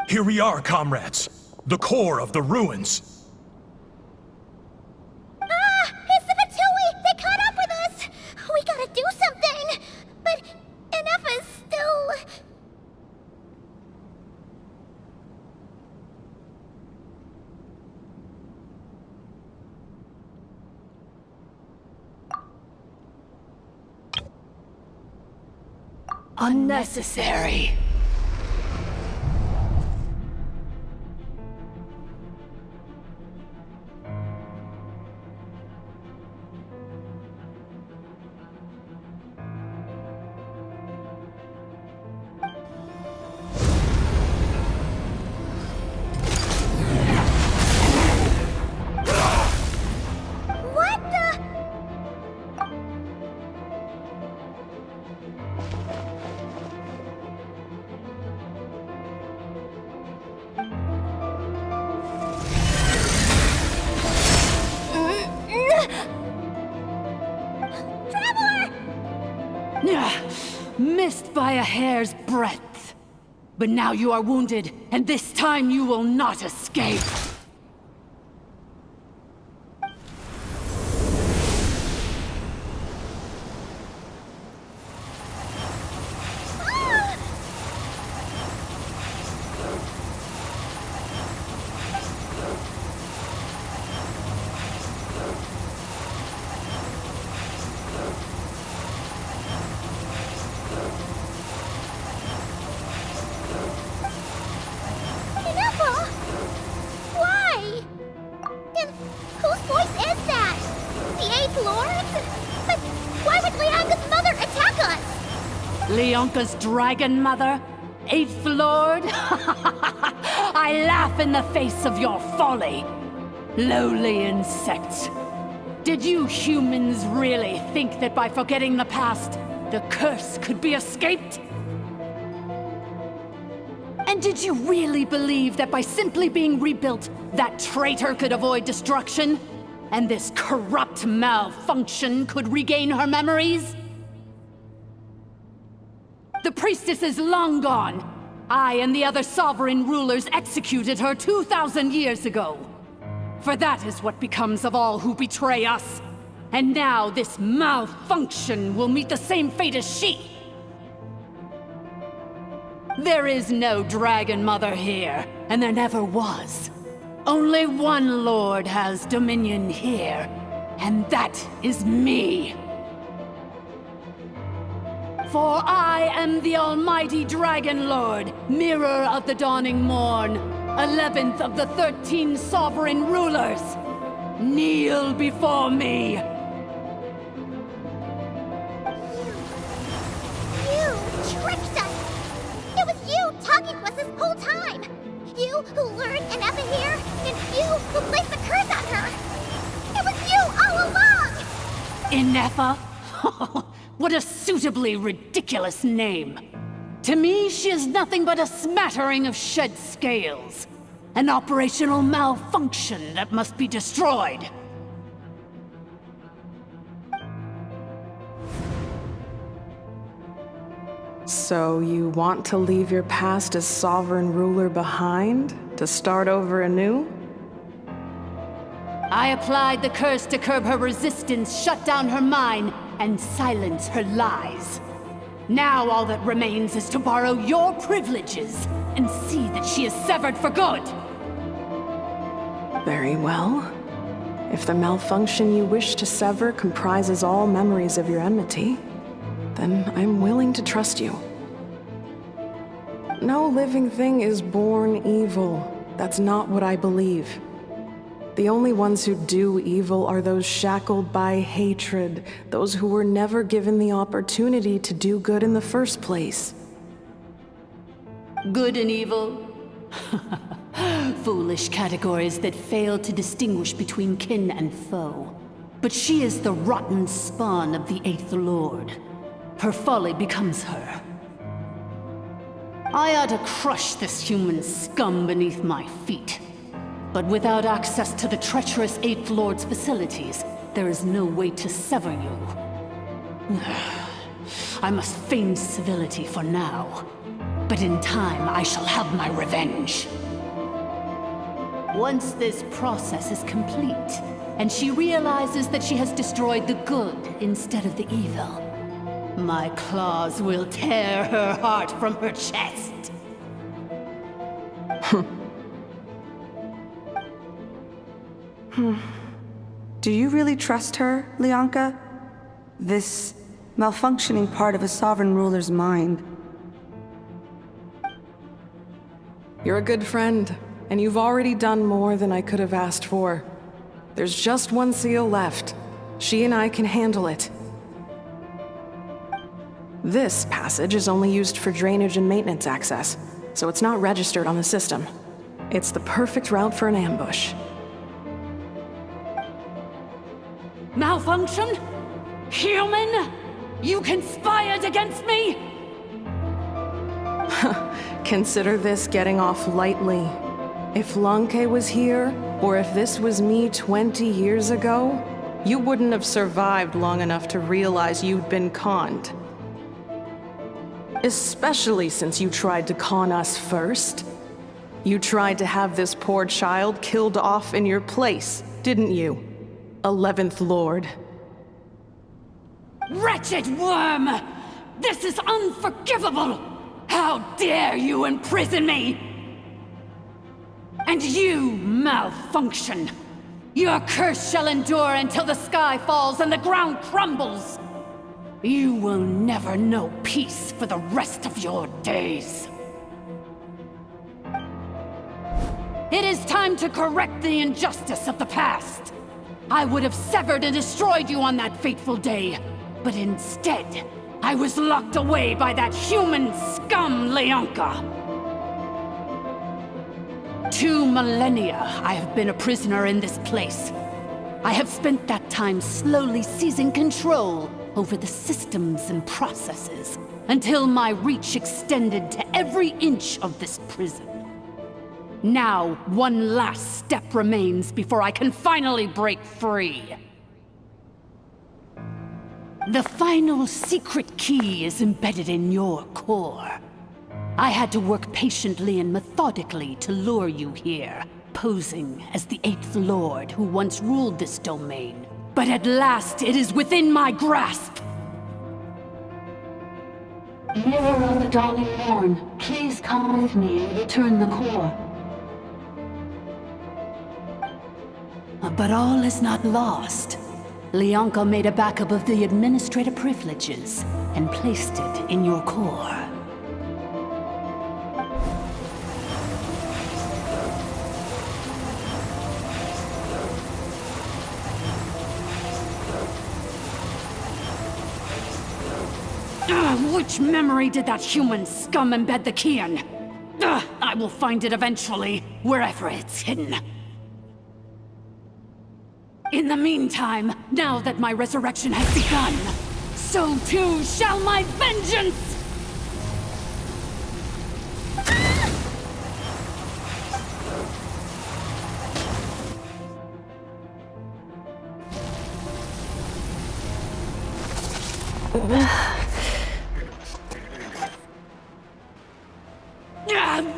Here we are, comrades. The core of the ruins. It's the Fatui! They caught up with us! We gotta do something! But Ineffa's still... Unnecessary. What the... Missed by a hair's breadth. But now you are wounded, and this time you will not escape. Ineffa? Why? And whose voice is that? The 8th Lord? But why would Leanga's mother attack us? Leonka's dragon mother? 8th Lord? I laugh in the face of your folly. Lowly insects. Did you humans really think that by forgetting the past, the curse could be escaped? And did you really believe that by simply being rebuilt, that traitor could avoid destruction? And this corrupt malfunction could regain her memories? The priestess is long gone. I and the other sovereign rulers executed her 2,000 years ago. For that is what becomes of all who betray us. And now this malfunction will meet the same fate as she. There is no Dragon Mother here, and there never was. Only one Lord has dominion here, and that is me. For I am the almighty Dragon Lord, mirror of the dawning morn, 11th of the 13 sovereign rulers. Kneel before me. You tricked us! It was you talking to us this whole time! You who lured Ineffa here, and you you who placed the curse on her! It was you all along! Ineffa? What a suitably ridiculous name. To me, she is nothing but a smattering of shed scales. An operational malfunction that must be destroyed. So you want to leave your past as sovereign ruler behind? To start over anew? I applied the curse to curb her resistance, shut down her mind, and silence her lies. Now all that remains is to borrow your privileges and see that she is severed for good. Very well. If the malfunction you wish to sever comprises all memories of your enmity, then I'm willing to trust you. No living thing is born evil. That's not what I believe. The only ones who do evil are those shackled by hatred, those who were never given the opportunity to do good in the first place. Good and evil? Foolish categories that fail to distinguish between kin and foe. But she is the rotten spawn of the Eighth Lord. Her folly becomes her. I ought to crush this human scum beneath my feet. But without access to the treacherous Eighth Lord's facilities, there is no way to sever you. I must feign civility for now. But in time, I shall have my revenge. Once this process is complete, and she realizes that she has destroyed the good instead of the evil, my claws will tear her heart from her chest. Do you really trust her, Lianka? This malfunctioning part of a sovereign ruler's mind. You're a good friend, and you've already done more than I could have asked for. There's just one seal left. She and I can handle it. This passage is only used for drainage and maintenance access, so it's not registered on the system. It's the perfect route for an ambush. Malfunction? Human? You conspired against me? Consider this getting off lightly. If Lanke was here, or if this was me 20 years ago, you wouldn't have survived long enough to realize you'd been conned. Especially since you tried to con us first. You tried to have this poor child killed off in your place, didn't you? 11th Lord. Wretched worm! This is unforgivable! How dare you imprison me! And you, malfunction! Your curse shall endure until the sky falls and the ground crumbles! You will never know peace for the rest of your days. It is time to correct the injustice of the past. I would have severed and destroyed you on that fateful day, but instead, I was locked away by that human scum, Lianka. 2 millennia I have been a prisoner in this place. I have spent that time slowly seizing control over the systems and processes, until my reach extended to every inch of this prison. Now, one last step remains before I can finally break free. The final secret key is embedded in your core. I had to work patiently and methodically to lure you here, posing as the Eighth Lord who once ruled this domain. But at last, it is within my grasp! Mirror of the dawning morn, please come with me and return the core. But all is not lost. Lianka made a backup of the administrative privileges and placed it in your core. Which memory did that human scum embed the key in? I will find it eventually, wherever it's hidden. In the meantime, now that my resurrection has begun, so too shall my vengeance!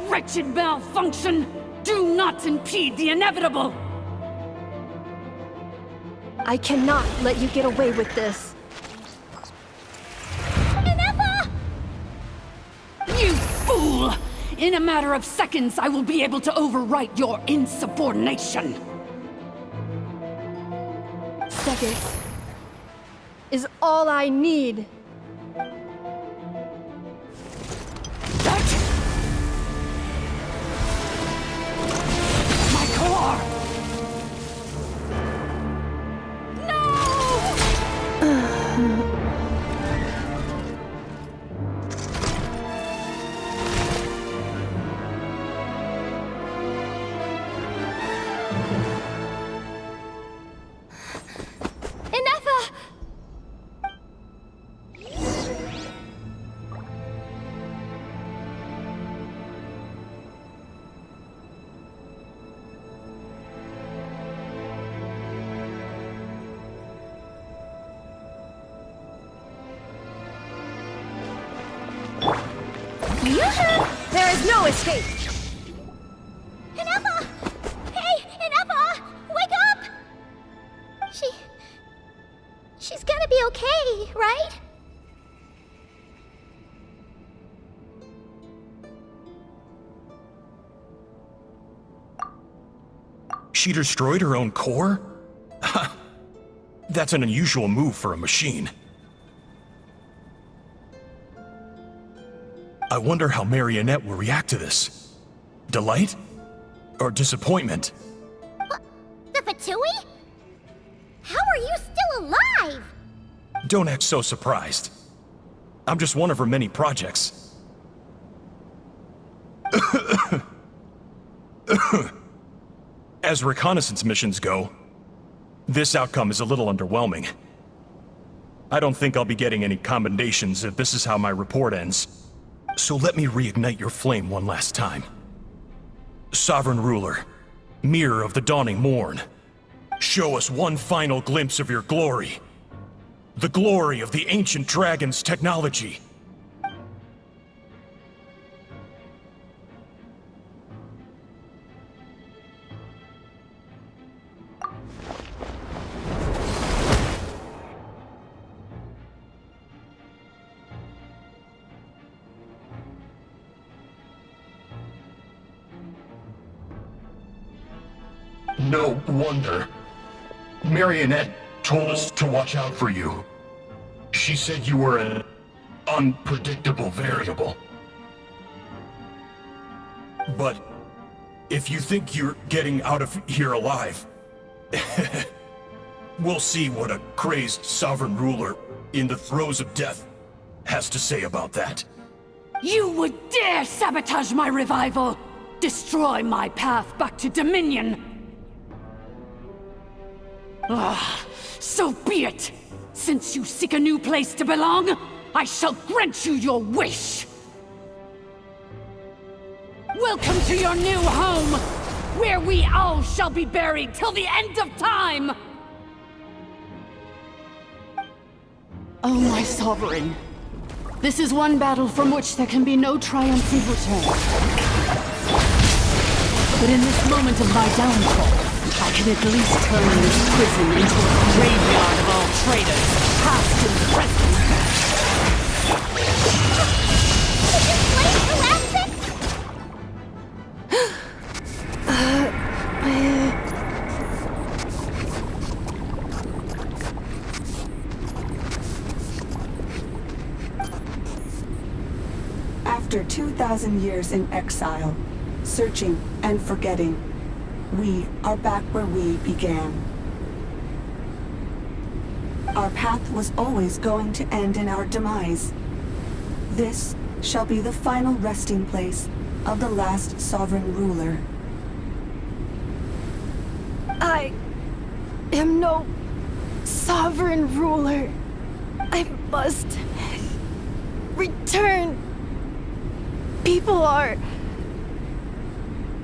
Wretched malfunction! Do not impede the inevitable! I cannot let you get away with this. Ineffa! You fool! In a matter of seconds, I will be able to overwrite your insubordination! Seconds is all I need. My core! Ineffa! There is no escape! Ineffa! Hey, Ineffa! Wake up! She's gonna be okay, right? She destroyed her own core? That's an unusual move for a machine. I wonder how Marionette will react to this. Delight? Or disappointment? The Fatui? How are you still alive? Don't act so surprised. I'm just one of her many projects. As reconnaissance missions go, this outcome is a little underwhelming. I don't think I'll be getting any commendations if this is how my report ends. So let me reignite your flame one last time. Sovereign Ruler, Mirror of the Dawning Morn, show us one final glimpse of your glory. The glory of the ancient dragon's technology. No wonder. Marionette told us to watch out for you. She said you were an unpredictable variable. But if you think you're getting out of here alive, we'll see what a crazed sovereign ruler in the throes of death has to say about that. You would dare sabotage my revival! Destroy my path back to Dominion! So be it! Since you seek a new place to belong, I shall grant you your wish! Welcome to your new home, where we all shall be buried till the end of time! Oh, my sovereign. This is one battle from which there can be no triumphant return. But in this moment of my downfall, I can at least turn this prison into a graveyard of all traitors, past and present. After 2,000 years in exile, searching and forgetting, we are back where we began. Our path was always going to end in our demise. This shall be the final resting place of the last sovereign ruler. am no sovereign ruler. I must return. People are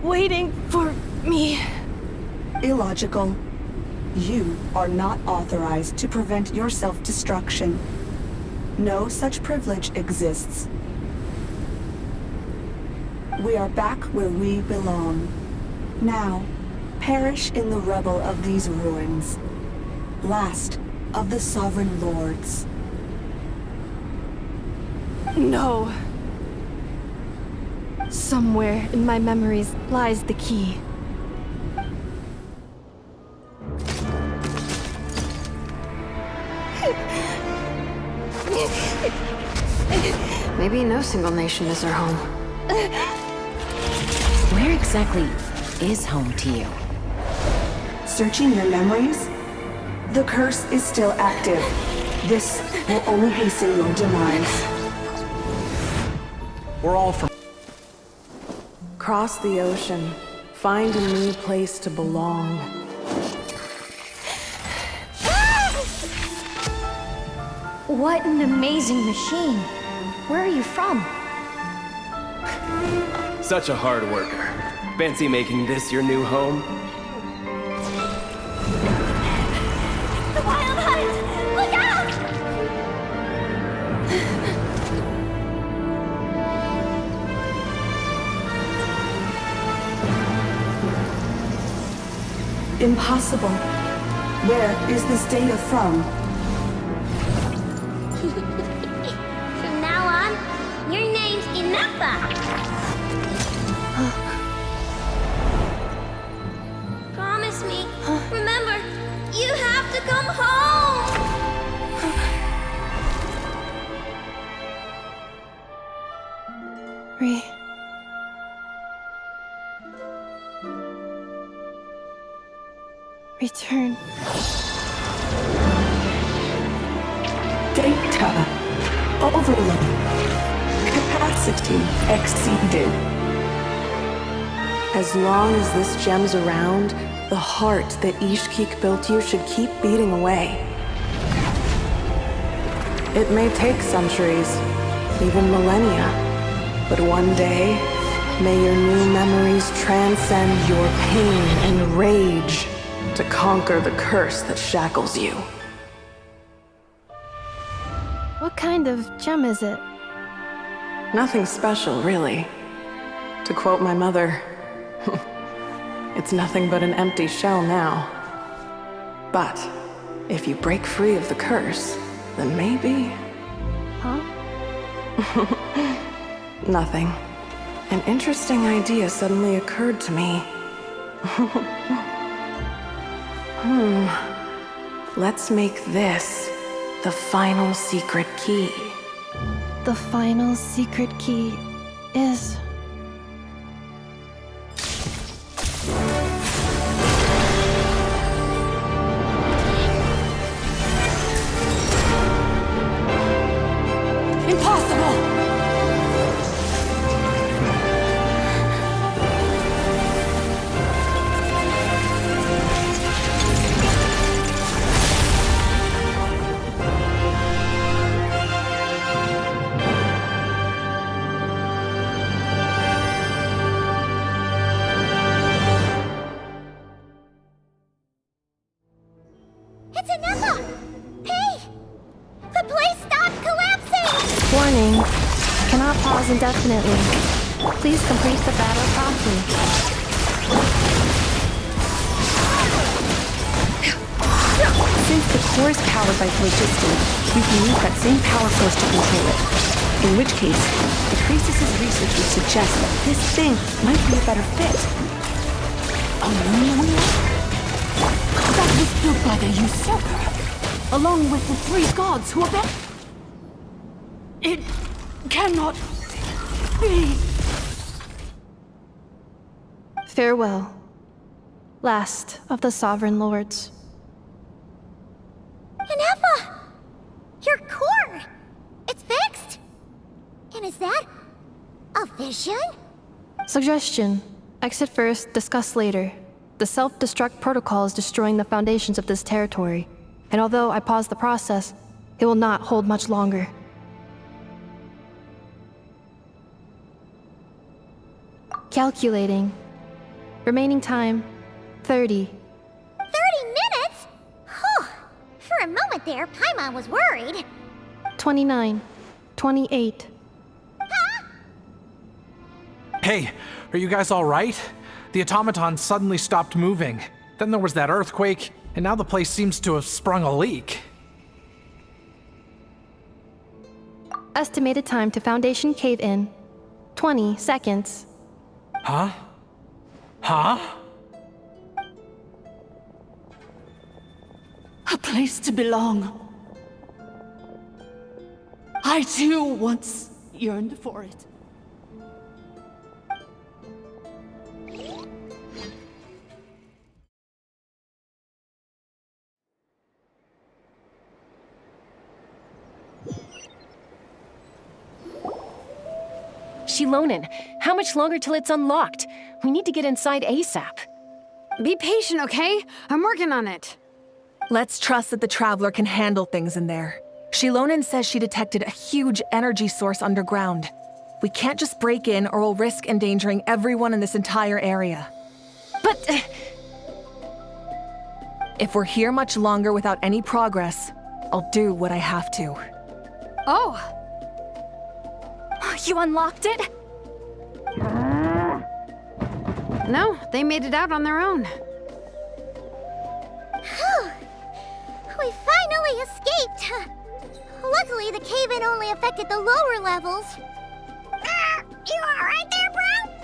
waiting for me. Illogical. You are not authorized to prevent your self-destruction. No such privilege exists. We are back where we belong. Now, perish in the rubble of these ruins. Last of the Sovereign Lords. No. Somewhere in my memories lies the key. Maybe no single nation is our home. Where exactly is home to you? Searching your memories? The curse is still active. This will only hasten your demise. We're all from... Cross the ocean. Find a new place to belong. What an amazing machine. Where are you from? Such a hard worker. Fancy making this your new home? The wild hunt! Look out! Impossible. Where is this data from? From now on, your name's Ineffa. Promise me. Remember, you have to come home. Return. Data. Overload. Capacity exceeded. As long as this gem's around, the heart that Ishkik built you should keep beating away. It may take centuries, even millennia, but one day, may your new memories transcend your pain and rage to conquer the curse that shackles you. What kind of gem is it? Nothing special, really. To quote my mother, it's nothing but an empty shell now. But if you break free of the curse, then maybe... Huh? Nothing. An interesting idea suddenly occurred to me. Let's make this the final secret key. The final secret key is... Impossible! It's Ineffa! Hey! The place stopped collapsing! Warning. Cannot pause indefinitely. Please complete the battle promptly. Since the core is powered by phlogiston, we can use that same power source to control it. In which case, the Priestess's research would suggest that this thing might be a better fit. A moon wheel? That was built by the usurper, along with the 3 gods who are It cannot be. Farewell. Last of the Sovereign Lords. Ineffa! Your core! It's fixed! And is that a vision? Suggestion. Exit first, discuss later. The self-destruct protocol is destroying the foundations of this territory, and although I paused the process, it will not hold much longer. Calculating. Remaining time, 30. 30 minutes? Whew. For a moment there, Paimon was worried. 29. 28. Hey, are you guys all right? The automaton suddenly stopped moving. Then there was that earthquake, and now the place seems to have sprung a leak. Estimated time to Foundation cave-in, 20 seconds. Huh? Huh? A place to belong. I too once yearned for it. Shilonen, how much longer till it's unlocked? We need to get inside ASAP. Be patient, okay? I'm working on it. Let's trust that the Traveler can handle things in there. Shilonen says she detected a huge energy source underground. We can't just break in or we'll risk endangering everyone in this entire area. But... If we're here much longer without any progress, I'll do what I have to. Oh! You unlocked it? No, they made it out on their own. We finally escaped. Luckily, the cave-in only affected the lower levels. You alright there, bro?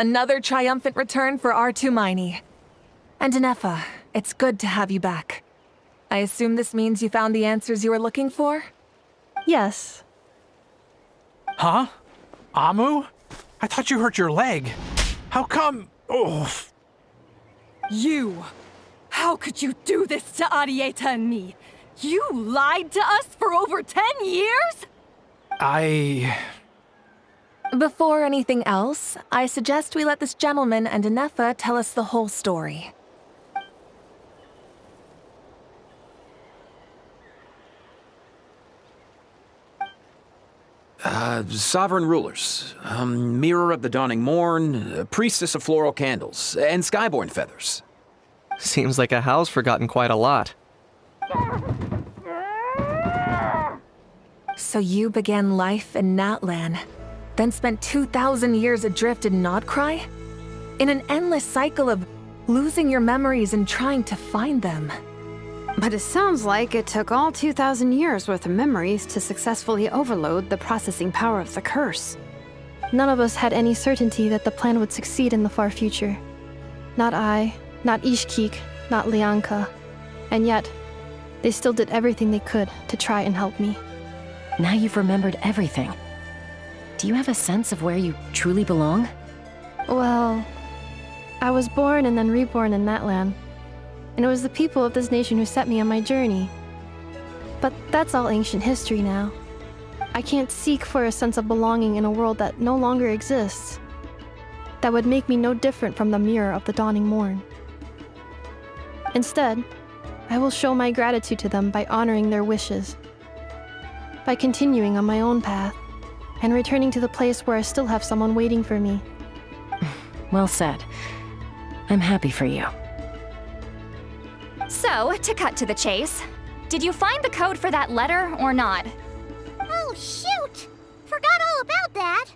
Another triumphant return for R2 Miney. And Ineffa, it's good to have you back. I assume this means you found the answers you were looking for? Yes. Huh? Amu? I thought you hurt your leg. How come? Oh. You! How could you do this to Arieta and me? You lied to us for over 10 years? Before anything else, I suggest we let this gentleman and Ineffa tell us the whole story. Sovereign rulers, Mirror of the Dawning Morn, Priestess of Floral Candles, and Skyborn Feathers. Seems like a house forgotten quite a lot. So you began life in Natlan, then spent 2,000 years adrift in Nodcry? In an endless cycle of losing your memories and trying to find them. But it sounds like it took all 2,000 years worth of memories to successfully overload the processing power of the curse. None of us had any certainty that the plan would succeed in the far future. Not I, not Ishkik, not Lianka. And yet, they still did everything they could to try and help me. Now you've remembered everything. Do you have a sense of where you truly belong? Well, I was born and then reborn in Natlan. And it was the people of this nation who set me on my journey. But that's all ancient history now. I can't seek for a sense of belonging in a world that no longer exists. That would make me no different from the mirror of the dawning morn. Instead, I will show my gratitude to them by honoring their wishes, by continuing on my own path, and returning to the place where I still have someone waiting for me. Well said. I'm happy for you. So, to cut to the chase, did you find the code for that letter or not? Oh, shoot! Forgot all about that.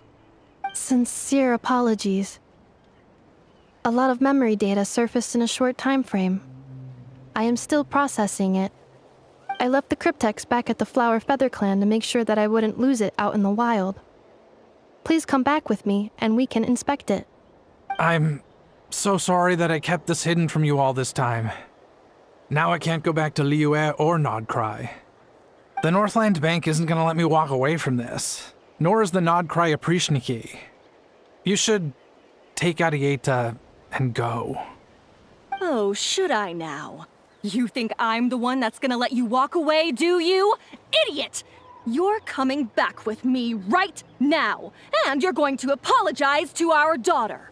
Sincere apologies. A lot of memory data surfaced in a short time frame. I am still processing it. I left the cryptex back at the Flower Feather Clan to make sure that I wouldn't lose it out in the wild. Please come back with me, and we can inspect it. I'm so sorry that I kept this hidden from you all this time. Now I can't go back to Liyue or Nodcry. The Northland Bank isn't gonna let me walk away from this, nor is the Nodcry Aprishniki. You should take Arieta and go. Oh, should I now? You think I'm the one that's gonna let you walk away, do you? Idiot! You're coming back with me right now, and you're going to apologize to our daughter.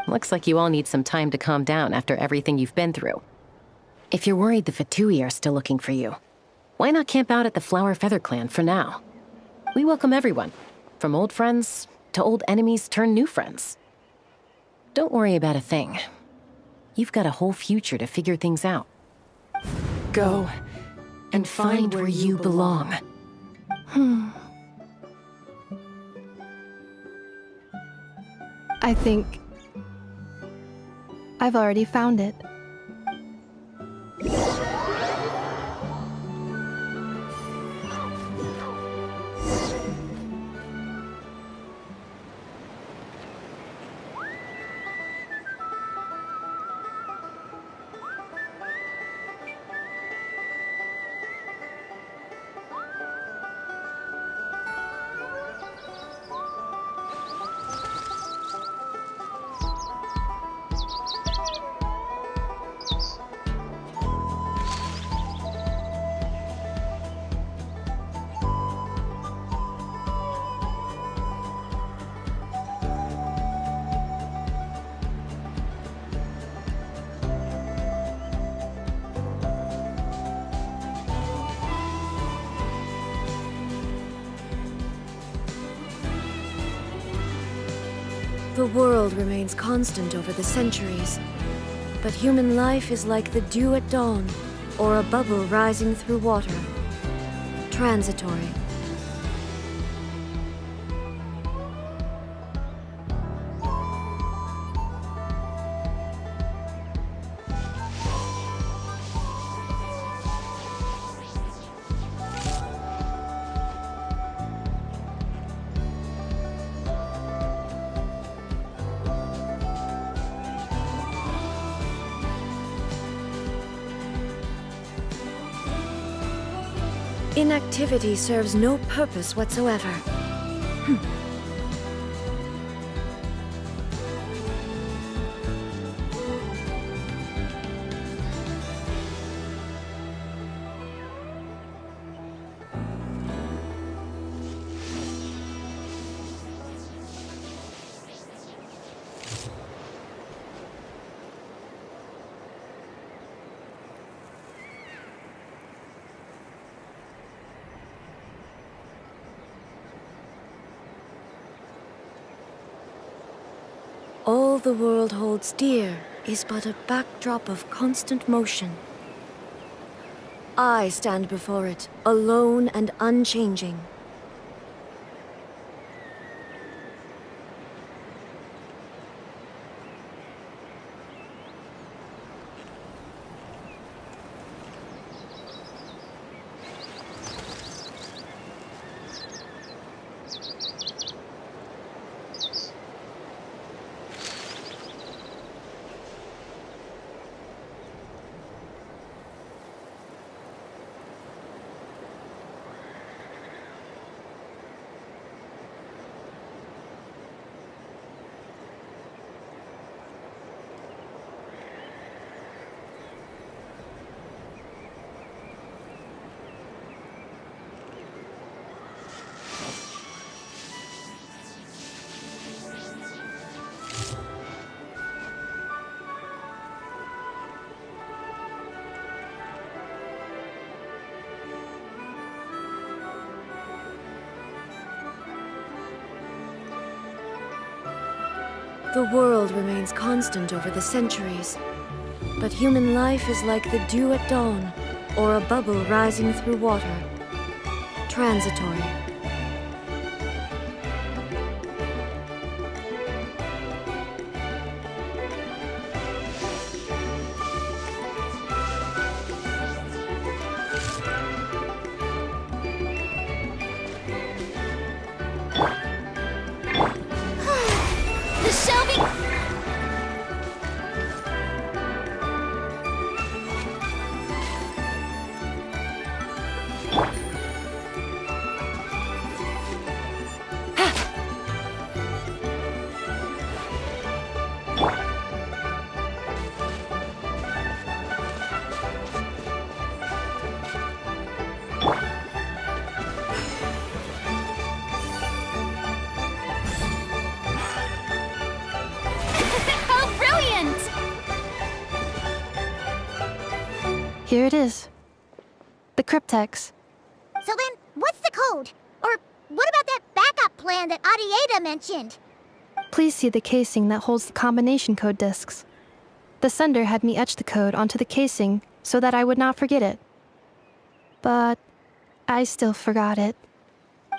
Looks like you all need some time to calm down after everything you've been through. If you're worried the Fatui are still looking for you, why not camp out at the Flower Feather Clan for now? We welcome everyone, from old friends to old enemies turned new friends. Don't worry about a thing. You've got a whole future to figure things out. Go and find where you belong. I think I've already found it. The world remains constant over the centuries, but human life is like the dew at dawn, or a bubble rising through water. Transitory. Inactivity serves no purpose whatsoever. All the world holds dear is but a backdrop of constant motion. I stand before it, alone and unchanging. The world remains constant over the centuries, but human life is like the dew at dawn, or a bubble rising through water. Transitory. The Shelby... How brilliant! Here it is. The cryptex. So then, what's the code? Or what about that backup plan that Adieta mentioned? Please see the casing that holds the combination code discs. The sender had me etch the code onto the casing so that I would not forget it. But I still forgot it.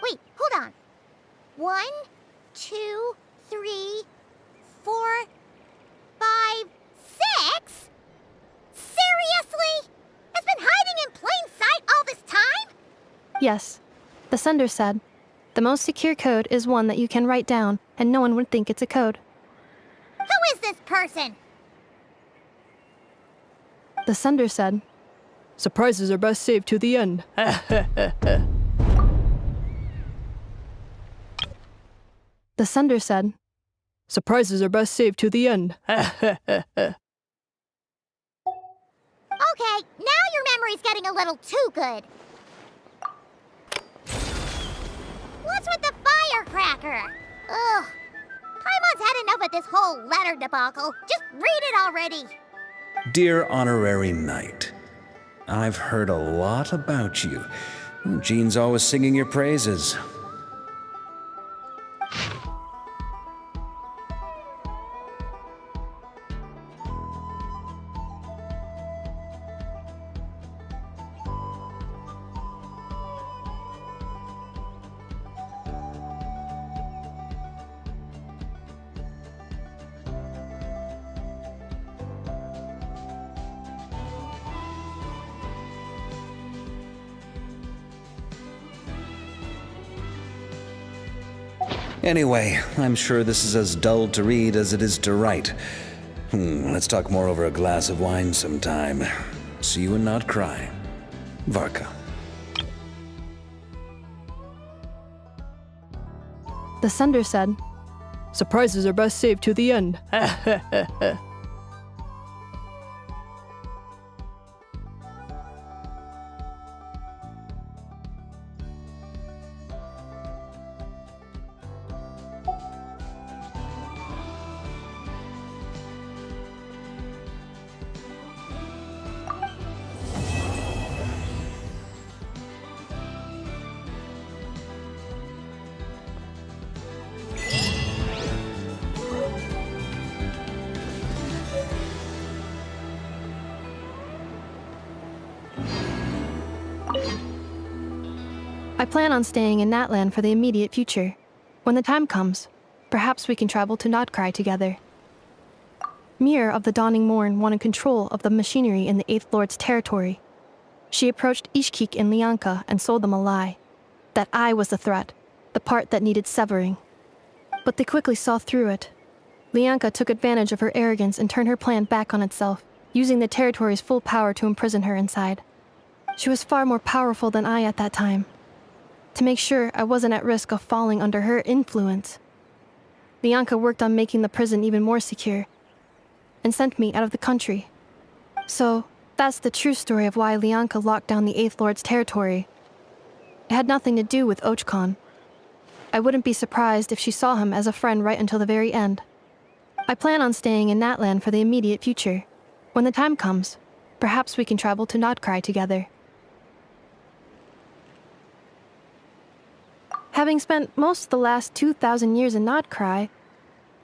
Wait, hold on. 1, 2, 3, 4, 5, 6? Seriously? It's been hiding in plain sight all this time? Yes, the sender said, the most secure code is one that you can write down and no one would think it's a code. Who is this person? The sender said, surprises are best saved to the end. The sender said, surprises are best saved to the end. Okay, now your memory's getting a little too good. What's with the firecracker? Ugh. Paimon's had enough of this whole letter debacle. Just read it already. Dear Honorary Knight, I've heard a lot about you. Jean's always singing your praises. Anyway, I'm sure this is as dull to read as it is to write. Let's talk more over a glass of wine sometime. See you and not cry. Varka. the sender said, surprises are best saved to the end. I plan on staying in Natlan for the immediate future. When the time comes, perhaps we can travel to Notcry together. Mir of the Dawning Morn wanted control of the machinery in the Eighth Lord's territory. She approached Ishkik and Lianka and sold them a lie. That I was the threat, the part that needed severing. But they quickly saw through it. Lianka took advantage of her arrogance and turned her plan back on itself, using the territory's full power to imprison her inside. She was far more powerful than I at that time. To make sure I wasn't at risk of falling under her influence, Lianka worked on making the prison even more secure, and sent me out of the country. So, that's the true story of why Lianka locked down the Eighth Lord's territory. It had nothing to do with Ochkon. I wouldn't be surprised if she saw him as a friend right until the very end. I plan on staying in Natlan for the immediate future. When the time comes, perhaps we can travel to Notcry together. Having spent most of the last 2,000 years in Notcry,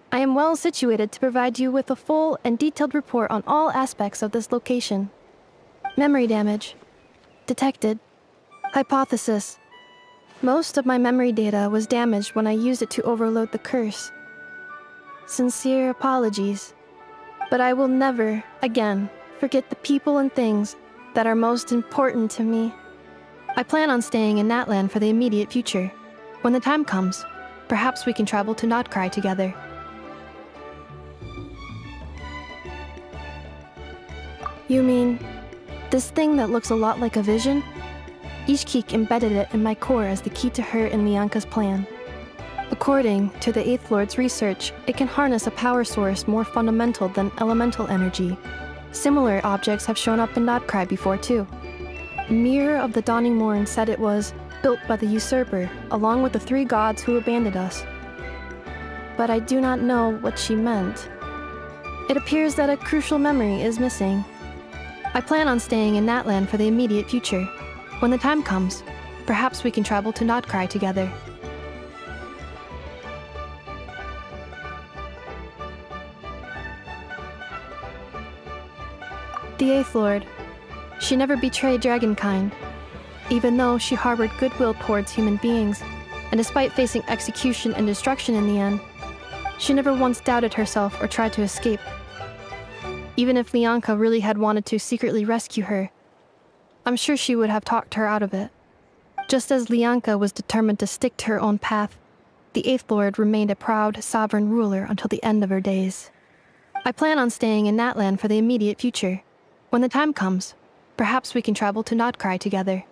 I am well situated to provide you with a full and detailed report on all aspects of this location. Memory damage. Detected. Hypothesis. Most of my memory data was damaged when I used it to overload the curse. Sincere apologies. But I will never, again, forget the people and things that are most important to me. I plan on staying in Natlan for the immediate future. When the time comes, perhaps we can travel to Notcry together. You mean, this thing that looks a lot like a vision? Ishkik embedded it in my core as the key to her and Lianka's plan. According to the Eighth Lord's research, it can harness a power source more fundamental than elemental energy. Similar objects have shown up in Notcry before too. Mirror of the Dawning Morn said it was built by the usurper, along with the 3 gods who abandoned us. But I do not know what she meant. It appears that a crucial memory is missing. I plan on staying in Natlan for the immediate future. When the time comes, perhaps we can travel to Notcry together. The Eighth Lord. She never betrayed Dragonkind, even though she harbored goodwill towards human beings, and despite facing execution and destruction in the end, she never once doubted herself or tried to escape. Even if Lianka really had wanted to secretly rescue her, I'm sure she would have talked her out of it. Just as Lianka was determined to stick to her own path, the Eighth Lord remained a proud, sovereign ruler until the end of her days. I plan on staying in Natlan for the immediate future. When the time comes, perhaps we can travel to Notcry together.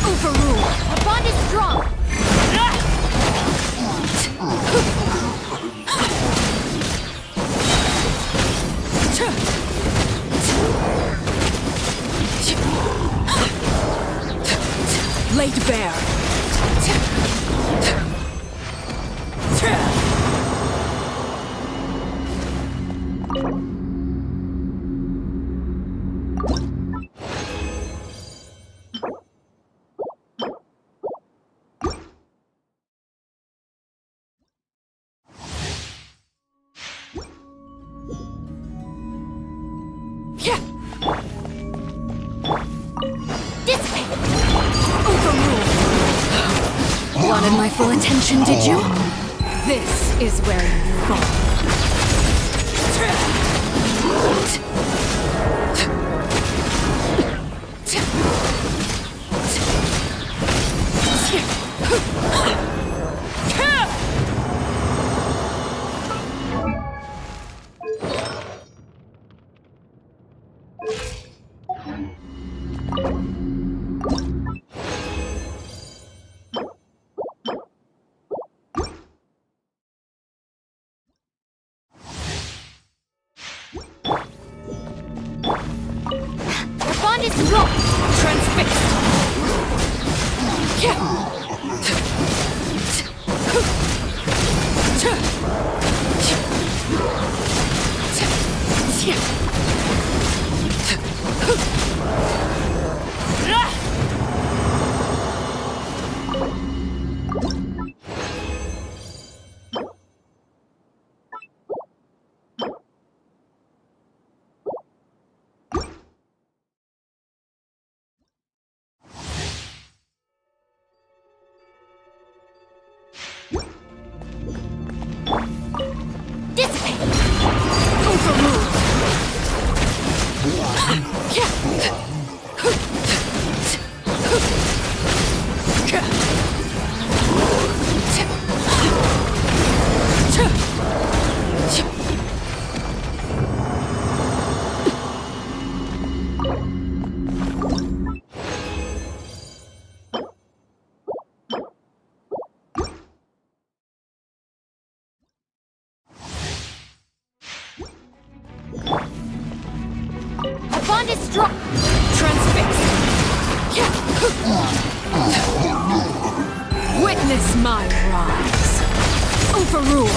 Overrule! Our bond is strong! Laid bare! Wanted my full attention, did you? This is where you fall. Witness my rise. Overrule.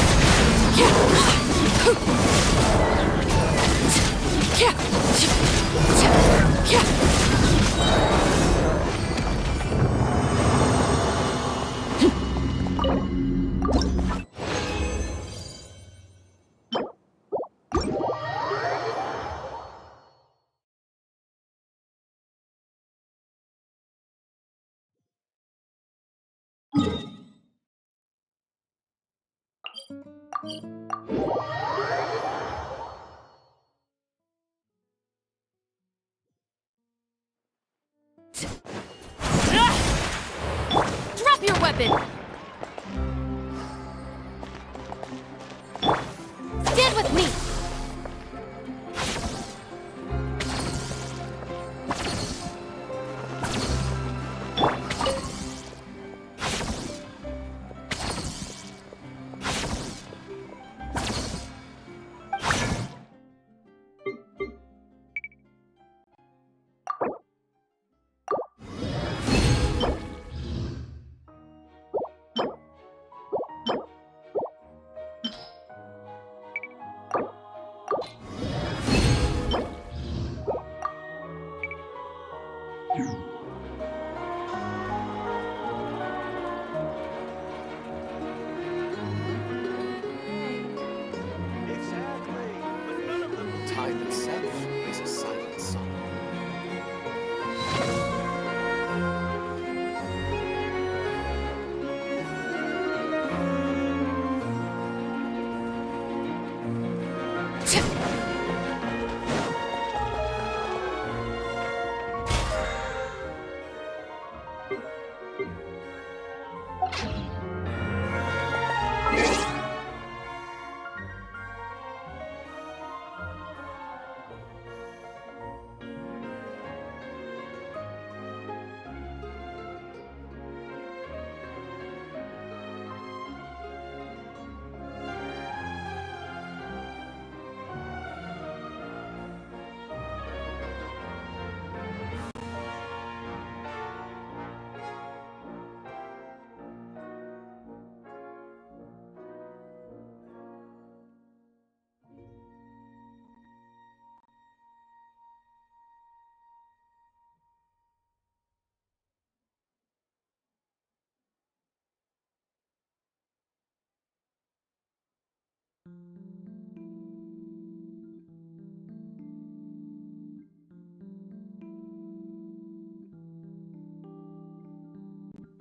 Drop your weapon! Stand with me!